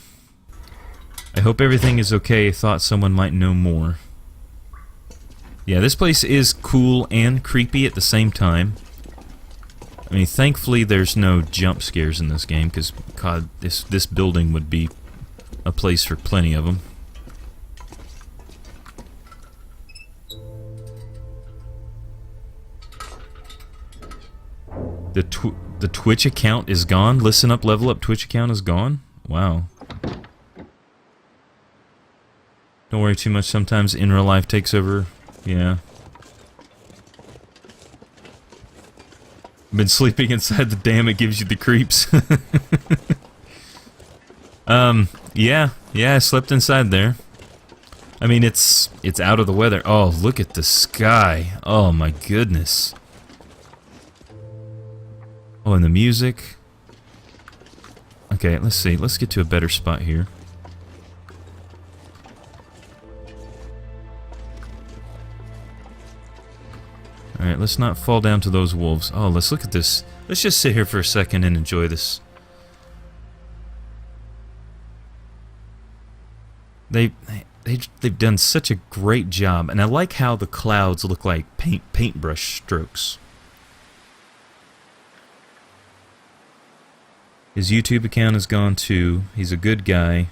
I hope everything is okay. I thought someone might know more. Yeah, this place is cool and creepy at the same time. I mean, thankfully there's no jump scares in this game, because, God, this building would be a place for plenty of them. The Twitch account is gone? Listen Up, Level Up Twitch account is gone? Wow. Don't worry too much, sometimes in real life takes over. Yeah. Been sleeping inside the dam, it gives you the creeps. Yeah, I slept inside there. I mean, it's out of the weather. Oh, look at the sky. Oh my goodness. Oh, and the music. Okay, let's see. Let's get to a better spot here. Alright, let's not fall down to those wolves. Oh, let's look at this. Let's just sit here for a second and enjoy this. They've done such a great job, and I like how the clouds look like paintbrush strokes. His YouTube account is gone too. He's a good guy.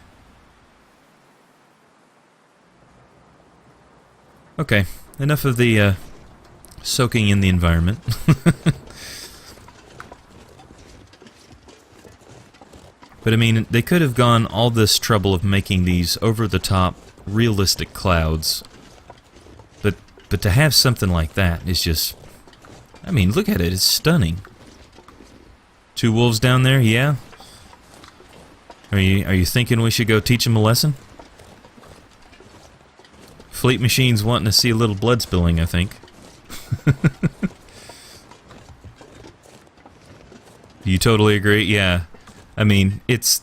Okay, enough of the soaking in the environment. But I mean, they could have gone all this trouble of making these over-the-top, realistic clouds. But to have something like that is just... I mean, look at it, it's stunning. 2 wolves down there, yeah? Are you thinking we should go teach them a lesson? Fleet Machine's wanting to see a little blood spilling, I think. You totally agree? Yeah. I mean, it's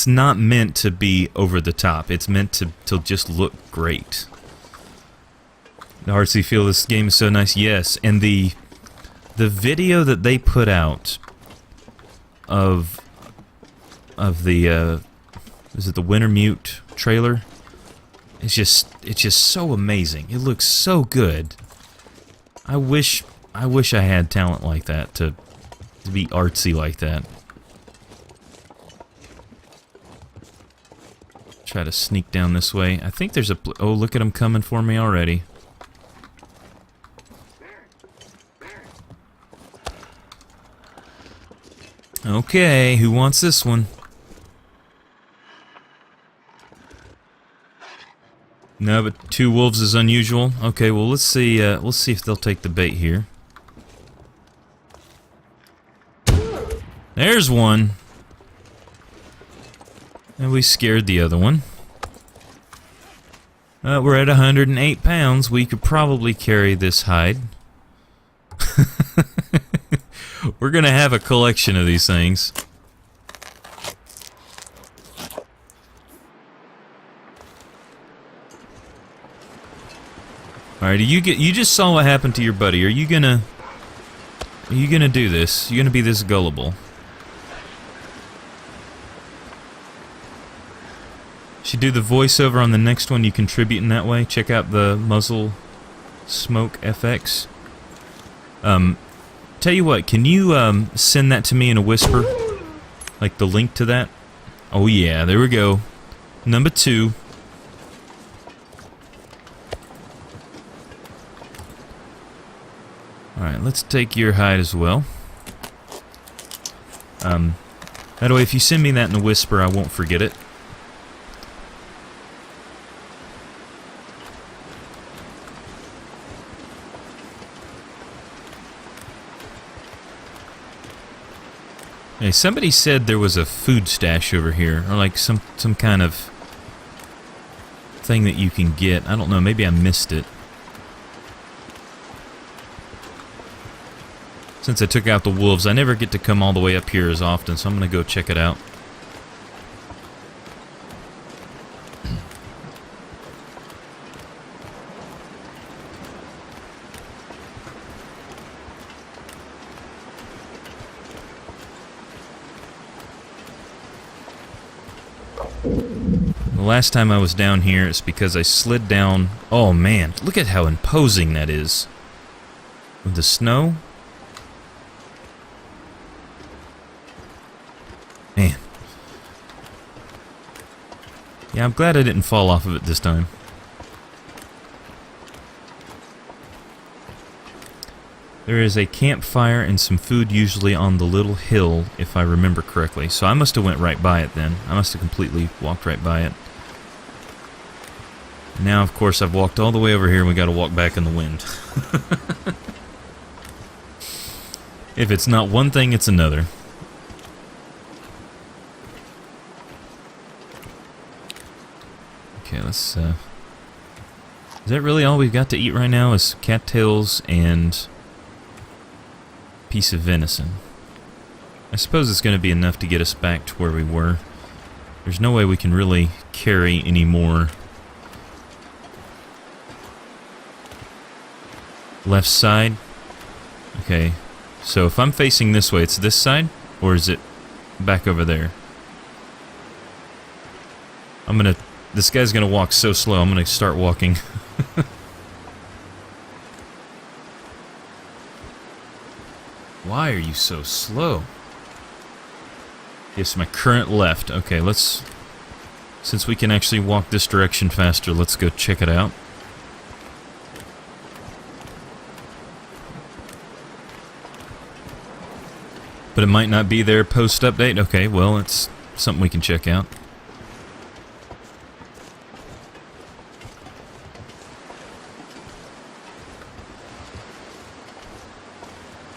not meant to be over the top. It's meant to just look great. The artsy feel this game is so nice. Yes, and the video that they put out of the is it the Wintermute trailer? It's just so amazing. It looks so good. I wish I had talent like that to be artsy like that. Try to sneak down this way. I think there's a... Oh, look at them coming for me already. Okay, who wants this one? No, but 2 wolves is unusual. Okay, well let's see if they'll take the bait here. There's one. And we scared the other one. We're at 108 pounds. We could probably carry this hide. We're gonna have a collection of these things. Alright, you just saw what happened to your buddy. Are you gonna do this? You gonna be this gullible? Should do the voiceover on the next one. You contribute in that way. Check out the muzzle smoke FX. Tell you what, can you send that to me in a whisper? Like the link to that? Oh yeah, there we go. Number 2. Alright, let's take your hide as well. That way if you send me that in a whisper, I won't forget it. Hey, somebody said there was a food stash over here, or like some kind of thing that you can get. I don't know, maybe I missed it. Since I took out the wolves, I never get to come all the way up here as often, so I'm gonna go check it out. The last time I was down here, it's because I slid down... Oh man, look at how imposing that is. With the snow. Man. Yeah, I'm glad I didn't fall off of it this time. There is a campfire and some food usually on the little hill, if I remember correctly. So I must have went right by it then. I must have completely walked right by it. Now, of course, I've walked all the way over here and we gotta walk back in the wind. If it's not one thing, it's another. Okay, let's, Is that really all we've got to eat right now is cattails and piece of venison? I suppose it's going to be enough to get us back to where we were. There's no way we can really carry any more. Left side. Okay, so if I'm facing this way, it's this side? Or is it back over there? This guy's gonna walk so slow, I'm gonna start walking. Why are you so slow? Yes, my current left. Okay, let's... Since we can actually walk this direction faster, let's go check it out. But it might not be there post-update? Okay, well, it's something we can check out.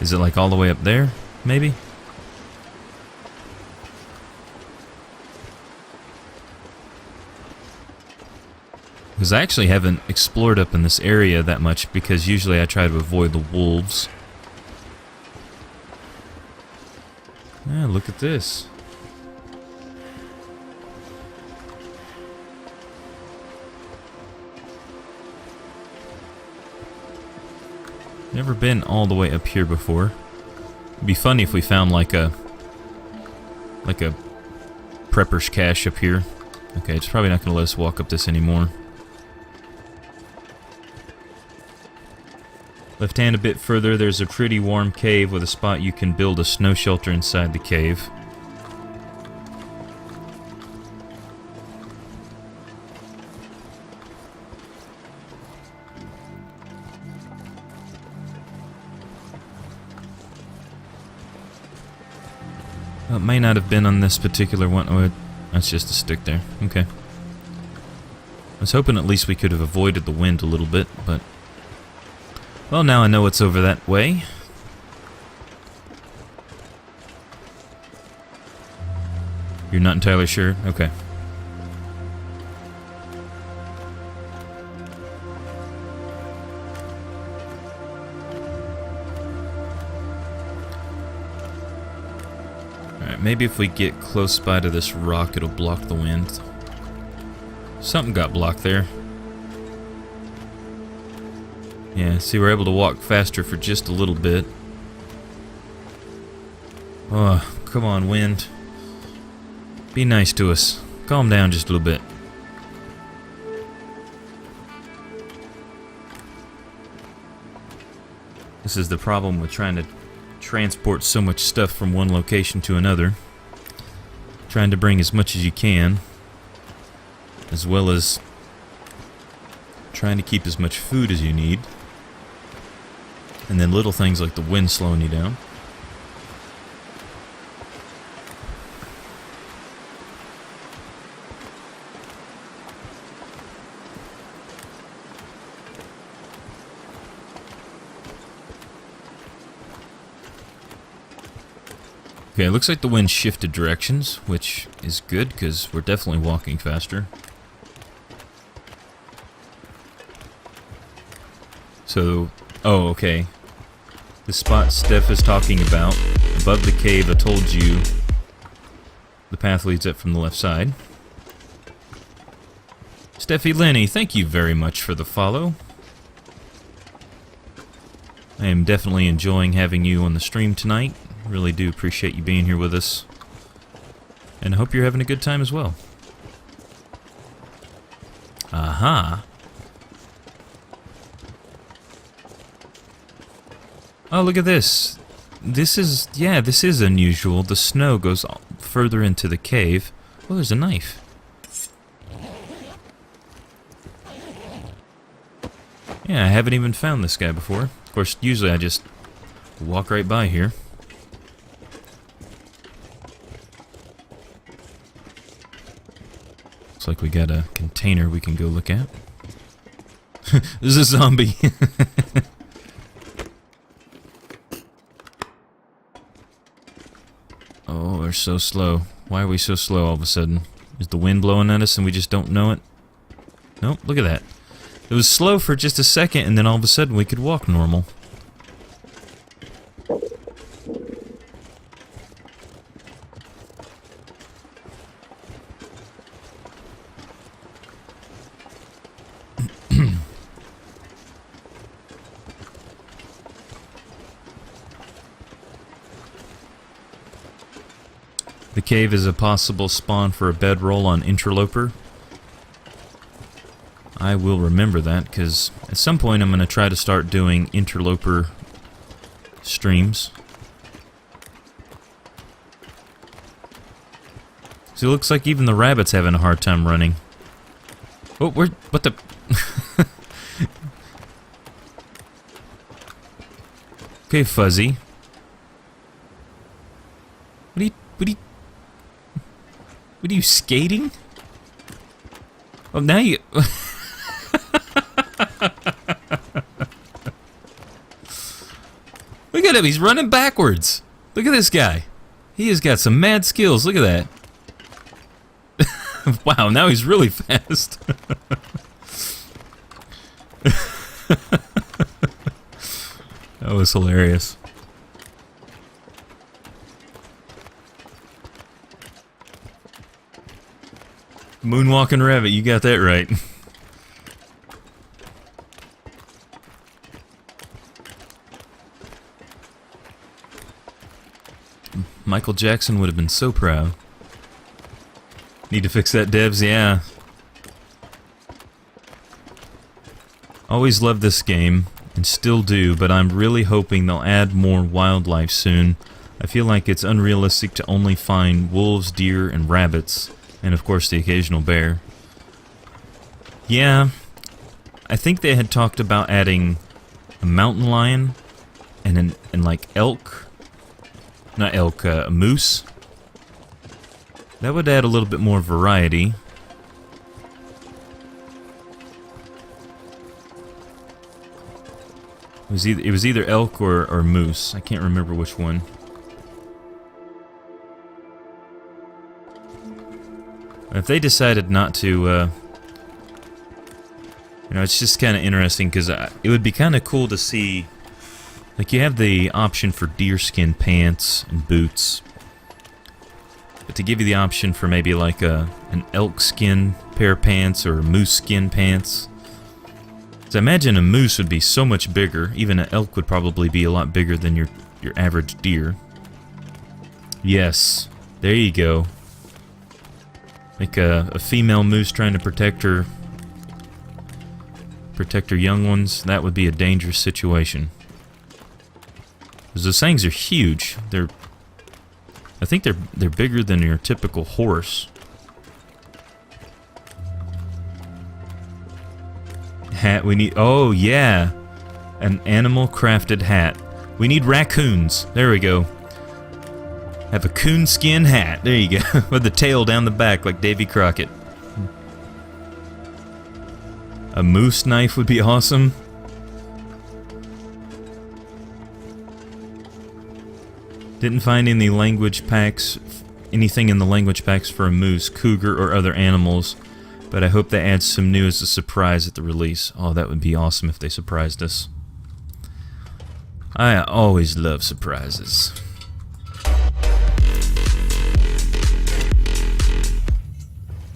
Is it like all the way up there, maybe? Because I actually haven't explored up in this area that much, because usually I try to avoid the wolves. Yeah, look at this. Never been all the way up here before. It'd be funny if we found like a prepper's cache up here. Okay, it's probably not going to let us walk up this anymore. Left hand a bit further, there's a pretty warm cave with a spot you can build a snow shelter inside the cave. Well, it may not have been on this particular one. Oh, that's just a stick there. Okay. I was hoping at least we could have avoided the wind a little bit, but... Well, now I know it's over that way. You're not entirely sure? Okay. Alright, maybe if we get close by to this rock, it'll block the wind. Something got blocked there. Yeah, see, we're able to walk faster for just a little bit. Oh, come on, wind. Be nice to us. Calm down just a little bit. This is the problem with trying to transport so much stuff from one location to another. Trying to bring as much as you can, as well as trying to keep as much food as you need. And then little things like the wind slowing you down. Okay, it looks like the wind shifted directions, which is good because we're definitely walking faster. So, oh, okay. The spot Steph is talking about, above the cave, I told you the path leads up from the left side. Steffi Lenny, thank you very much for the follow. I am definitely enjoying having you on the stream tonight. Really do appreciate you being here with us. And I hope you're having a good time as well. Aha. Oh, look at this. This is unusual. The snow goes further into the cave. Oh, there's a knife. Yeah, I haven't even found this guy before. Of course, usually I just walk right by here. Looks like we got a container we can go look at. There's a zombie. Oh, they're so slow. Why are we so slow all of a sudden? Is the wind blowing at us and we just don't know it? Nope, look at that. It was slow for just a second and then all of a sudden we could walk normal. The cave is a possible spawn for a bedroll on Interloper. I will remember that, because at some point I'm going to try to start doing Interloper streams. So it looks like even the rabbit's having a hard time running. Oh, what the... Okay, Fuzzy. What are you, skating? Oh, now you... Look at him, he's running backwards. Look at this guy. He has got some mad skills, look at that. Wow, now he's really fast. That was hilarious. Moonwalking rabbit, you got that right. Michael Jackson would have been so proud. Need to fix that, devs, yeah. Always loved this game, and still do, but I'm really hoping they'll add more wildlife soon. I feel like it's unrealistic to only find wolves, deer, and rabbits. And of course the occasional bear. Yeah, I think they had talked about adding a mountain lion and like elk. Not elk, a moose. That would add a little bit more variety. It was either elk or moose. I can't remember which one. If they decided not to, you know, it's just kind of interesting because it would be kind of cool to see, like you have the option for deerskin pants and boots, but to give you the option for maybe like an elk skin pair of pants or a moose skin pants, So I imagine a moose would be so much bigger. Even an elk would probably be a lot bigger than your average deer. Yes, there you go. Like a female moose trying to protect her young ones. That would be a dangerous situation. Because those things are huge. I think they're bigger than your typical horse. Hat we need. Oh yeah, an animal crafted hat. We need raccoons. There we go. Have a coonskin hat. There you go. With the tail down the back like Davy Crockett. A moose knife would be awesome. Didn't find any language packs, anything in the language packs for a moose, cougar, or other animals, but I hope they add some new as a surprise at the release. Oh, that would be awesome if they surprised us. I always love surprises.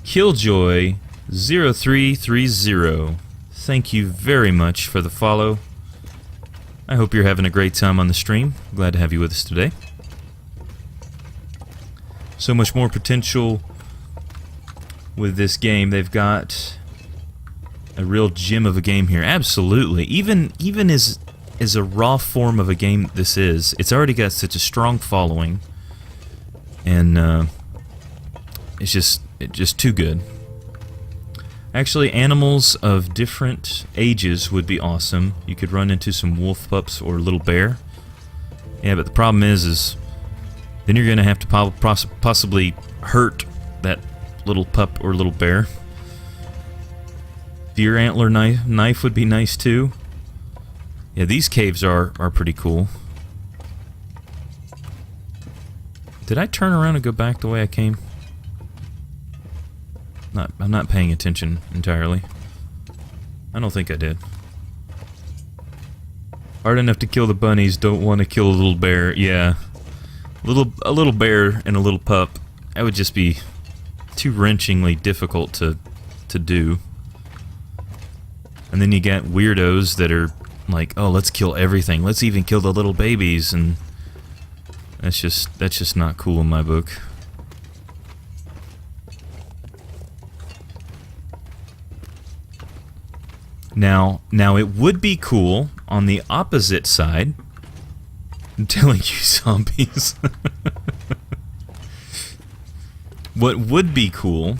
Killjoy0330, thank you very much for the follow. I hope you're having a great time on the stream. Glad to have you with us today. So much more potential with this game. They've got a real gem of a game here. Absolutely. Even as a raw form of a game this is, it's already got such a strong following, and it's just too good. Actually, animals of different ages would be awesome. You could run into some wolf pups or little bear. Yeah, but the problem is then you're going to have to possibly hurt that little pup or little bear. Deer antler knife would be nice too. Yeah, these caves are pretty cool. Did I turn around and go back the way I came? I'm not paying attention entirely. I don't think I did. Hard enough to kill the bunnies, don't want to kill a little bear. Yeah. A little bear and a little pup. That would just be too wrenchingly difficult to do. And then you got weirdos that are like, oh, let's kill everything. Let's even kill the little babies, and that's just not cool in my book. Now it would be cool on the opposite side. I'm telling you, zombies. What would be cool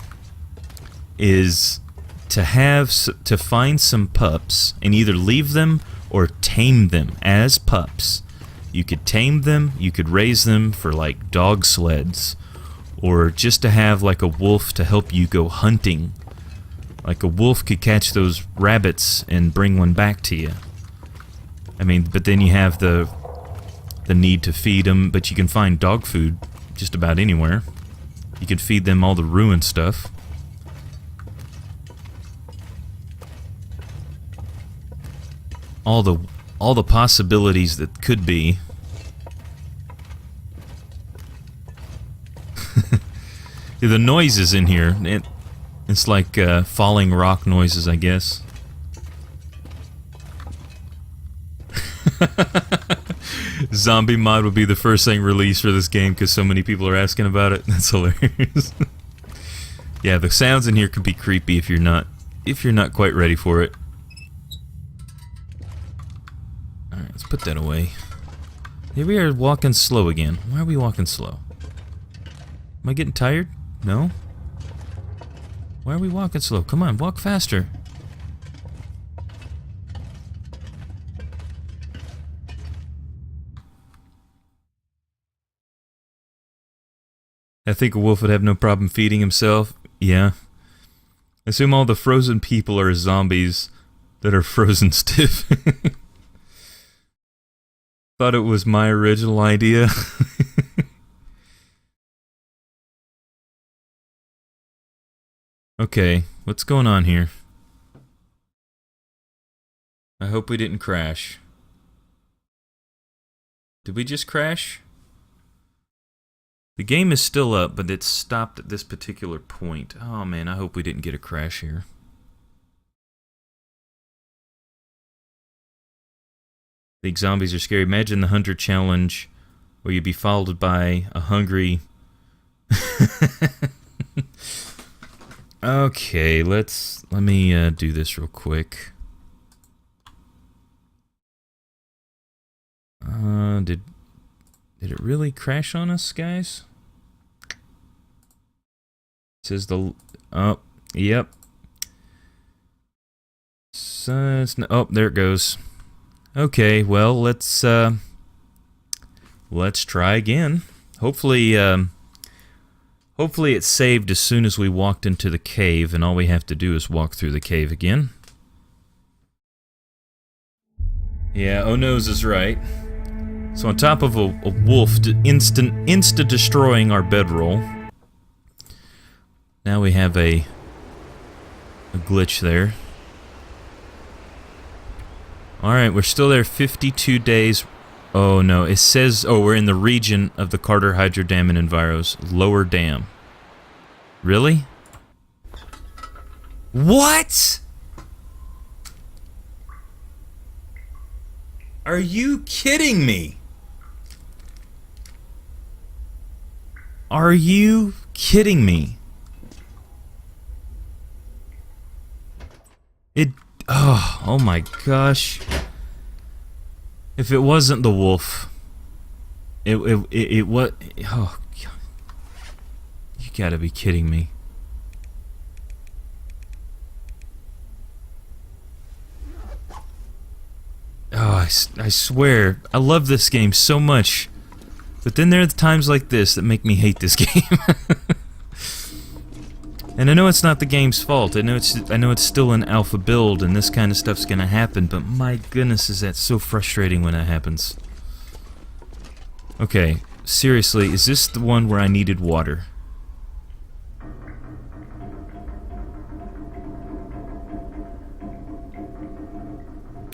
is to find some pups and either leave them or tame them as pups. You could tame them, you could raise them for like dog sleds, or just to have like a wolf to help you go hunting. Like a wolf could catch those rabbits and bring one back to you. I mean, but then you have the need to feed them, but you can find dog food just about anywhere. You could feed them all the ruined stuff. All the possibilities that could be. The noises in here, it's like falling rock noises, I guess. Zombie mod would be the first thing released for this game because so many people are asking about it. That's hilarious. Yeah, the sounds in here could be creepy if you're not quite ready for it. Alright, let's put that away. Here we are walking slow again. Why are we walking slow? Am I getting tired? No? Why are we walking slow? Come on, walk faster. I think a wolf would have no problem feeding himself. Yeah. Assume all the frozen people are zombies that are frozen stiff. Thought it was my original idea. Okay, what's going on here? I hope we didn't crash. Did we just crash? The game is still up, but it's stopped at this particular point. Oh man, I hope we didn't get a crash here. The zombies are scary. Imagine the hunter challenge where you'd be followed by a hungry... Okay, let me do this real quick. Did it really crash on us, guys? It says oh, yep. So oh, there it goes. Okay, well, let's try again. Hopefully it saved as soon as we walked into the cave, and all we have to do is walk through the cave again. Yeah, oh no's is right. So on top of a wolf insta-destroying our bedroll, now we have a glitch there. Alright, we're still there 52 days. Oh no, it says, oh, we're in the region of the Carter Hydro Dam and Enviros. Lower Dam. Really? What? Are you kidding me? Are you kidding me? Oh my gosh. If it wasn't the wolf, it what? Oh, God. You gotta be kidding me. Oh, I swear, I love this game so much, but then there are times like this that make me hate this game. And I know it's not the game's fault. I know it's still an alpha build, and this kind of stuff's gonna happen. But my goodness, is that so frustrating when that happens? Okay, seriously, is this the one where I needed water?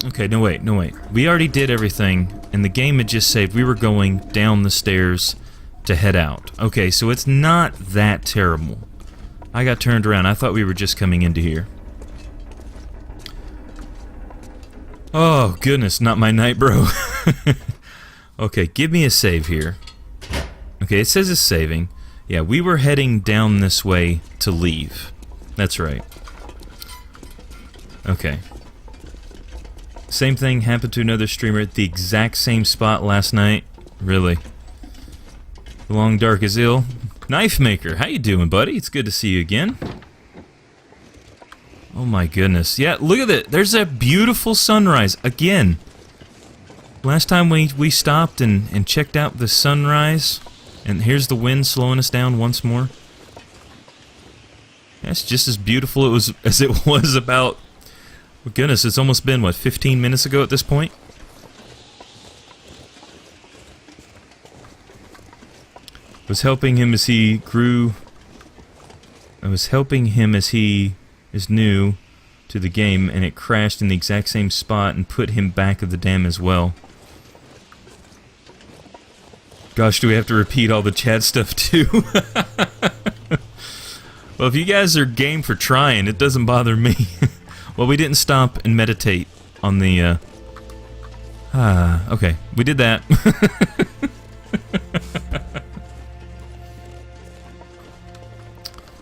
Okay, no wait. We already did everything, and the game had just saved. We were going down the stairs to head out. Okay, so it's not that terrible. I got turned around. I thought we were just coming into here. Oh, goodness, not my night, bro. Okay, give me a save here. Okay, it says it's saving. Yeah, we were heading down this way to leave. That's right. Okay. Same thing happened to another streamer at the exact same spot last night. Really. The Long Dark is ill. Knife Maker, how you doing, buddy? It's good to see you again. Oh my goodness. Yeah, look at it. There's a beautiful sunrise again. Last time we stopped and checked out the sunrise, and here's the wind slowing us down once more. That's just as beautiful as it was about... Oh goodness, it's almost been, what, 15 minutes ago at this point? Was helping him as he grew. I was helping him as he is new to the game, and it crashed in the exact same spot and put him back of the dam as well. Gosh, do we have to repeat all the chat stuff too? Well, if you guys are game for trying, it doesn't bother me. Well, we didn't stop and meditate on the. Okay, we did that.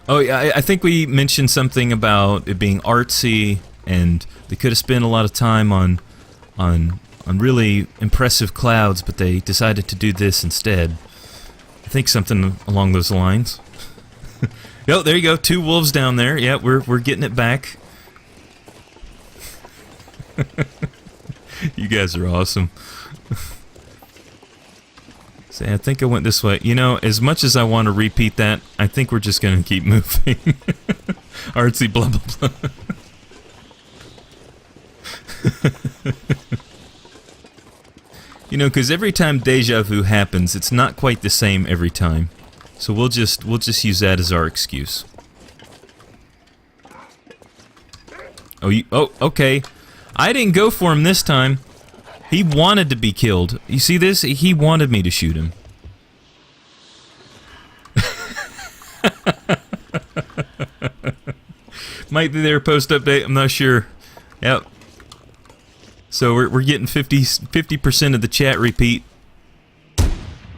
Oh yeah, I think we mentioned something about it being artsy, and they could have spent a lot of time on really impressive clouds, but they decided to do this instead. I think something along those lines. Oh, there you go, 2 wolves down there. Yeah, we're getting it back. You guys are awesome. See, I think I went this way. You know, as much as I want to repeat that, I think we're just going to keep moving. Artsy blah blah blah. You know, because every time deja vu happens, it's not quite the same every time. So we'll just use that as our excuse. Oh, okay. I didn't go for him this time. He wanted to be killed. You see this? He wanted me to shoot him. Might be there post-update, I'm not sure. Yep. So we're getting 50% of the chat repeat.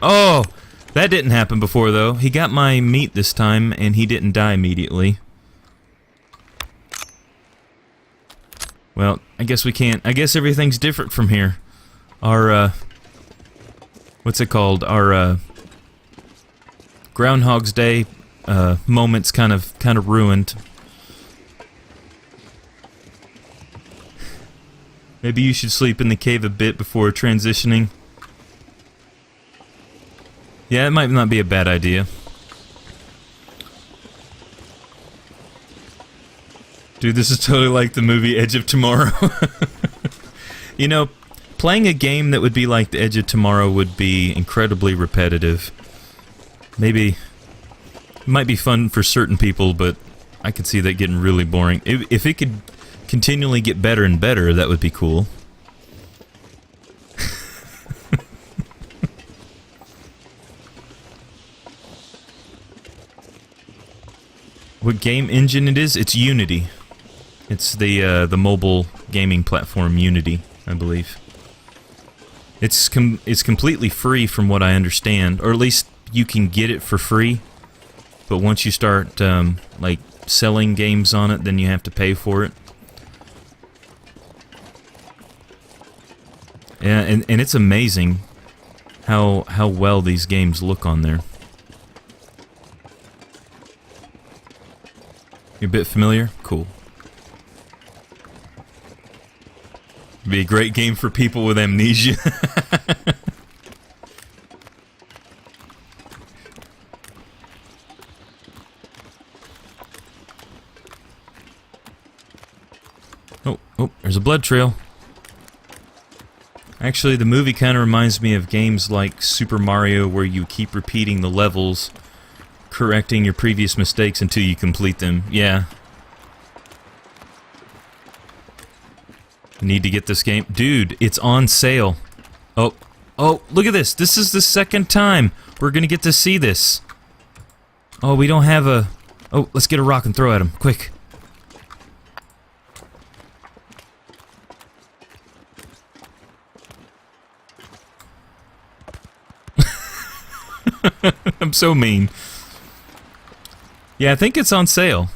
Oh, that didn't happen before though. He got my meat this time and he didn't die immediately. Well, I guess we can't. I guess everything's different from here. Our what's it called? Our Groundhog's Day moments kind of ruined. Maybe you should sleep in the cave a bit before transitioning. Yeah, it might not be a bad idea. Dude, this is totally like the movie Edge of Tomorrow. You know, playing a game that would be like the Edge of Tomorrow would be incredibly repetitive. Maybe it might be fun for certain people, but I could see that getting really boring. If it could continually get better and better, that would be cool. What game engine it is? It's Unity. It's the mobile gaming platform Unity, I believe. It's completely free from what I understand, or at least you can get it for free. But once you start like selling games on it, then you have to pay for it. Yeah, and it's amazing how well these games look on there. You're a bit familiar? Cool. Be a great game for people with amnesia. Oh, there's a blood trail. Actually, the movie kind of reminds me of games like Super Mario, where you keep repeating the levels, correcting your previous mistakes until you complete them. Yeah. Need to get this game. Dude, it's on sale. Oh, look at this. This is the second time we're gonna get to see this. Oh, we don't have a... Oh, let's get a rock and throw at him. Quick. I'm so mean. Yeah, I think it's on sale.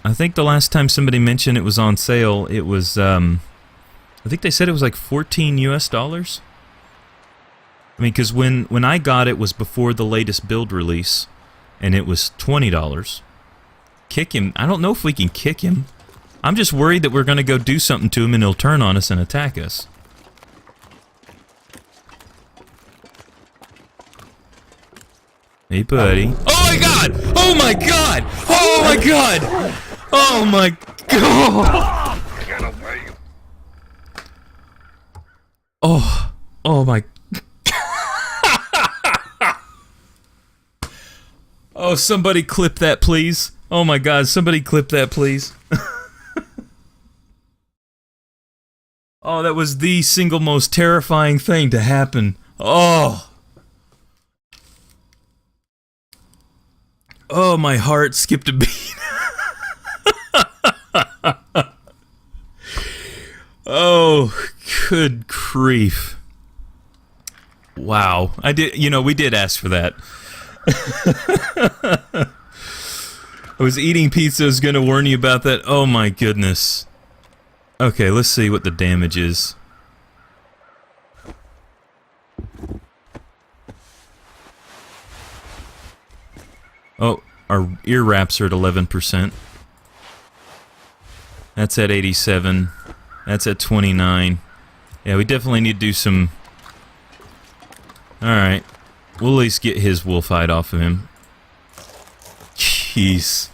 I think the last time somebody mentioned it was on sale, it was, I think they said it was like $14 US. I mean, because when I got it was before the latest build release, and it was $20. Kick him. I don't know if we can kick him. I'm just worried that we're going to go do something to him and he'll turn on us and attack us. Hey, buddy. Oh my god! Oh my god! Oh my god! Oh my god! Oh my... Oh, somebody clip that, please. Oh my god, somebody clip that, please. Oh, that was the single most terrifying thing to happen. Oh! Oh, my heart skipped a beat. Oh, good grief. Wow. I did, you know, we did ask for that. I was eating pizza, I was gonna warn you about that. Oh my goodness. Okay, let's see what the damage is. Oh, our ear wraps are at 11%. That's at 87. That's at 29. Yeah, we definitely need to do some... Alright. We'll at least get his wolf hide off of him. Jeez.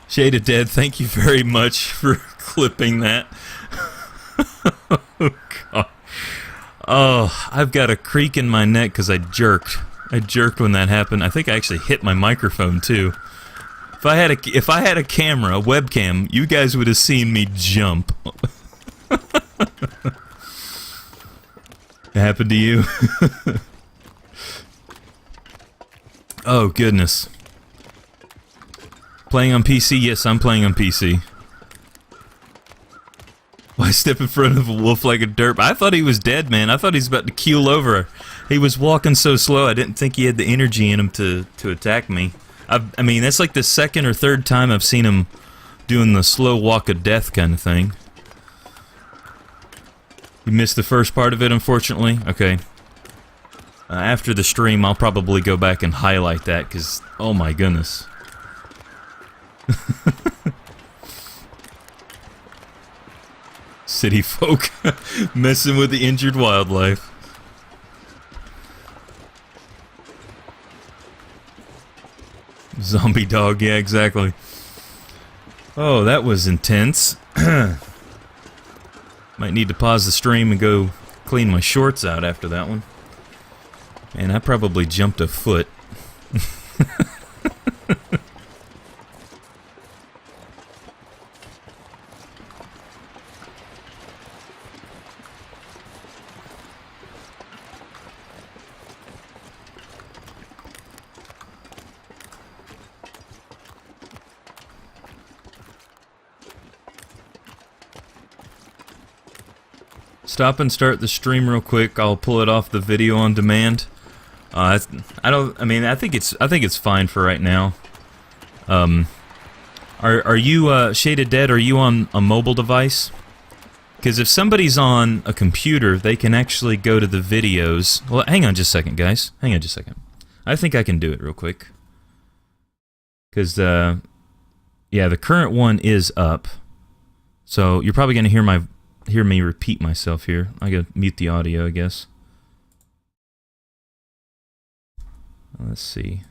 Shade of Dead, thank you very much for clipping that. Oh, God. Oh, I've got a creak in my neck because I jerked. I jerked when that happened. I think I actually hit my microphone too. If I had a camera, a webcam, you guys would have seen me jump. It happened to you? Oh goodness. Playing on PC? Yes, I'm playing on PC. Why step in front of a wolf like a derp. I thought he was dead, man. I thought he was about to keel over. He was walking so slow, I didn't think he had the energy in him to attack me. I mean, that's like the second or third time I've seen him doing the slow walk of death kind of thing. You missed the first part of it, unfortunately? Okay. After the stream, I'll probably go back and highlight that, because, oh my goodness. City folk messing with the injured wildlife. Zombie dog, yeah, exactly. Oh, that was intense. Might need to pause the stream and go clean my shorts out after that one. And I probably jumped a foot. Stop and start the stream real quick. I'll pull it off the video on demand. I think it's fine for right now. Are you Shaded Dead? Are you on a mobile device? Because if somebody's on a computer, they can actually go to the videos. Well, hang on just a second, guys. Hang on just a second. I think I can do it real quick. Because yeah, the current one is up. So you're probably gonna hear me repeat myself here. I gotta mute the audio, I guess. Let's see.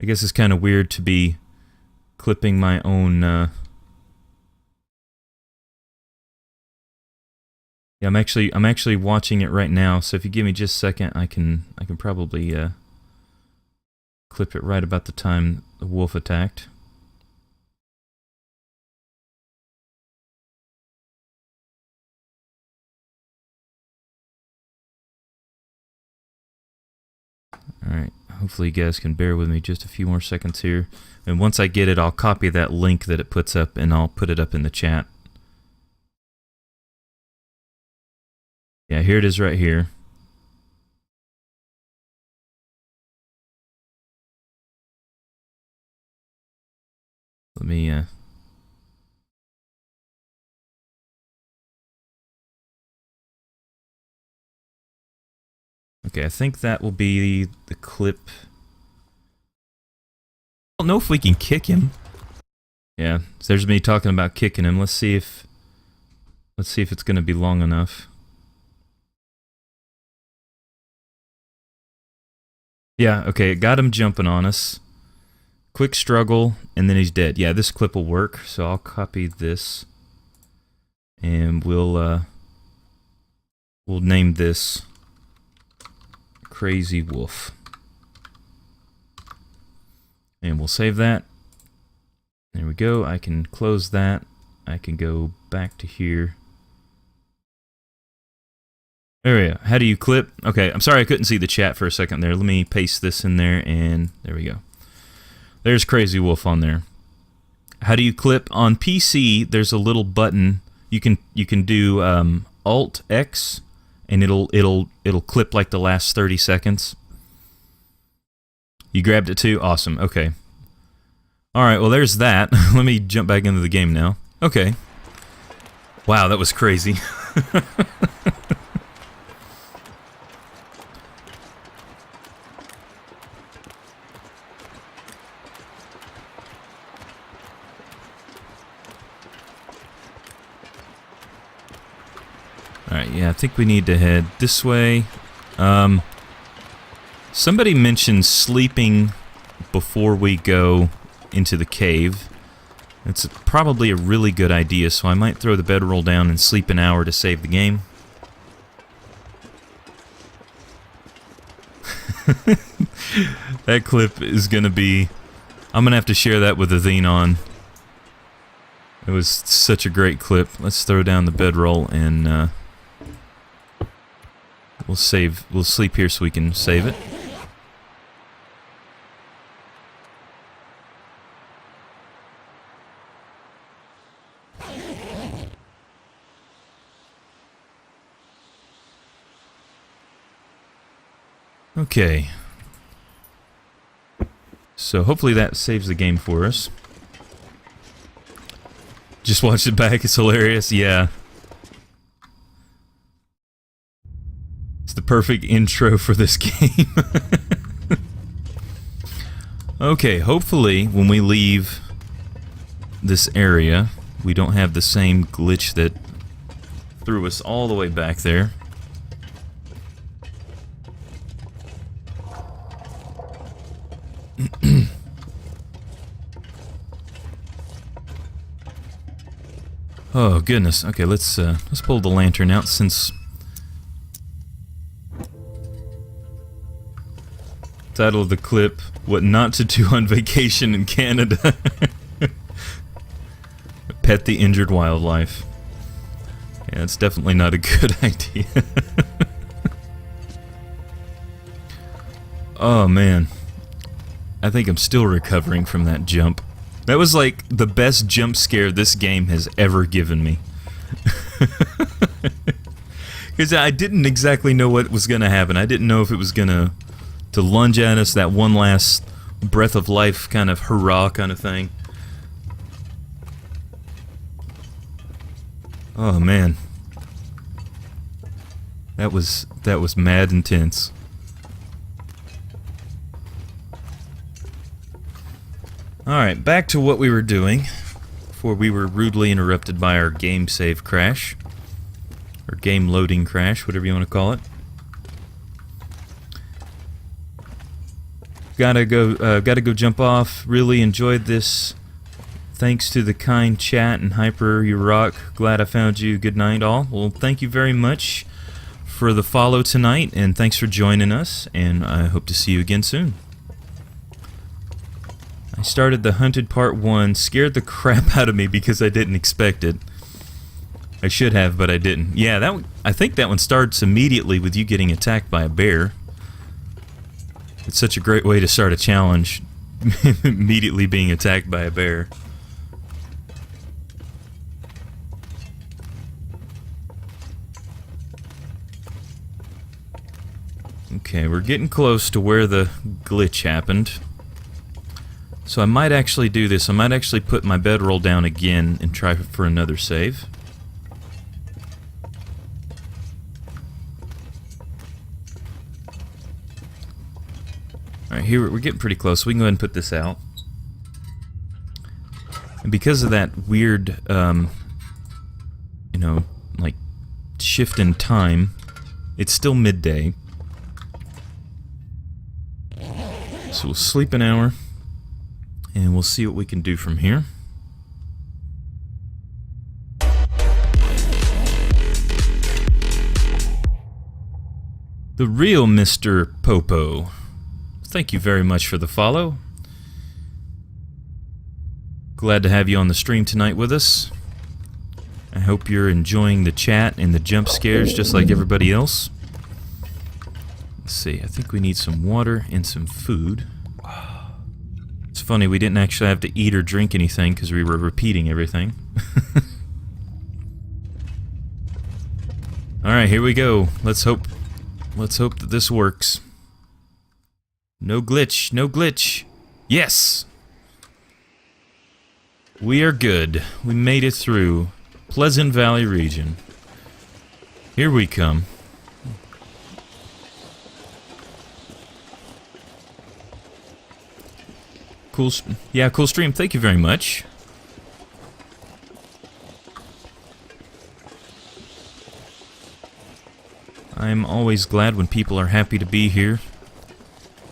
I guess it's kind of weird to be clipping my own. Yeah, I'm actually watching it right now. So if you give me just a second, I can probably clip it right about the time the wolf attacked. Alright, hopefully you guys can bear with me just a few more seconds here. And once I get it, I'll copy that link that it puts up and I'll put it up in the chat. Yeah, here it is right here. Let me, Okay, I think that will be the clip. I don't know if we can kick him. Yeah, so there's me talking about kicking him. Let's see if it's going to be long enough. Yeah, okay, it got him jumping on us. Quick struggle, and then he's dead. Yeah, this clip will work, so I'll copy this. And we'll name this Crazy Wolf. And we'll save that. There we go. I can close that. I can go back to here. There we go. How do you clip? Okay, I'm sorry I couldn't see the chat for a second there. Let me paste this in there, and there we go. There's Crazy Wolf on there. How do you clip? On PC, there's a little button. You can do Alt X, and it'll clip like the last 30 seconds. You grabbed it too? Awesome. Okay. Alright, well there's that. Let me jump back into the game now. Okay. Wow, that was crazy. Alright, yeah, I think we need to head this way. Somebody mentioned sleeping before we go into the cave. It's probably a really good idea, so I might throw the bedroll down and sleep an hour to save the game. That clip is gonna be... I'm gonna have to share that with Athenon. It was such a great clip. Let's throw down the bedroll and we'll sleep here so we can save it. Okay. So hopefully that saves the game for us. Just watch it back, it's hilarious, yeah. It's the perfect intro for this game. Okay, hopefully when we leave this area, we don't have the same glitch that threw us all the way back there. Oh goodness. Okay, let's pull the lantern out since title of the clip: What Not to Do on Vacation in Canada. Pet the injured wildlife. Yeah, it's definitely not a good idea. Oh man. I think I'm still recovering from that jump. That was like the best jump scare this game has ever given me. Because I didn't exactly know what was going to happen. I didn't know if it was going to lunge at us, that one last breath of life kind of hurrah kind of thing. Oh man. That was mad intense. Alright, back to what we were doing before we were rudely interrupted by our game save crash. Or game loading crash, whatever you want to call it. Gotta go jump off. Really enjoyed this. Thanks to the kind chat and Hyper, you rock. Glad I found you. Good night, all. Well, thank you very much for the follow tonight, and thanks for joining us, and I hope to see you again soon. I started the Hunted Part 1, scared the crap out of me because I didn't expect it. I should have, but I didn't. Yeah, I think that one starts immediately with you getting attacked by a bear. It's such a great way to start a challenge, immediately being attacked by a bear. Okay, we're getting close to where the glitch happened. So I might actually do this. I might actually put my bedroll down again and try for another save. Alright, here we're getting pretty close. We can go ahead and put this out. And because of that weird, you know, like, shift in time, it's still midday. So we'll sleep an hour. And we'll see what we can do from here. The real Mr. Popo. Thank you very much for the follow. Glad to have you on the stream tonight with us. I hope you're enjoying the chat and the jump scares just like everybody else. Let's see, I think we need some water and some food. It's funny, we didn't actually have to eat or drink anything because we were repeating everything. Alright, here we go. Let's hope that this works. No glitch, no glitch. Yes! We are good. We made it through Pleasant Valley region. Here we come. Cool, yeah, cool stream. Thank you very much. I'm always glad when people are happy to be here.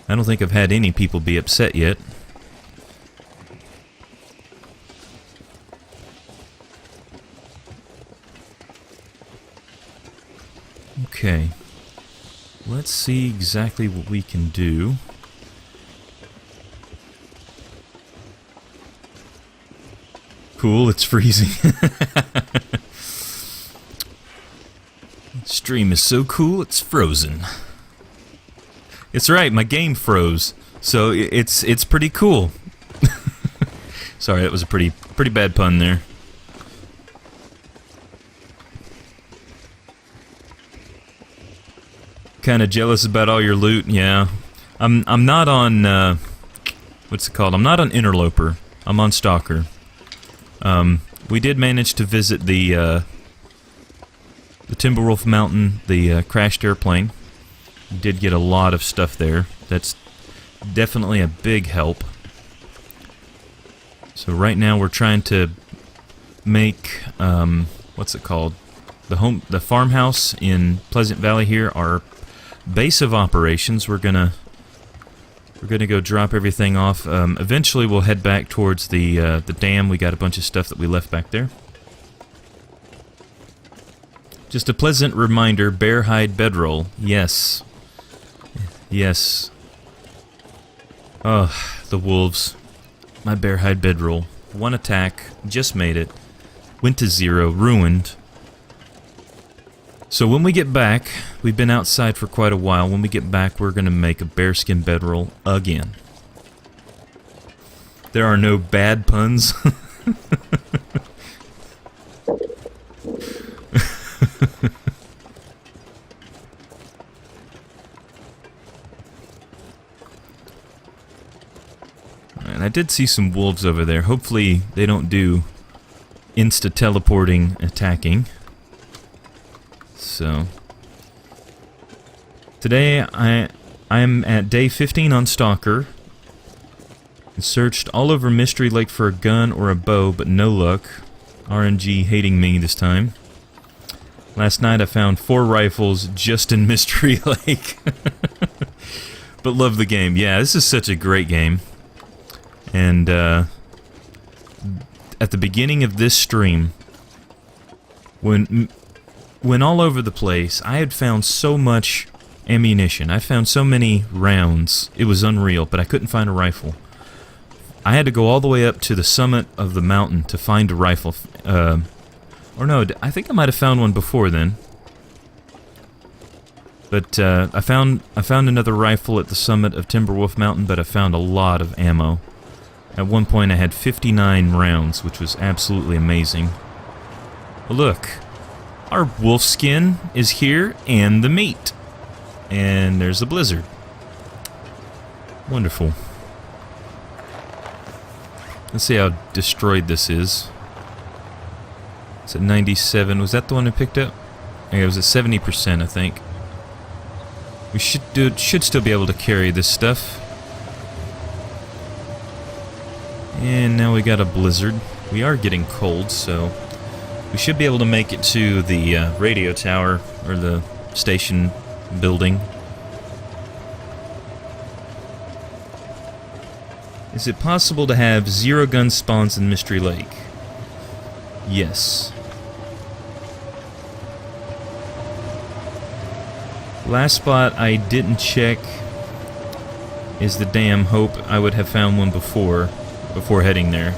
I don't think I've had any people be upset yet. Okay. Let's see exactly what we can do. Cool, it's freezing. Stream is so cool, it's frozen. It's right, my game froze, so it's pretty cool. Sorry, that was a pretty bad pun there. Kind of jealous about all your loot, yeah. I'm not on, what's it called? I'm not on Interloper. I'm on Stalker. We did manage to visit the Timberwolf Mountain, the crashed airplane. We did get a lot of stuff there. That's definitely a big help. So right now we're trying to make, what's it called? The farmhouse in Pleasant Valley here, our base of operations. We're gonna go drop everything off. Eventually we'll head back towards the dam. We got a bunch of stuff that we left back there. Just a pleasant reminder, bear hide bedroll. Yes. Yes. Oh, the wolves. My bear hide bedroll. One attack, just made it. Went to 0, ruined. So when we get back, we've been outside for quite a while. When we get back, we're going to make a bearskin bedroll again. There are no bad puns. And I did see some wolves over there. Hopefully they don't do insta-teleporting attacking. So today I'm at day 15 on Stalker. Searched all over Mystery Lake for a gun or a bow, but no luck. RNG hating me this time. Last night I found 4 rifles just in Mystery Lake. But love the game. Yeah, this is such a great game. And at the beginning of this stream, when all over the place, I had found so much ammunition. I found so many rounds. It was unreal, but I couldn't find a rifle. I had to go all the way up to the summit of the mountain to find a rifle. Or no, I think I might have found one before then. But I found another rifle at the summit of Timberwolf Mountain, but I found a lot of ammo. At one point I had 59 rounds, which was absolutely amazing. But look, our wolf skin is here, and the meat. And there's a blizzard. Wonderful. Let's see how destroyed this is. It's at 97. Was that the one I picked up? Yeah, it was at 70%, I think. We should still be able to carry this stuff. And now we got a blizzard. We are getting cold, so we should be able to make it to the radio tower, or the station building. Is it possible to have 0 gun spawns in Mystery Lake? Yes. Last spot I didn't check is the dam. Hope I would have found one before heading there.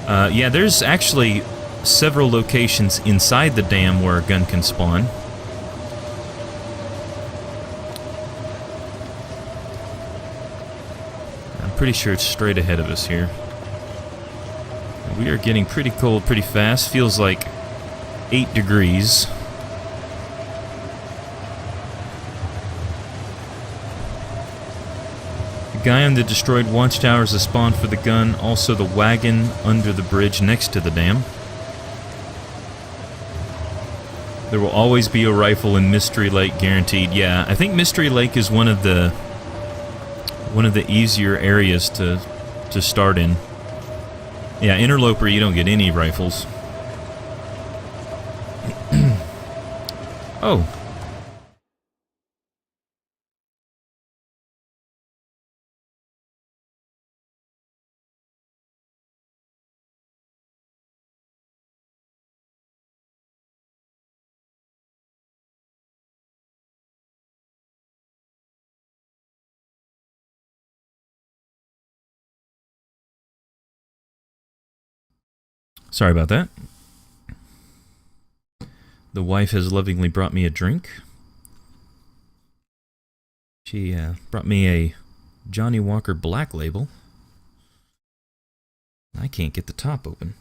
Yeah, there's actually several locations inside the dam where a gun can spawn. I'm pretty sure it's straight ahead of us here. We are getting pretty cold pretty fast. Feels like 8 degrees. The guy on the destroyed watchtower is a spawn for the gun. Also the wagon under the bridge next to the dam. There will always be a rifle in Mystery Lake, guaranteed. Yeah, I think Mystery Lake is one of the easier areas to start in. Yeah, Interloper, you don't get any rifles. Oh. Sorry about that. The wife has lovingly brought me a drink. She brought me a Johnny Walker Black Label. I can't get the top open.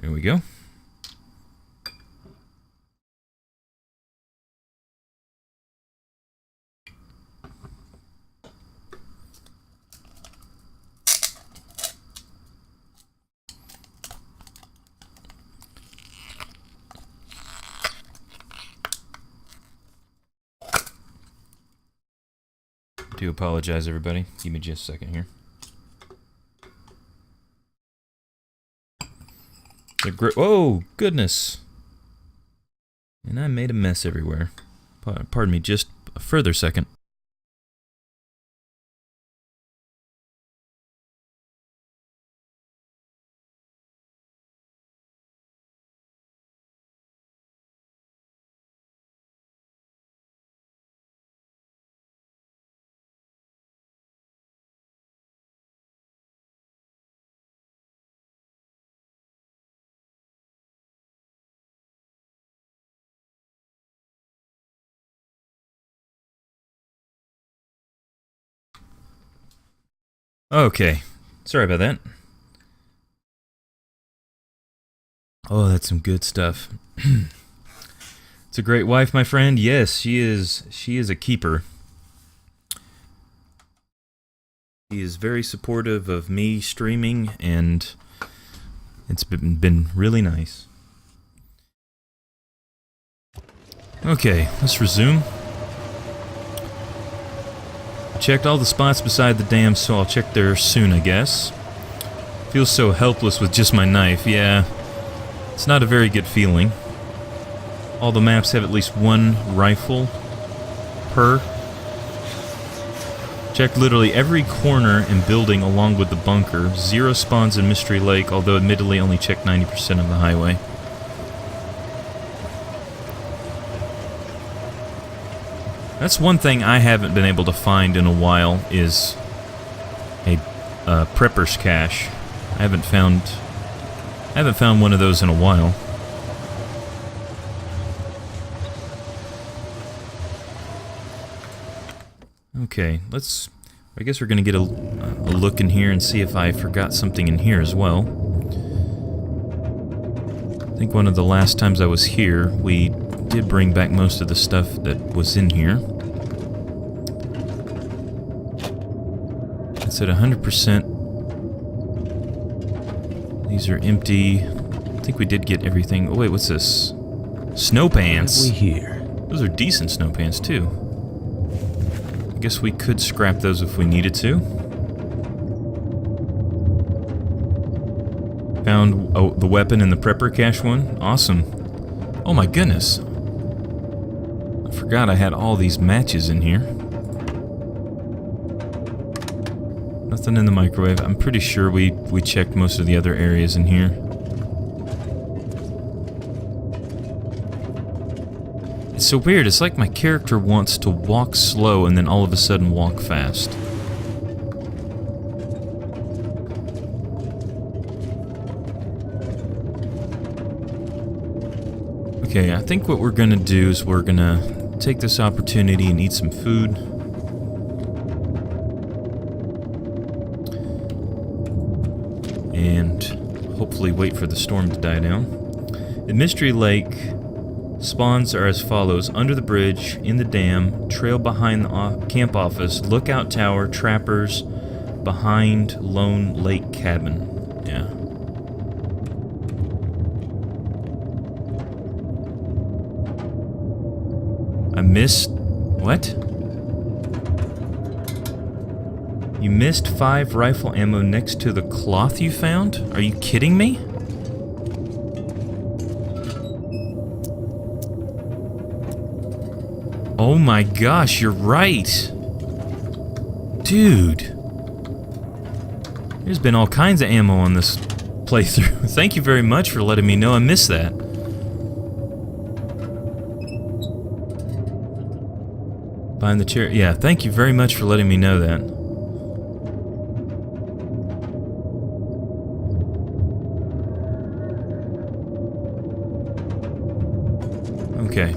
There we go. I do apologize, everybody. Give me just a second here. Oh, goodness. And I made a mess everywhere. Pardon me, just a further second. Okay, sorry about that. Oh, that's some good stuff. It's a great wife, my friend. Yes, she is. She is a keeper. She is very supportive of me streaming, and it's been really nice. Okay, let's resume. I checked all the spots beside the dam, so I'll check there soon, I guess. Feels so helpless with just my knife. Yeah, it's not a very good feeling. All the maps have at least one rifle per. Checked literally every corner and building along with the bunker. 0 spawns in Mystery Lake, although admittedly only checked 90% of the highway. That's one thing I haven't been able to find in a while is a prepper's cache. I haven't found one of those in a while. Okay, I guess we're gonna get a look in here and see if I forgot something in here as well. I think one of the last times I was here, we did bring back most of the stuff that was in here. It's at 100%. These are empty. I think we did get everything. Oh wait, what's this? Snow pants. What have we here? Those are decent snow pants too. I guess we could scrap those if we needed to. Found the weapon in the prepper cache one. Awesome. Oh my goodness. I forgot I had all these matches in here. Nothing in the microwave. I'm pretty sure we checked most of the other areas in here. It's so weird. It's like my character wants to walk slow and then all of a sudden walk fast. Okay, I think what we're gonna do is we're gonna take this opportunity and eat some food. And hopefully wait for the storm to die down. At Mystery Lake, spawns are as follows: under the bridge, in the dam, trail behind the camp office, lookout tower, trappers, behind Lone Lake cabin. Yeah. I missed... what? You missed 5 rifle ammo next to the cloth you found? Are you kidding me? Oh my gosh, you're right. Dude. There's been all kinds of ammo on this playthrough. Thank you very much for letting me know I missed that. Behind the chair. Yeah, thank you very much for letting me know that. Okay.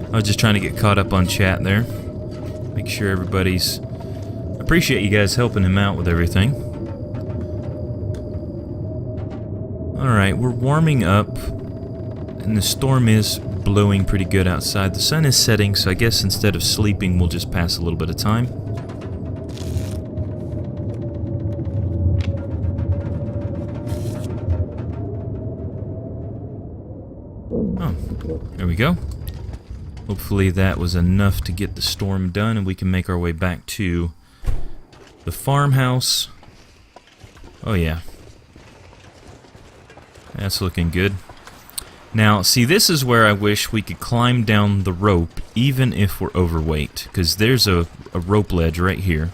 I was just trying to get caught up on chat there. Make sure everybody's... Appreciate you guys helping him out with everything. Alright, we're warming up, and the storm is blowing pretty good outside. The sun is setting, so I guess instead of sleeping, we'll just pass a little bit of time. Oh, there we go. Hopefully that was enough to get the storm done, and we can make our way back to the farmhouse. Oh yeah. That's looking good. Now, see, this is where I wish we could climb down the rope, even if we're overweight, because there's a rope ledge right here.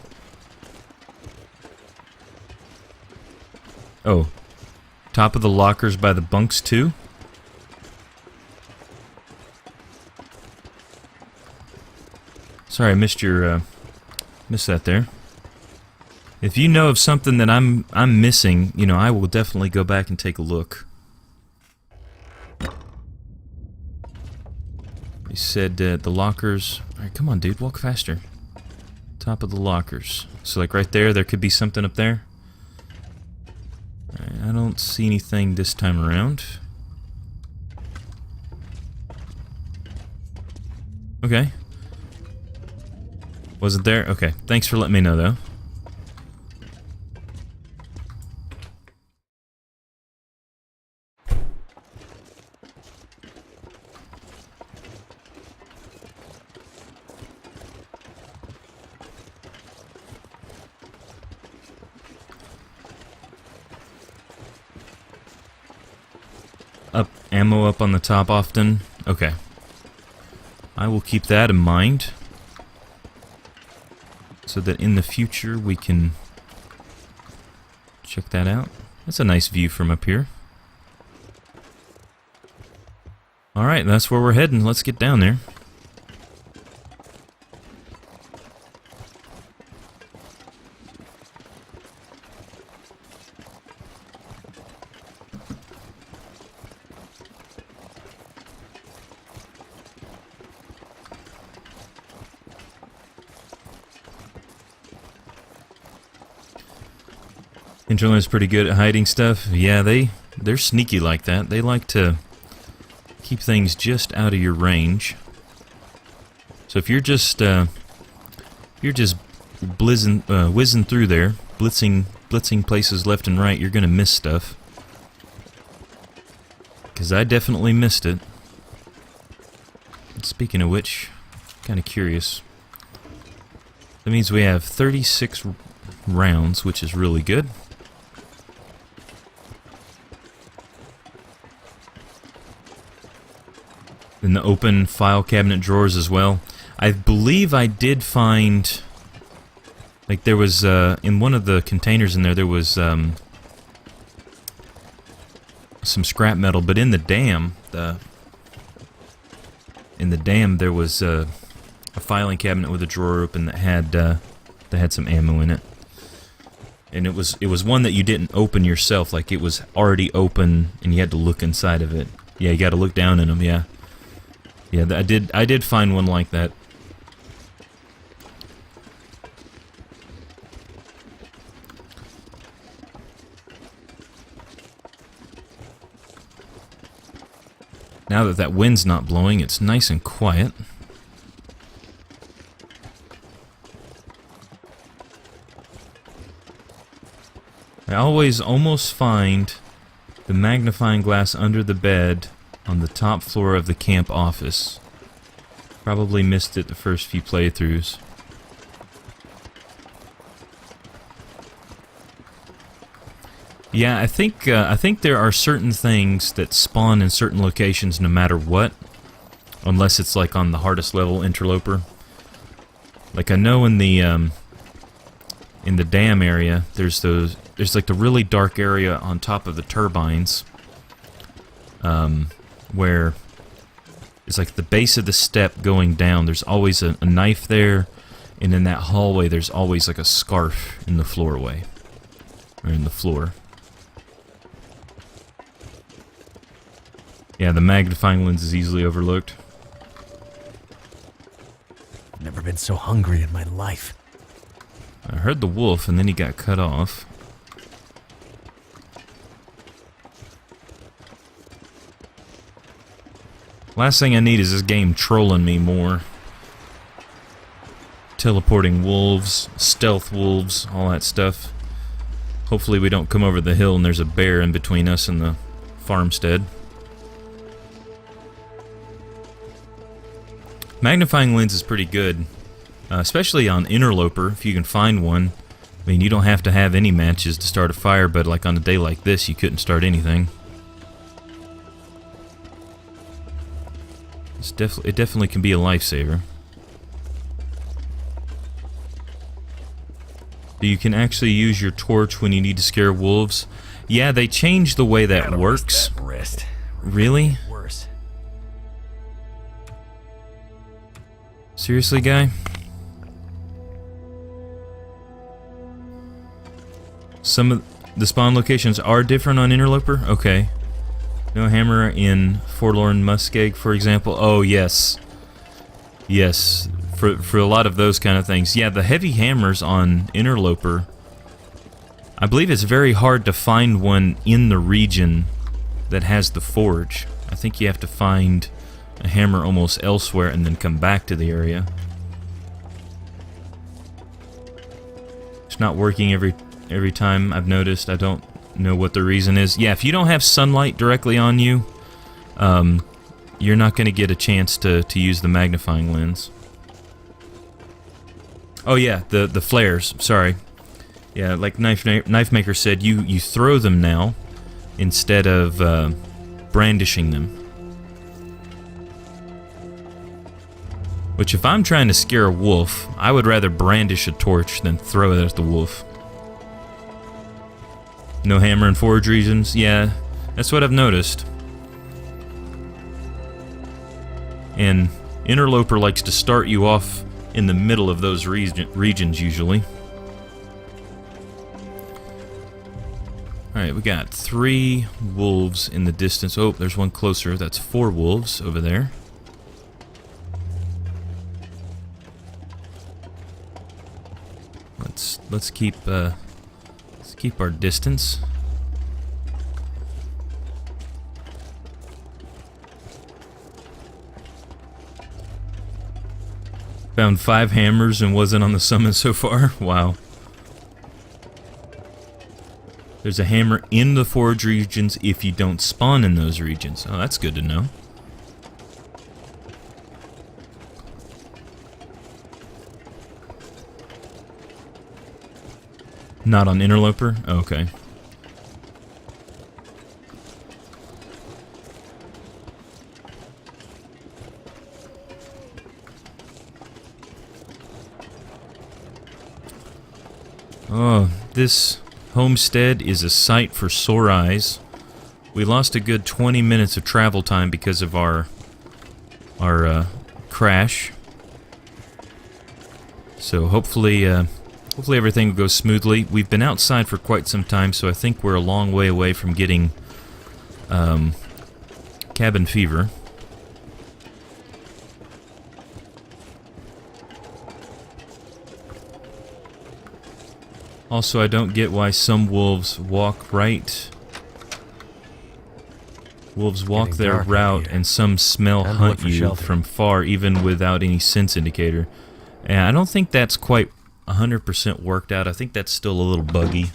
Oh, top of the lockers by the bunks, too? Sorry, I missed your, missed that there. If you know of something that I'm missing, you know, I will definitely go back and take a look. He said the lockers... Alright, come on, dude, walk faster. Top of the lockers. So, like, right there could be something up there. Alright, I don't see anything this time around. Okay. Wasn't there? Okay, thanks for letting me know, though. Ammo up on the top often? Okay. I will keep that in mind, so that in the future we can check that out. That's a nice view from up here. Alright, that's where we're heading. Let's get down there. Interland's pretty good at hiding stuff. Yeah, they're sneaky like that. They like to keep things just out of your range. So if you're just whizzing through there, blitzing places left and right, you're gonna miss stuff. 'Cause I definitely missed it. Speaking of which, kind of curious. That means we have 36 rounds, which is really good. In the open file cabinet drawers as well. I believe I did find, like, there was in one of the containers in there was some scrap metal, but in the dam there was a filing cabinet with a drawer open that had some ammo in it. And it was one that you didn't open yourself, like it was already open and you had to look inside of it. Yeah, you got to look down in them, yeah. Yeah, I did find one like that. Now that that wind's not blowing, it's nice and quiet. I always almost find the magnifying glass under the bed on the top floor of the camp office. Probably missed it the first few playthroughs. Yeah, I think there are certain things that spawn in certain locations no matter what, unless it's like on the hardest level interloper. Like I know in the dam area, there's like the really dark area on top of the turbines, where it's like the base of the step going down. There's always a knife there, and in that hallway there's always like a scarf in the floorway, or in the floor. Yeah, the magnifying lens is easily overlooked. I've never been so hungry in my life. I heard the wolf, and then he got cut off. Last thing I need is this game trolling me more. Teleporting wolves, stealth wolves, all that stuff. Hopefully we don't come over the hill and there's a bear in between us and the farmstead. Magnifying lens is pretty good, especially on Interloper, if you can find one. I mean, you don't have to have any matches to start a fire, but like on a day like this, you couldn't start anything. It definitely can be a lifesaver. You can actually use your torch when you need to scare wolves. Yeah, they changed the way that works. Really? Seriously, guy? Some of the spawn locations are different on Interloper? Okay. No hammer in Forlorn Muskeg, for example. Oh, yes. Yes. For a lot of those kind of things. Yeah, the heavy hammers on Interloper, I believe it's very hard to find one in the region that has the forge. I think you have to find a hammer almost elsewhere and then come back to the area. It's not working every time, I've noticed. I don't know what the reason is. Yeah, if you don't have sunlight directly on you, you're not going to get a chance to use the magnifying lens. Oh yeah, the flares, sorry. Yeah, like Knife Maker said, you throw them now instead of brandishing them. Which, if I'm trying to scare a wolf, I would rather brandish a torch than throw it at the wolf. No hammer in forge regions? Yeah, that's what I've noticed. And Interloper likes to start you off in the middle of those regions, usually. Alright, we got 3 wolves in the distance. Oh, there's one closer. That's 4 wolves over there. Let's keep our distance. Found 5 hammers and wasn't on the summon so far. Wow. There's a hammer in the forge regions if you don't spawn in those regions. Oh, that's good to know. Not on Interloper? Oh, okay. Oh, this homestead is a sight for sore eyes. We lost a good 20 minutes of travel time because of our crash. So hopefully everything will go smoothly. We've been outside for quite some time, so I think we're a long way away from getting cabin fever. Also, I don't get why some wolves walk right. Wolves walk their route, and some smell hunt you from far, even without any sense indicator. And I don't think that's quite 100% worked out. I think that's still a little buggy.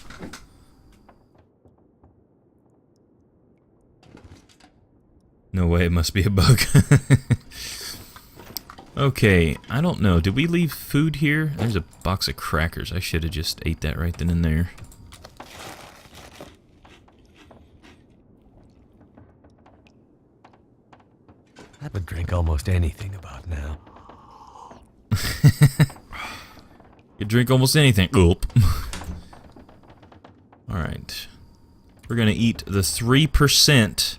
No way, it must be a bug. Okay, I don't know. Did we leave food here? There's a box of crackers. I should have just ate that right then and there. I would drink almost anything about now. You drink almost anything. Gulp. Alright. We're gonna eat the 3%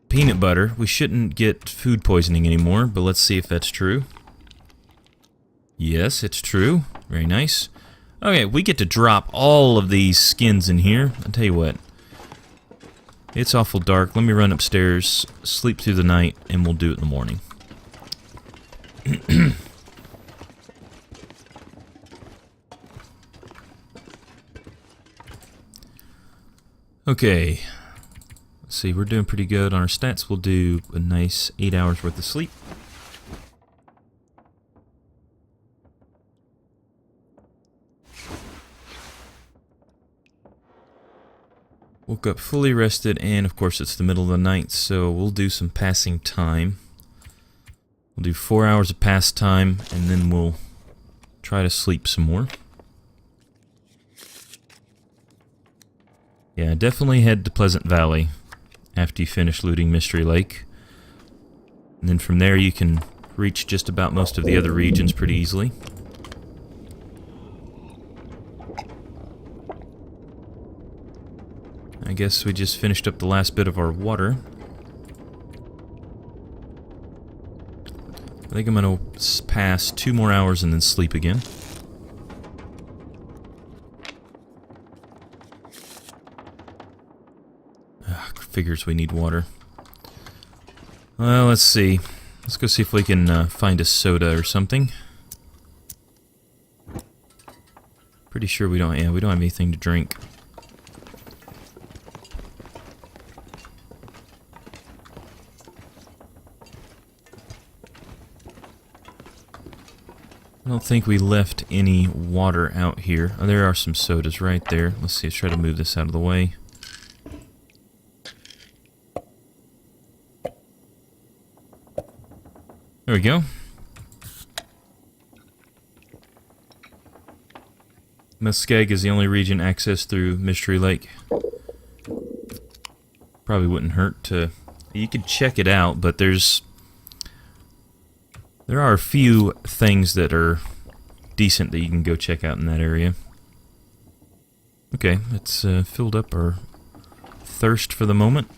peanut butter. We shouldn't get food poisoning anymore, but let's see if that's true. Yes, it's true. Very nice. Okay, we get to drop all of these skins in here. I'll tell you what. It's awful dark. Let me run upstairs, sleep through the night, and we'll do it in the morning. Okay. Let's see, we're doing pretty good on our stats. We'll do a nice 8 hours worth of sleep. Woke up fully rested, and of course it's the middle of the night, so we'll do some passing time. We'll do 4 hours of pass time, and then we'll try to sleep some more. Yeah, definitely head to Pleasant Valley after you finish looting Mystery Lake. And then from there you can reach just about most of the other regions pretty easily. I guess we just finished up the last bit of our water. I think I'm going to pass 2 more hours and then sleep again. Figures we need water. Well, let's see. Let's go see if we can find a soda or something. Pretty sure we don't. Yeah, we don't have anything to drink. I don't think we left any water out here. Oh, there are some sodas right there. Let's see. Let's try to move this out of the way. There we go. Muskeg is the only region accessed through Mystery Lake. Probably wouldn't hurt to... You could check it out, but there are a few things that are decent that you can go check out in that area. Okay, let's filled up our thirst for the moment.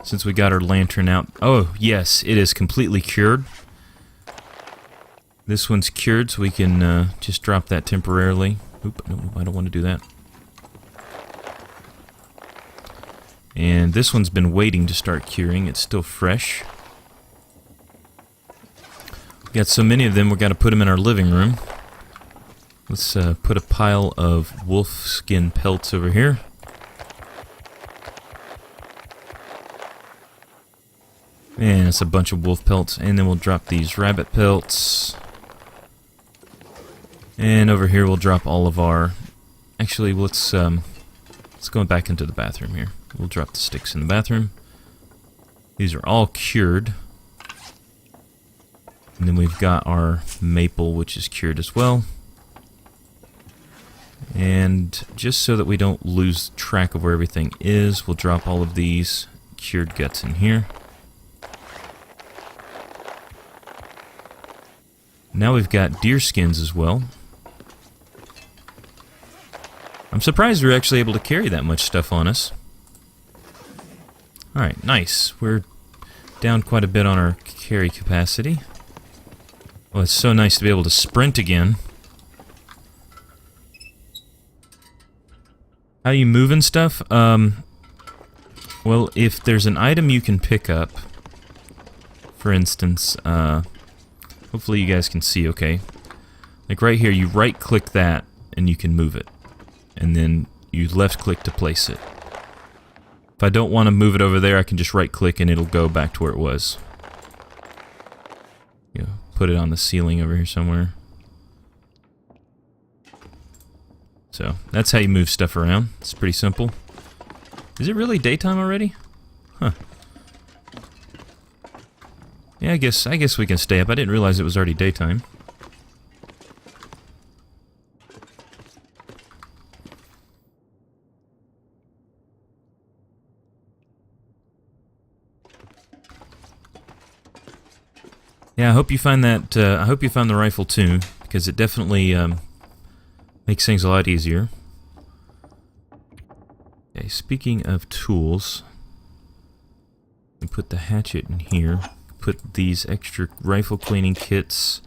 Since we got our lantern out. Oh, yes, it is completely cured. This one's cured, so we can just drop that temporarily. Oop, no, I don't want to do that. And this one's been waiting to start curing. It's still fresh. We got so many of them, we've got to put them in our living room. Let's put a pile of wolf skin pelts over here. And it's a bunch of wolf pelts, and then we'll drop these rabbit pelts. And over here we'll drop all of our... Actually, let's go back into the bathroom here. We'll drop the sticks in the bathroom. These are all cured. And then we've got our maple, which is cured as well. And just so that we don't lose track of where everything is, we'll drop all of these cured guts in here. Now we've got deer skins as well. I'm surprised we're actually able to carry that much stuff on us. Alright, nice. We're down quite a bit on our carry capacity. Well, it's so nice to be able to sprint again. How you moving stuff? Well, if there's an item you can pick up, for instance, hopefully you guys can see okay. Like right here, you right-click that, and you can move it. And then you left-click to place it. If I don't want to move it over there, I can just right-click and it'll go back to where it was. You know, put it on the ceiling over here somewhere. So, that's how you move stuff around. It's pretty simple. Is it really daytime already? Huh. Yeah, I guess we can stay up. I didn't realize it was already daytime. Yeah, I hope you find that. I hope you found the rifle too, because it definitely makes things a lot easier. Okay, speaking of tools, we put the hatchet in here. Put these extra rifle cleaning kits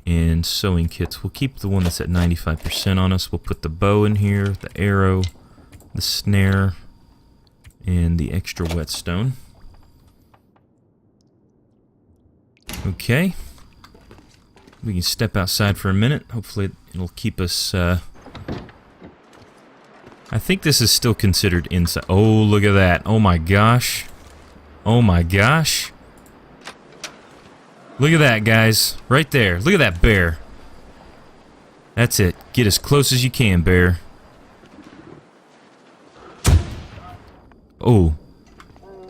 and sewing kits. We'll keep the one that's at 95% on us. We'll put the bow in here, the arrow, the snare, and the extra whetstone. Okay. We can step outside for a minute. Hopefully it'll keep us I think this is still considered inside. Oh, look at that. Oh my gosh. Oh my gosh. Look at that, guys. Right there. Look at that bear. That's it. Get as close as you can, bear. Oh.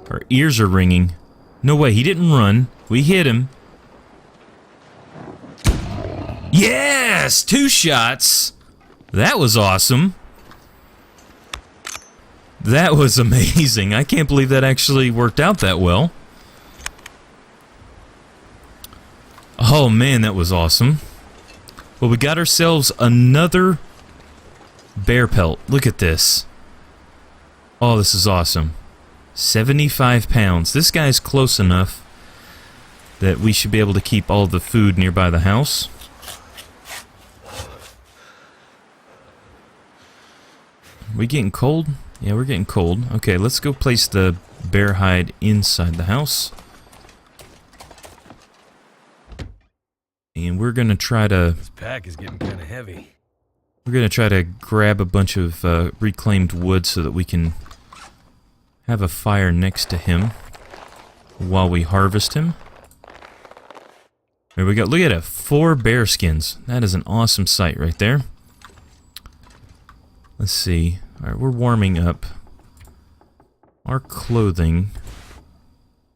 Our ears are ringing. No way, he didn't run. We hit him. Yes! 2 shots! That was awesome. That was amazing. I can't believe that actually worked out that well. Oh man, that was awesome. Well, we got ourselves another bear pelt. Look at this. Oh, this is awesome. 75 pounds. This guy's close enough that we should be able to keep all the food nearby the house. We getting cold? Yeah, we're getting cold. Okay, let's go place the bear hide inside the house. And we're gonna try to... This pack is getting kind of heavy. We're gonna try to grab a bunch of reclaimed wood so that we can have a fire next to him while we harvest him. There we go. Look at it. 4 bear skins. That is an awesome sight right there. Let's see. Alright, we're warming up. Our clothing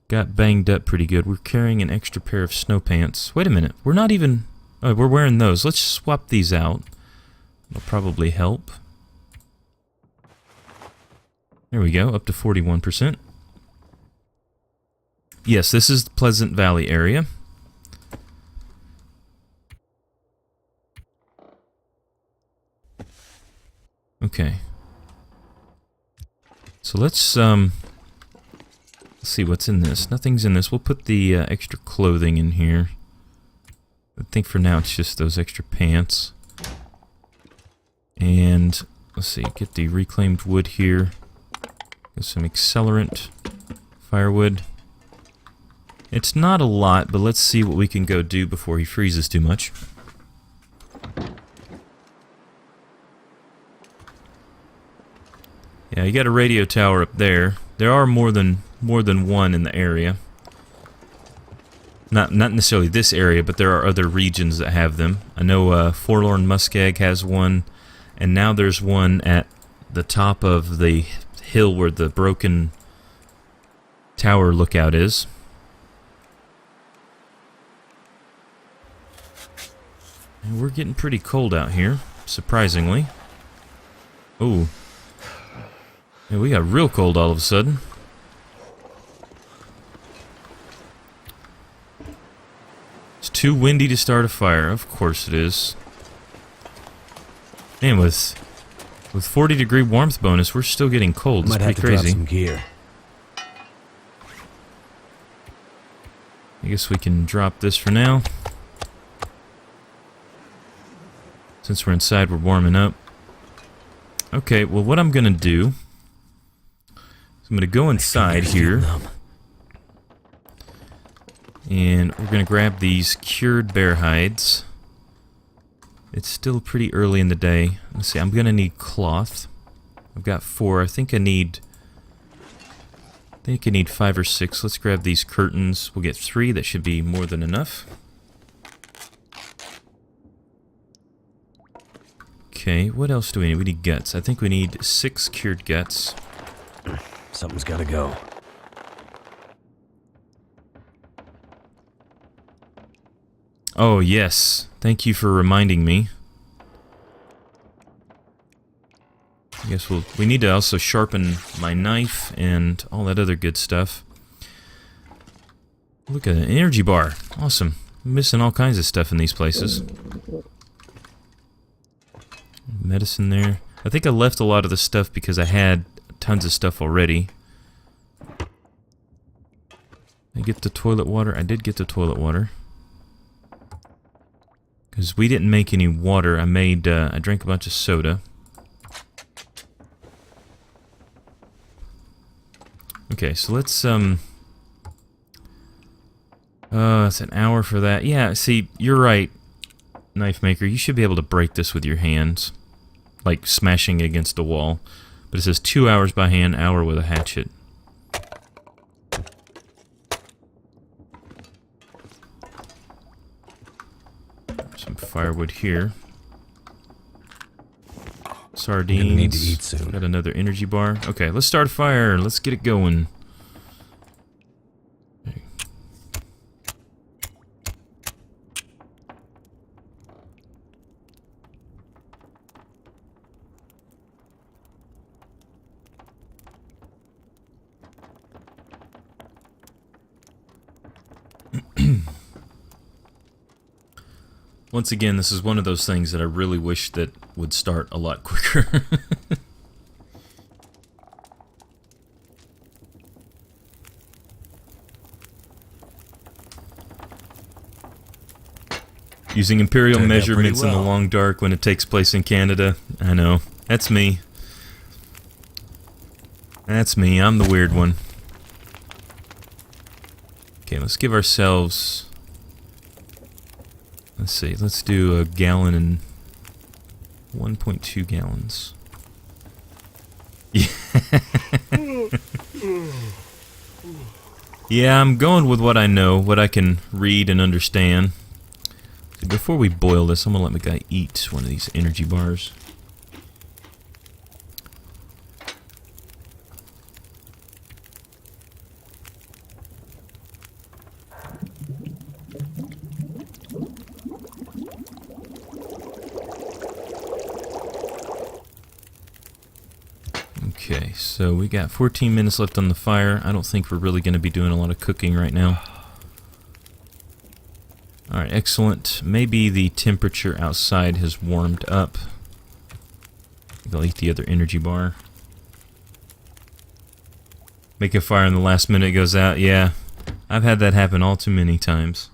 got banged up pretty good. We're carrying an extra pair of snow pants. Wait a minute. We're not even... Oh, we're wearing those. Let's swap these out. It'll probably help. There we go. Up to 41%. Yes, this is the Pleasant Valley area. Okay. So let's see what's in this. Nothing's in this. We'll put the extra clothing in here. I think for now it's just those extra pants. And let's see, get the reclaimed wood here. Get some accelerant, firewood. It's not a lot, but let's see what we can go do before he freezes too much. Yeah, you got a radio tower up there. There are more than one in the area. Not necessarily this area, but there are other regions that have them. I know Forlorn Muskeg has one, and now there's one at the top of the hill where the broken tower lookout is. And we're getting pretty cold out here, surprisingly. Oh. Yeah, we got real cold all of a sudden. It's too windy to start a fire. Of course it is. Man, with 40-degree warmth bonus, we're still getting cold. It's pretty crazy. Drop some gear. I guess we can drop this for now. Since we're inside, we're warming up. Okay, well, what I'm gonna do is I'm gonna go inside here. And we're gonna grab these cured bear hides. It's still pretty early in the day. Let's see, I'm gonna need cloth. I've got 4. I think I need 5 or 6. Let's grab these curtains. We'll get 3. That should be more than enough. Okay, what else do we need? We need guts. I think we need 6 cured guts. Something's gotta go. Oh, yes. Thank you for reminding me. I guess we need to also sharpen my knife and all that other good stuff. Look at an energy bar. Awesome. I'm missing all kinds of stuff in these places. Medicine there. I think I left a lot of the stuff because I had tons of stuff already. I get the toilet water. I did get the toilet water. Because we didn't make any water. I drank a bunch of soda. Okay, so let's, it's an hour for that. Yeah, see, you're right, Knife Maker. You should be able to break this with your hands. like smashing against a wall. But it says 2 hours by hand, hour with a hatchet. Some firewood here. Sardines. I'm gonna need to eat soon. Got another energy bar. Okay, let's start a fire. Let's get it going. Once again, this is one of those things that I really wish that would start a lot quicker. Using imperial Turned out measurements pretty in the well. long dark when it takes place in Canada. I know. That's me. That's me. I'm the weird one. Okay, let's give ourselves... Let's see. Let's do a gallon and 1.2 gallons. Yeah, I'm going with what I know, what I can read and understand. Before we boil this, I'm gonna let my guy eat one of these energy bars. Okay, so we got 14 minutes left on the fire. I don't think we're really going to be doing a lot of cooking right now. Alright, excellent. Maybe the temperature outside has warmed up. I'll eat the other energy bar. Make a fire in the last minute, it goes out. Yeah, I've had that happen all too many times.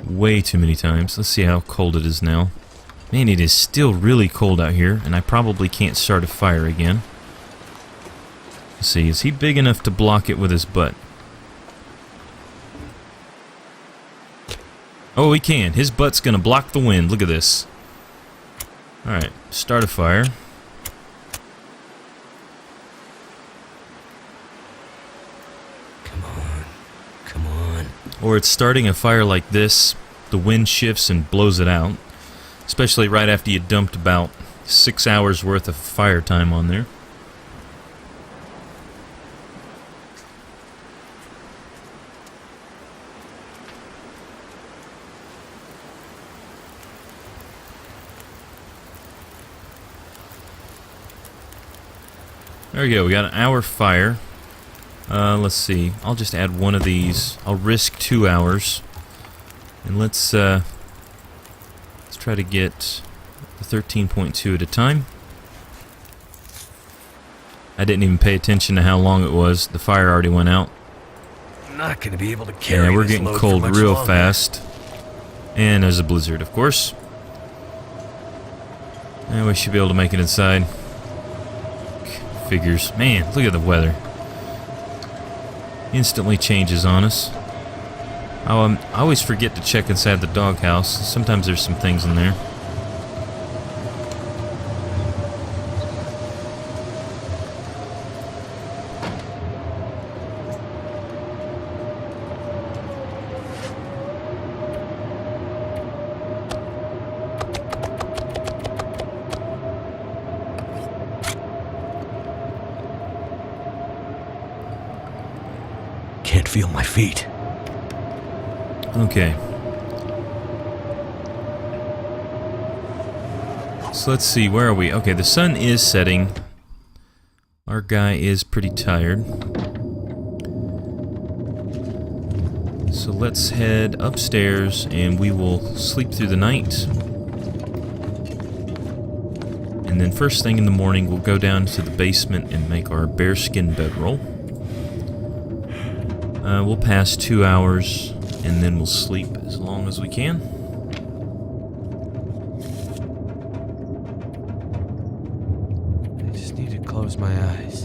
Way too many times. Let's see how cold it is now. Man, it is still really cold out here, and I probably can't start a fire again. Let's see, is he big enough to block it with his butt? Oh, he can. His butt's gonna block the wind. Look at this. Alright, start a fire. Come on. Come on. Or it's starting a fire like this, the wind shifts and blows it out. Especially right after you dumped about 6 hours worth of fire time on there. There we go, we got an hour fire. Let's see, I'll just add one of these. I'll risk 2 hours. And let's try to get the 13.2 at a time. I didn't even pay attention to how long it was. The fire already went out. I'm not gonna be able to carry Yeah, we're this getting load cold for much real longer. fast. And there's a blizzard, of course. And we should be able to make it inside. Figures. Man, look at the weather. Instantly changes on us. I always forget to check inside the doghouse. Sometimes there's some things in there. Can't feel my feet. Okay. So let's see, where are we? Okay, the sun is setting. Our guy is pretty tired. So let's head upstairs and we will sleep through the night. And then first thing in the morning we'll go down to the basement and make our bearskin bedroll. We'll pass 2 hours and then we'll sleep as long as we can. I just need to close my eyes.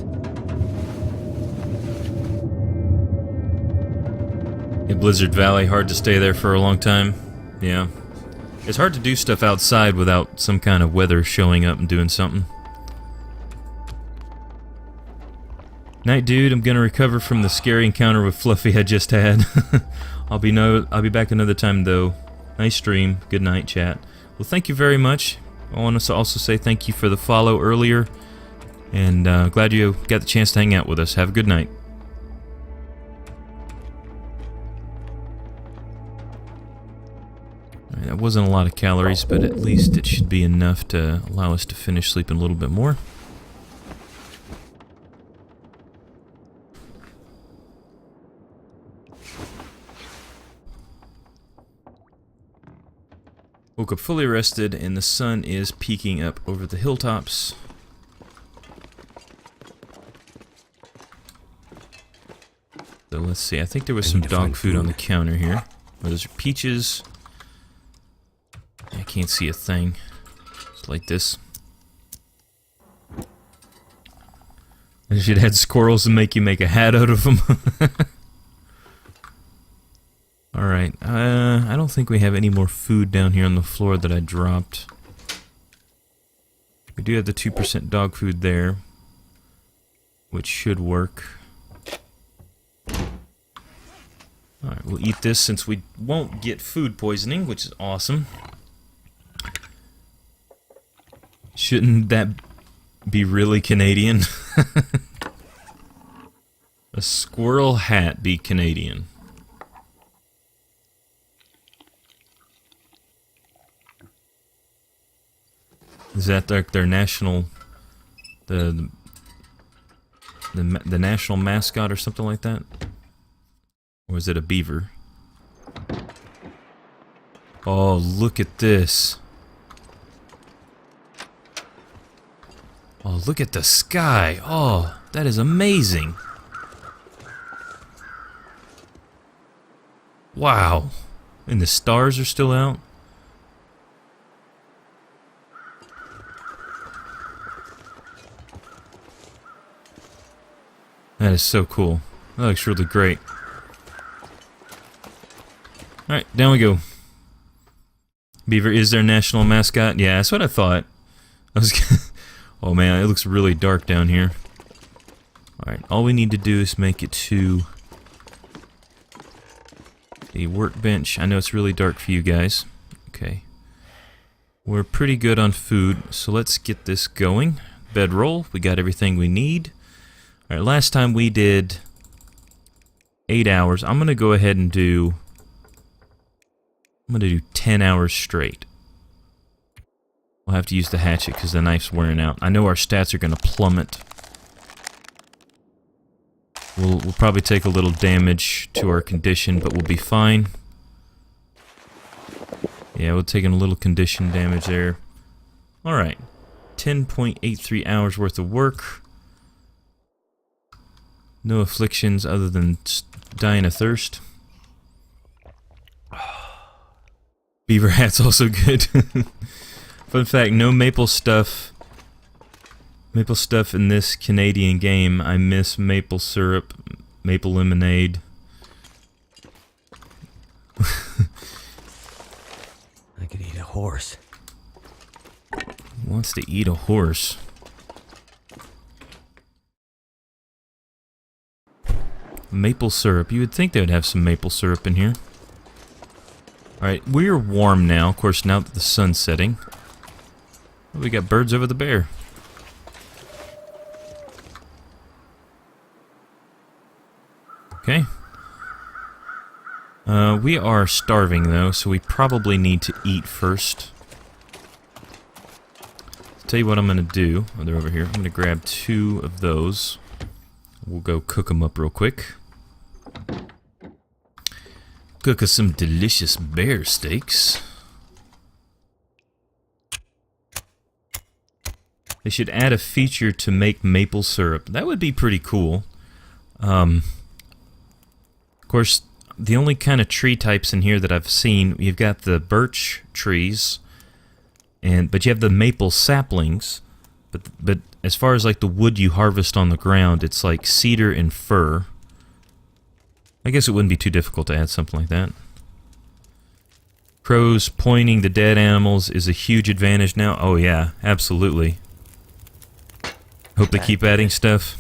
In Blizzard Valley, hard to stay there for a long time. Yeah. It's hard to do stuff outside without some kind of weather showing up and doing something. Night, dude. I'm gonna recover from the scary encounter with Fluffy I just had. I'll be back another time though. Nice stream. Good night, chat. Well, thank you very much. I want to also say thank you for the follow earlier, and glad you got the chance to hang out with us. Have a good night. Alright, that wasn't a lot of calories, but at least it should be enough to allow us to finish sleeping a little bit more. Woke up fully rested, and the sun is peeking up over the hilltops. So let's see, I think there was some dog food on the counter here. Oh, those are peaches. I can't see a thing. It's like this. I should add squirrels and make you make a hat out of them. Alright, I don't think we have any more food down here on the floor that I dropped. We do have the 2% dog food there, which should work. Alright, we'll eat this since we won't get food poisoning, which is awesome. Shouldn't that be really Canadian? A squirrel hat be Canadian. Is that like their national, the national mascot or something like that? Or is it a beaver? Oh, look at this. Oh, look at the sky. Oh, that is amazing. Wow. And the stars are still out. That is so cool. That looks really great. Alright, down we go. Beaver is their national mascot? Yeah, that's what I thought. I was oh man, it looks really dark down here. Alright, all we need to do is make it to the workbench. I know it's really dark for you guys. Okay. We're pretty good on food, so let's get this going. Bedroll, we got everything we need. Alright, last time we did 8 hours. I'm gonna go ahead and do 10 hours straight. We'll have to use the hatchet because the knife's wearing out. I know our stats are gonna plummet. We'll probably take a little damage to our condition, but we'll be fine. Yeah, we're taking a little condition damage there. Alright. 10.83 hours worth of work. No afflictions other than dying of thirst. Beaver hat's also good. Fun fact, no maple stuff. Maple stuff in this Canadian game. I miss maple syrup, maple lemonade. I could eat a horse. Who wants to eat a horse? Maple syrup. You would think they would have some maple syrup in here. Alright, we're warm now, of course, now that the sun's setting. We got birds over the bear. Okay. We are starving, though, so we probably need to eat first. I'll tell you what I'm going to do. Oh, they're over here. I'm going to grab 2 of those. We'll go cook them up real quick. Cook us some delicious bear steaks. They should add a feature to make maple syrup. That would be pretty cool. Of course, the only kind of tree types in here that I've seen, you've got the birch trees, but you have the maple saplings. But as far as like the wood you harvest on the ground, it's like cedar and fir. I guess it wouldn't be too difficult to add something like that. Crows pointing the dead animals is a huge advantage now. Oh yeah, absolutely. Hope they keep adding stuff.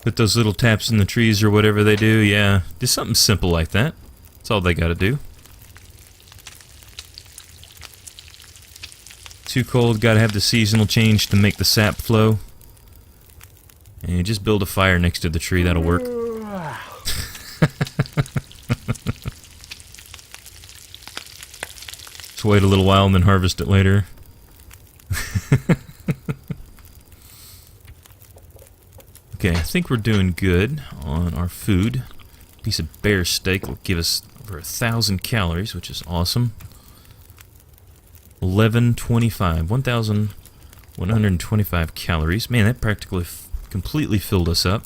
Put those little taps in the trees or whatever they do, yeah. Just something simple like that. That's all they gotta do. Too cold, gotta have the seasonal change to make the sap flow. And you just build a fire next to the tree, that'll work. Just wait a little while and then harvest it later. Okay, I think we're doing good on our food. A piece of bear steak will give us over 1,000 calories, which is awesome. 1,125 calories. Man, that practically completely filled us up.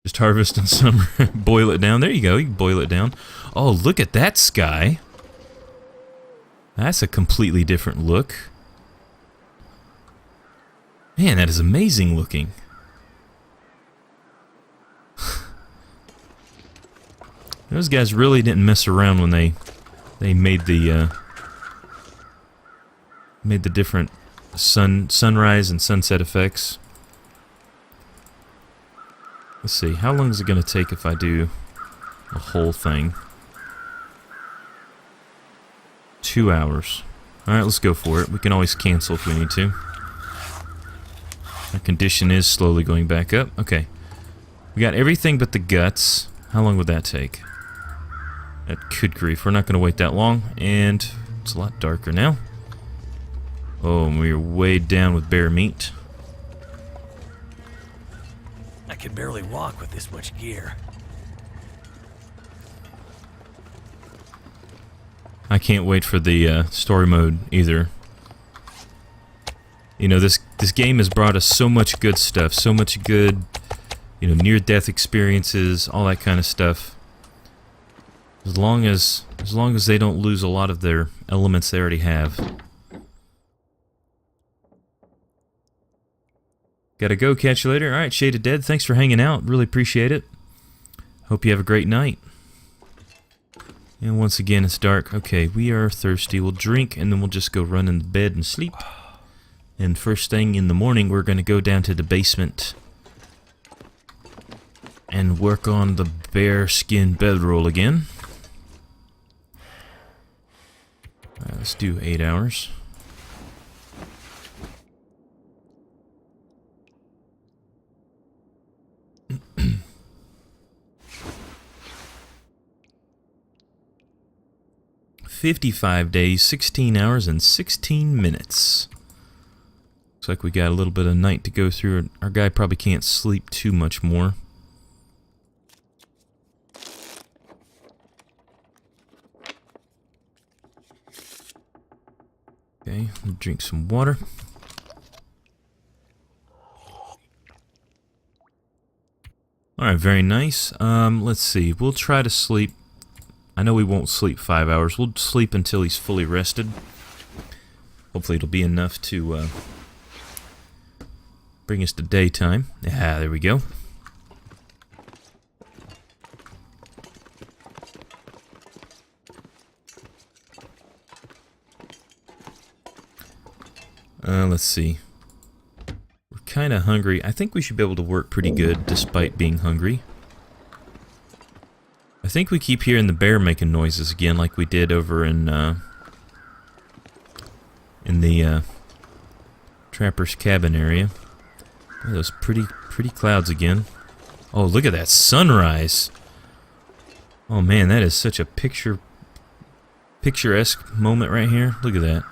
Just harvest in summer, boil it down. There you go, you can boil it down. Oh, look at that sky. That's a completely different look. Man, that is amazing looking. Those guys really didn't mess around when they made the different sunrise and sunset effects. Let's see, how long is it going to take if I do the whole thing? 2 hours. Alright, let's go for it. We can always cancel if we need to. Our condition is slowly going back up. Okay. We got everything but the guts. How long would that take? Good grief, we're not going to wait that long. And it's a lot darker now. Oh, and we're weighed down with bear meat. I can barely walk with this much gear. I can't wait for the story mode either. You know, this game has brought us so much good stuff, so much good, you know, near-death experiences, all that kind of stuff. As long as they don't lose a lot of their elements they already have. Gotta go, catch you later. Alright, Shaded Dead, thanks for hanging out. Really appreciate it. Hope you have a great night. And once again, it's dark. Okay, we are thirsty. We'll drink, and then we'll just go run in the bed and sleep. And first thing in the morning, we're going to go down to the basement and work on the bear skin bedroll again. Alright, let's do 8 hours. $55 days, 16 hours, and 16 minutes. Looks like we got a little bit of night to go through. Our guy probably can't sleep too much more. Okay, we'll drink some water. Alright, very nice. Let's see. We'll try to sleep. I know we won't sleep 5 hours. We'll sleep until he's fully rested. Hopefully it'll be enough to bring us to daytime. Ah, there we go. Let's see. We're kind of hungry. I think we should be able to work pretty good despite being hungry. I think we keep hearing the bear making noises again like we did over in the trapper's cabin area. Oh, those pretty clouds again. Oh, look at that sunrise. Oh man, that is such a picturesque moment right here. Look at that.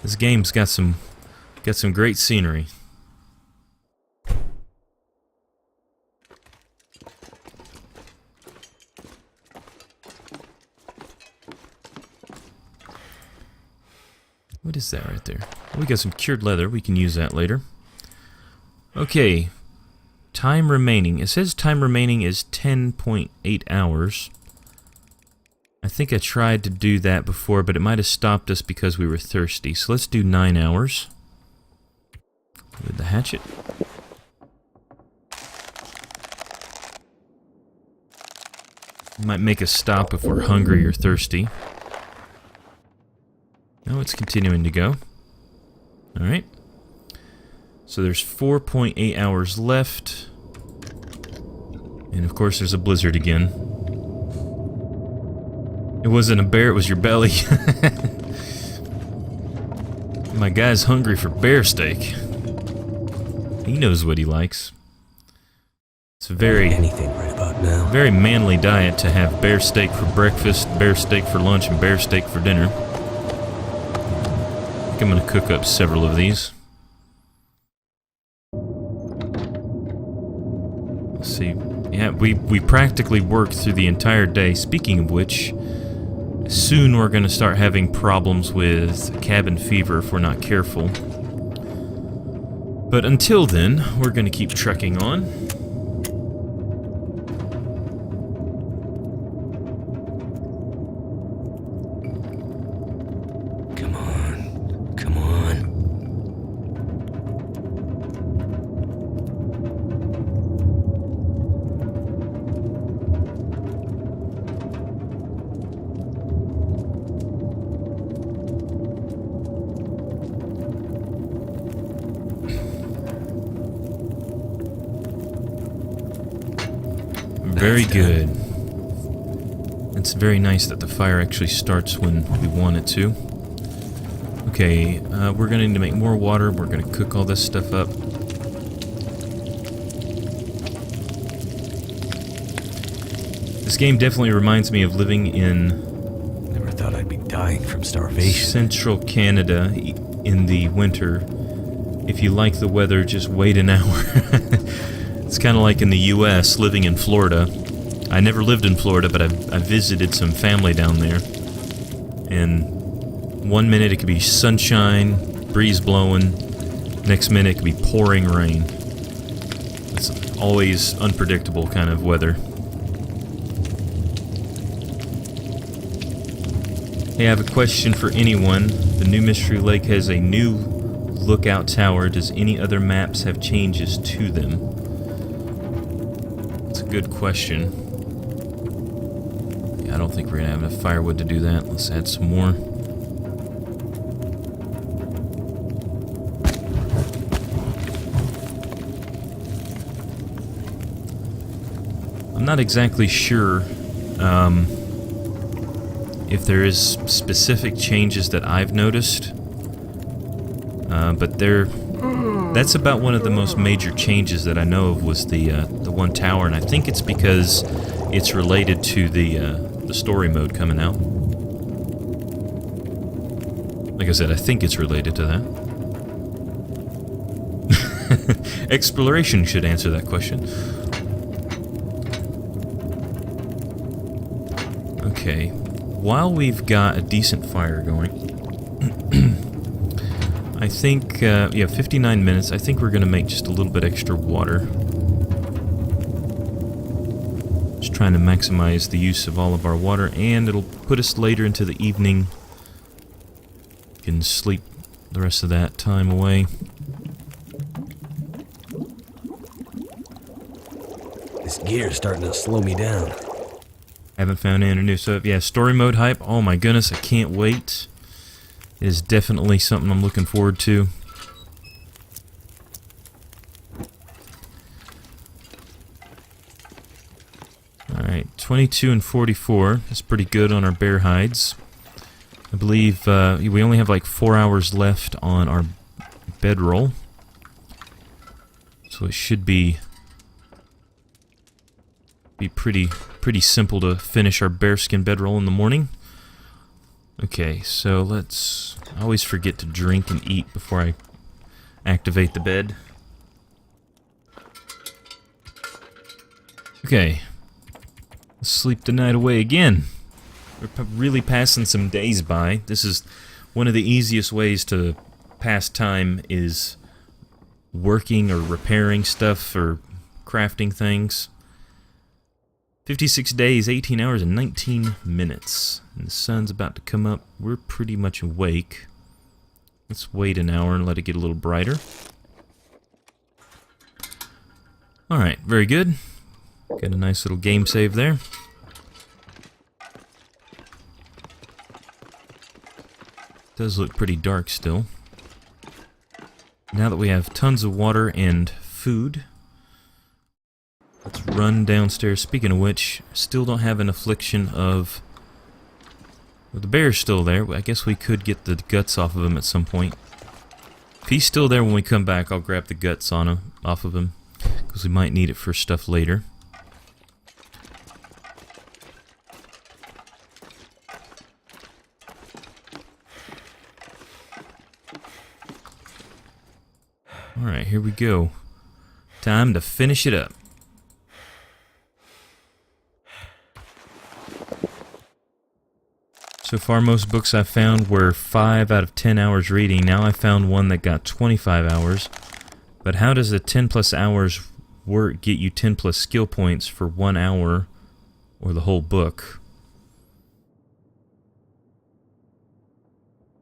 This game's got some great scenery. What is that right there? Oh, we got some cured leather. We can use that later. Okay. Time remaining. It says time remaining is 10.8 hours. I think I tried to do that before, but it might have stopped us because we were thirsty. So let's do 9 hours. with the hatchet. Might make a stop if we're hungry or thirsty. No, it's continuing to go. Alright. So there's 4.8 hours left. And of course there's a blizzard again. It wasn't a bear, it was your belly. My guy's hungry for bear steak. He knows what he likes. It's a very anything right about now. very manly diet to have bear steak for breakfast, bear steak for lunch, and bear steak for dinner. I think I'm going to cook up several of these. Let's see. Yeah, we practically worked through the entire day. Speaking of which, soon we're going to start having problems with cabin fever if we're not careful. But until then, we're going to keep trekking on. Come on. Come on. Very good. It's very nice that the fire actually starts when we want it to. Okay, we're going to need to make more water. We're going to cook all this stuff up. This game definitely reminds me of living in Never thought I'd be dying from starvation. central Canada in the winter. If you like the weather, just wait an hour. It's kind of like in the U.S., living in Florida. I never lived in Florida, but I visited some family down there. And one minute it could be sunshine, breeze blowing. Next minute it could be pouring rain. It's always unpredictable kind of weather. Hey, I have a question for anyone. The new Mystery Lake has a new lookout tower. Does any other maps have changes to them? Good question. Yeah, I don't think we're gonna have enough firewood to do that. Let's add some more. I'm not exactly sure if there is specific changes that I've noticed, but that's about one of the most major changes that I know of was the one tower, and I think it's because it's related to the story mode coming out. Like I said, I think it's related to that. Exploration should answer that question. Okay, while we've got a decent fire going, I think, yeah, 59 minutes. I think we're going to make just a little bit extra water. Just trying to maximize the use of all of our water, and it'll put us later into the evening. Can sleep the rest of that time away. This gear's starting to slow me down. Haven't found any new stuff. Yeah, story mode hype. Oh my goodness, I can't wait. It is definitely something I'm looking forward to. Alright, 22 and 44. That's pretty good on our bear hides. I believe we only have like 4 hours left on our bedroll. So it should be pretty simple to finish our bearskin bedroll in the morning. Okay, so let's... I always forget to drink and eat before I activate the bed. Okay. Let's sleep the night away again. We're really passing some days by. This is one of the easiest ways to pass time is working or repairing stuff or crafting things. 56 days, 18 hours, and 19 minutes. And the sun's about to come up. We're pretty much awake. Let's wait an hour and let it get a little brighter. Alright, very good. Got a nice little game save there. Does look pretty dark still. Now that we have tons of water and food, let's run downstairs. Speaking of which, still don't have an affliction of... Well, the bear's still there. I guess we could get the guts off of him at some point. If he's still there when we come back, I'll grab the guts off of him, because we might need it for stuff later. Alright, here we go. Time to finish it up. So far, most books I've found were 5 out of 10 hours reading. Now I found one that got 25 hours. But how does the 10 plus hours work get you 10 plus skill points for 1 hour or the whole book?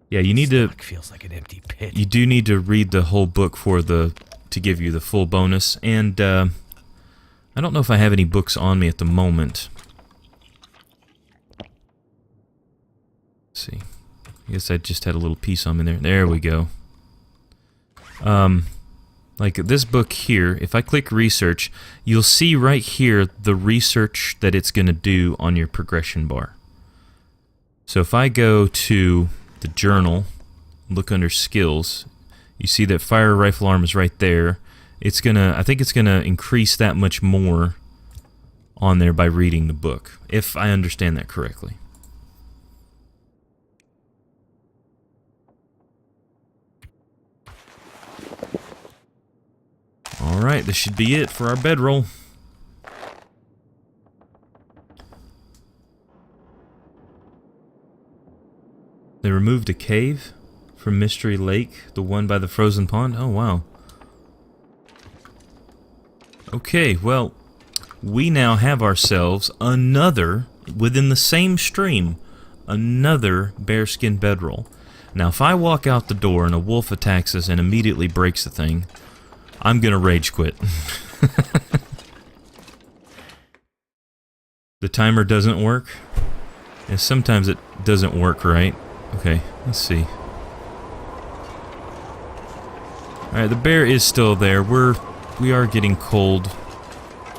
Yeah, you need to... Feels like an empty pit. You do need to read the whole book to give you the full bonus. And I don't know if I have any books on me at the moment. Let's see. I guess I just had a little piece on me there. There we go. Like this book here, if I click research, you'll see right here the research that it's going to do on your progression bar. So if I go to the journal, look under skills, you see that fire rifle arm is right there. It's gonna, I think it's gonna increase that much more on there by reading the book, if I understand that correctly. Alright, this should be it for our bedroll. They removed a cave from Mystery Lake, the one by the frozen pond. Oh, wow. Okay, well, we now have ourselves another, within the same stream, another bearskin bedroll. Now, if I walk out the door and a wolf attacks us and immediately breaks the thing, I'm gonna rage quit. The timer doesn't work. And sometimes it doesn't work right. Okay, let's see. Alright, the bear is still there. We are getting cold.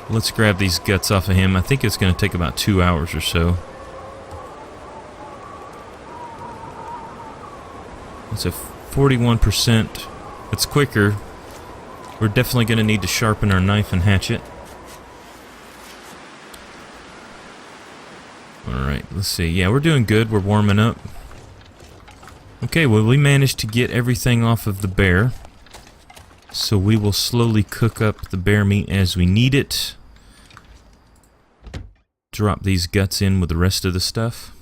Let's grab these guts off of him. I think it's going to take about 2 hours or so. It's a 41%. It's quicker. We're definitely going to need to sharpen our knife and hatchet. Alright, let's see. Yeah, we're doing good. We're warming up. Okay, well, we managed to get everything off of the bear. So we will slowly cook up the bear meat as we need it. Drop these guts in with the rest of the stuff.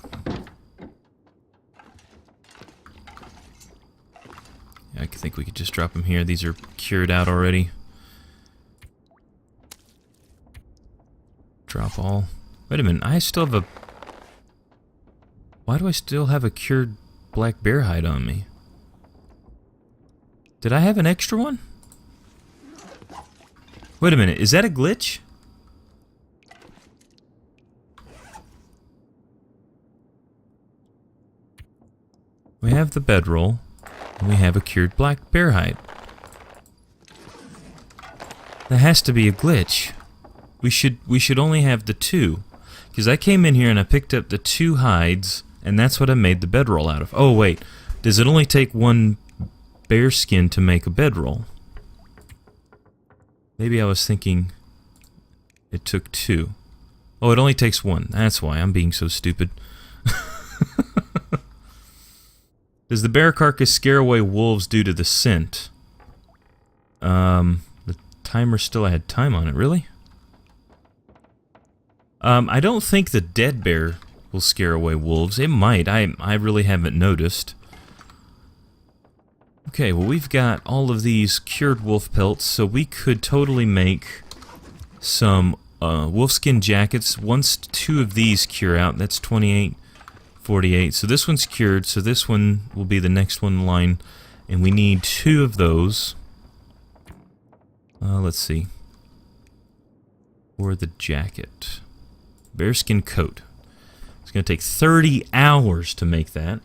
I think we could just drop them here. These are cured out already. Drop all. Wait a minute, I still have a... Why do I still have a cured black bear hide on me? Did I have an extra one? Wait a minute, is that a glitch? We have the bedroll, and we have a cured black bear hide. That has to be a glitch. We should only have the 2. Because I came in here and I picked up the 2 hides, and that's what I made the bedroll out of. Oh wait, does it only take 1 bear skin to make a bedroll? Maybe I was thinking it took 2. Oh, it only takes 1. That's why I'm being so stupid. Does the bear carcass scare away wolves due to the scent? The timer still had time on it, really? I don't think the dead bear will scare away wolves. It might. I really haven't noticed. Okay, well, we've got all of these cured wolf pelts, so we could totally make some wolfskin jackets. Once 2 of these cure out, that's 28, 48. So this one's cured, so this one will be the next one in line, and we need 2 of those. Let's see. or the jacket? Bearskin coat. It's going to take 30 hours to make that.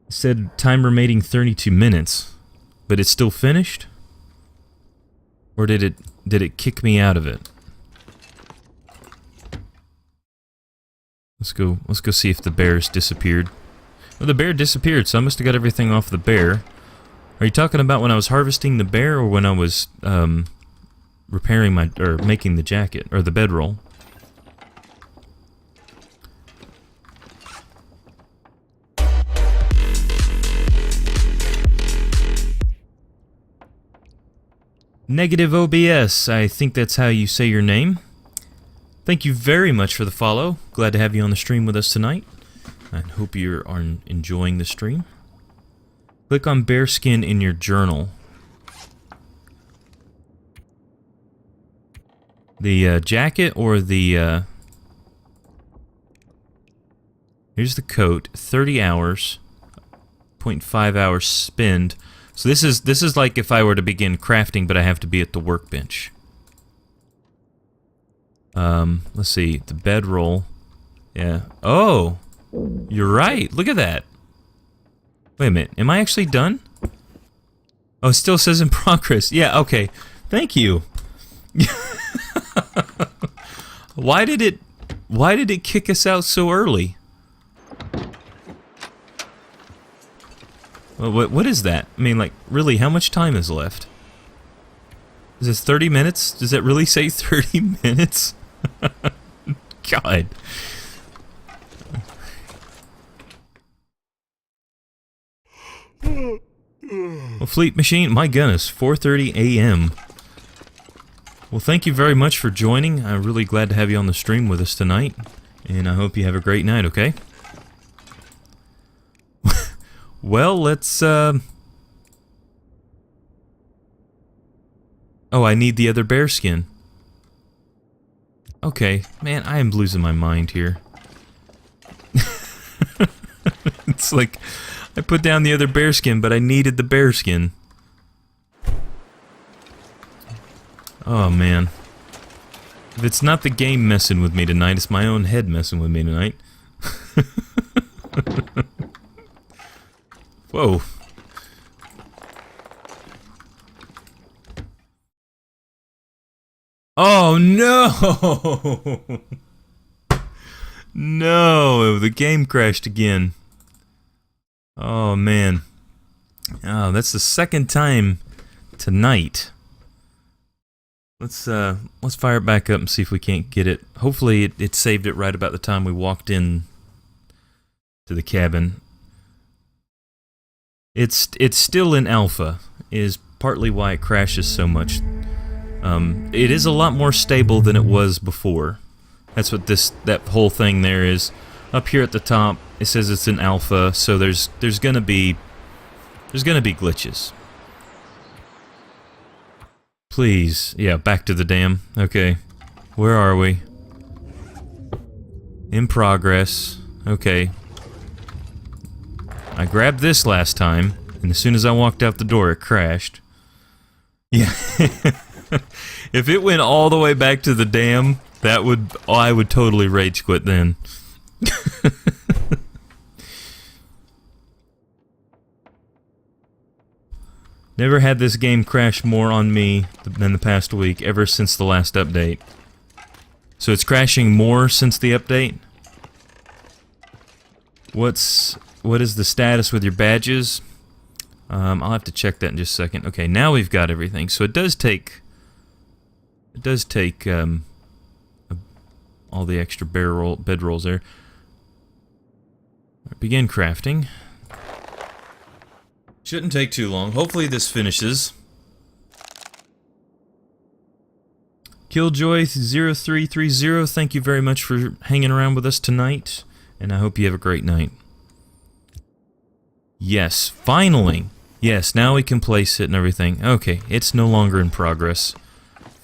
It said time remaining 32 minutes, but it's still finished? Or did it kick me out of it? Let's go see if the bear's disappeared. Well, the bear disappeared, so I must have got everything off the bear. Are you talking about when I was harvesting the bear, or when I was repairing or making the jacket or the bedroll? Negative OBS, I think that's how you say your name. Thank you very much for the follow. Glad to have you on the stream with us tonight. I hope you are enjoying the stream. Click on bearskin in your journal. The jacket or the... Here's the coat. 30 hours. 0.5 hours spend. So this is like if I were to begin crafting, but I have to be at the workbench. Let's see. The bedroll. Yeah. Oh! You're right. Look at that. Wait a minute. Am I actually done? Oh, it still says in progress. Yeah, okay. Thank you. Why did it kick us out so early? Well, what is that? I mean, like, really, how much time is left? Is this 30 minutes? Does that really say 30 minutes? God. Well, Fleet Machine, my goodness, 4:30 a.m. Well, thank you very much for joining. I'm really glad to have you on the stream with us tonight, and I hope you have a great night, okay? Well, let's, Oh, I need the other bear skin. Okay, man, I am losing my mind here. It's like, I put down the other bear skin, but I needed the bear skin. Oh, man. If it's not the game messing with me tonight, it's my own head messing with me tonight. Whoa. Oh, no! No, the game crashed again. Oh, man. Oh, that's the second time tonight. Let's fire it back up and see if we can't get it. Hopefully it saved it right about the time we walked in to the cabin. It's still in alpha, is partly why it crashes so much. It is a lot more stable than it was before. That's what that whole thing there is. Up here at the top, it says it's in alpha, so there's gonna be glitches. Please, yeah, back to the dam. Okay, where are we? In progress. Okay. I grabbed this last time, and as soon as I walked out the door, it crashed. Yeah. If it went all the way back to the dam, I would totally rage quit then. Never had this game crash more on me than the past week, ever since the last update. So it's crashing more since the update? What is the status with your badges? I'll have to check that in just a second. Okay, now we've got everything. So it does take all the extra bedrolls there. Begin crafting. Shouldn't take too long. Hopefully this finishes. Killjoy0330, thank you very much for hanging around with us tonight, and I hope you have a great night. Yes, finally! Yes, now we can place it and everything. Okay, it's no longer in progress.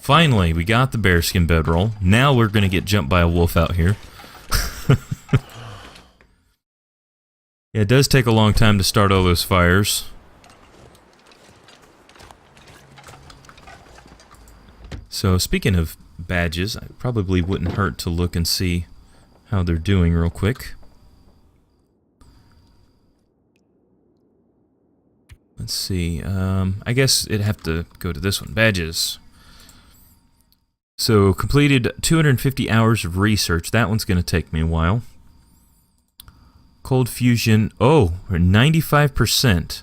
Finally, we got the bearskin bedroll. Now we're gonna get jumped by a wolf out here. Yeah, it does take a long time to start all those fires. So speaking of badges, it probably wouldn't hurt to look and see how they're doing real quick. Let's see. I guess it'd have to go to this one. Badges. So completed 250 hours of research. That one's going to take me a while. Cold fusion. Oh, we're 95%.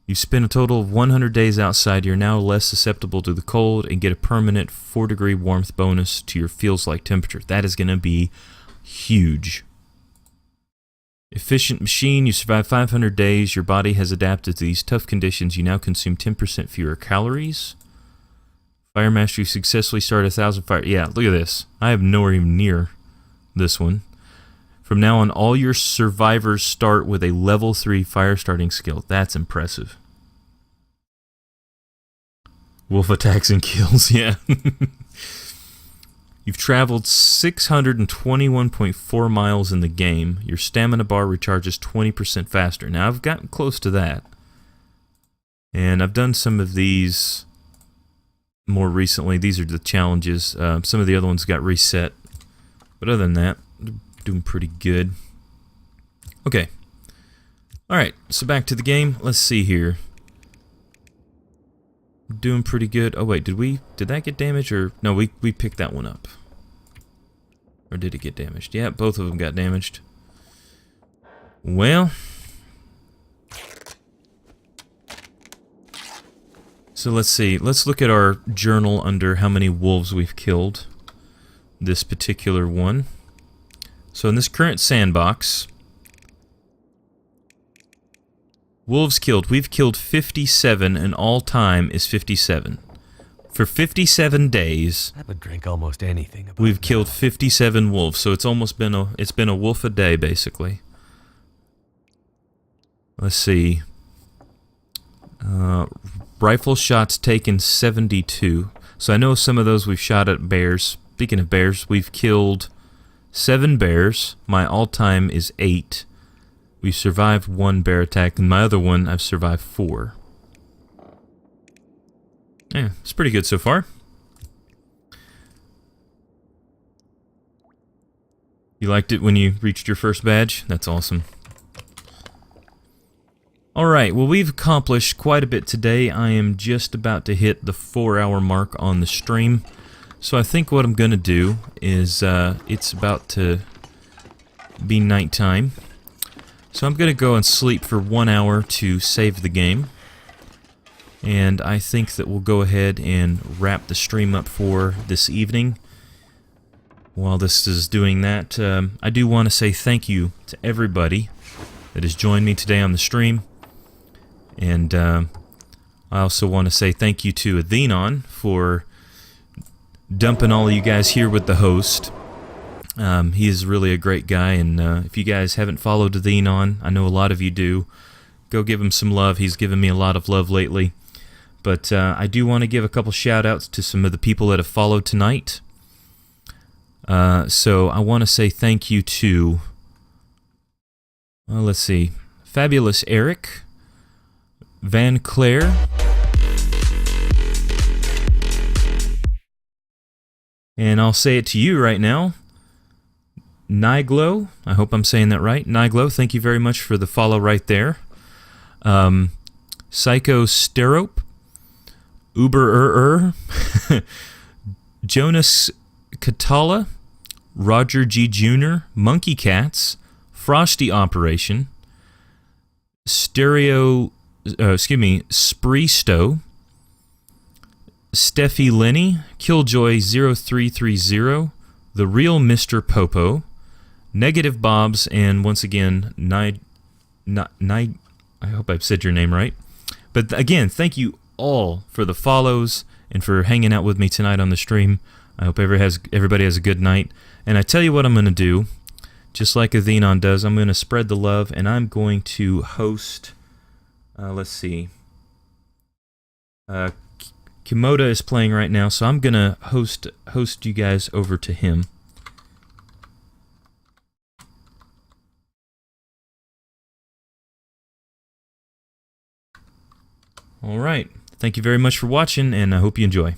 You spent a total of 100 days outside. You're now less susceptible to the cold and get a permanent 4-degree warmth bonus to your feels like temperature. That is going to be huge. Efficient machine. You survive 500 days. Your body has adapted to these tough conditions. You now consume 10% fewer calories. Fire Master, you successfully started 1,000 fire. Yeah, look at this. I have nowhere even near this one. From now on, all your survivors start with a level 3 fire starting skill. That's impressive. Wolf attacks and kills, yeah. You've traveled 621.4 miles in the game. Your stamina bar recharges 20% faster. Now, I've gotten close to that. And I've done some of these more recently. These are the challenges. Some of the other ones got reset. But other than that, doing pretty good. Okay. Alright, so back to the game. Let's see here. Doing pretty good. Oh wait, did that get damaged or no, we picked that one up. Or did it get damaged? Yeah, both of them got damaged. Well, so let's see. Let's look at our journal under how many wolves we've killed. This particular one. So in this current sandbox, wolves killed. We've killed 57, and all time is 57. For 57 days, I would drink almost anything. We've killed 57 wolves. So it's almost been a wolf a day, basically. Let's see. Rifle shots taken 72. So I know some of those we've shot at bears. Speaking of bears, we've killed 7 bears. My all-time is 8. We've survived 1 bear attack, and my other one, I've survived 4. Yeah, it's pretty good so far. You liked it when you reached your first badge? That's awesome. Alright, well we've accomplished quite a bit today. I am just about to hit the 4-hour mark on the stream. So I think what I'm going to do is, it's about to be nighttime. So I'm going to go and sleep for 1 hour to save the game. And I think that we'll go ahead and wrap the stream up for this evening. While this is doing that, I do want to say thank you to everybody that has joined me today on the stream. And I also want to say thank you to Athenon for dumping all of you guys here with the host. He is really a great guy, and if you guys haven't followed Athenon, I know a lot of you do, go give him some love. He's given me a lot of love lately. But I do want to give a couple shout-outs to some of the people that have followed tonight. So I want to say thank you to, well, let's see, Fabulous Eric, Van Claire, and I'll say it to you right now, Niglo, I hope I'm saying that right. Niglo, thank you very much for the follow right there. Psycho Sterope, Uber Jonas Katala, Roger G. Jr., Monkey Cats, Frosty Operation, Spreesto, Steffi Lenny, Killjoy0330, The Real Mr. Popo, Negative Bobs, and once again, I hope I've said your name right. But again, thank you all for the follows and for hanging out with me tonight on the stream. I hope everybody has a good night. And I tell you what I'm going to do, just like Athenon does, I'm going to spread the love, and I'm going to host, let's see, Kimoda is playing right now, so I'm going to host you guys over to him. Alright, thank you very much for watching, and I hope you enjoy.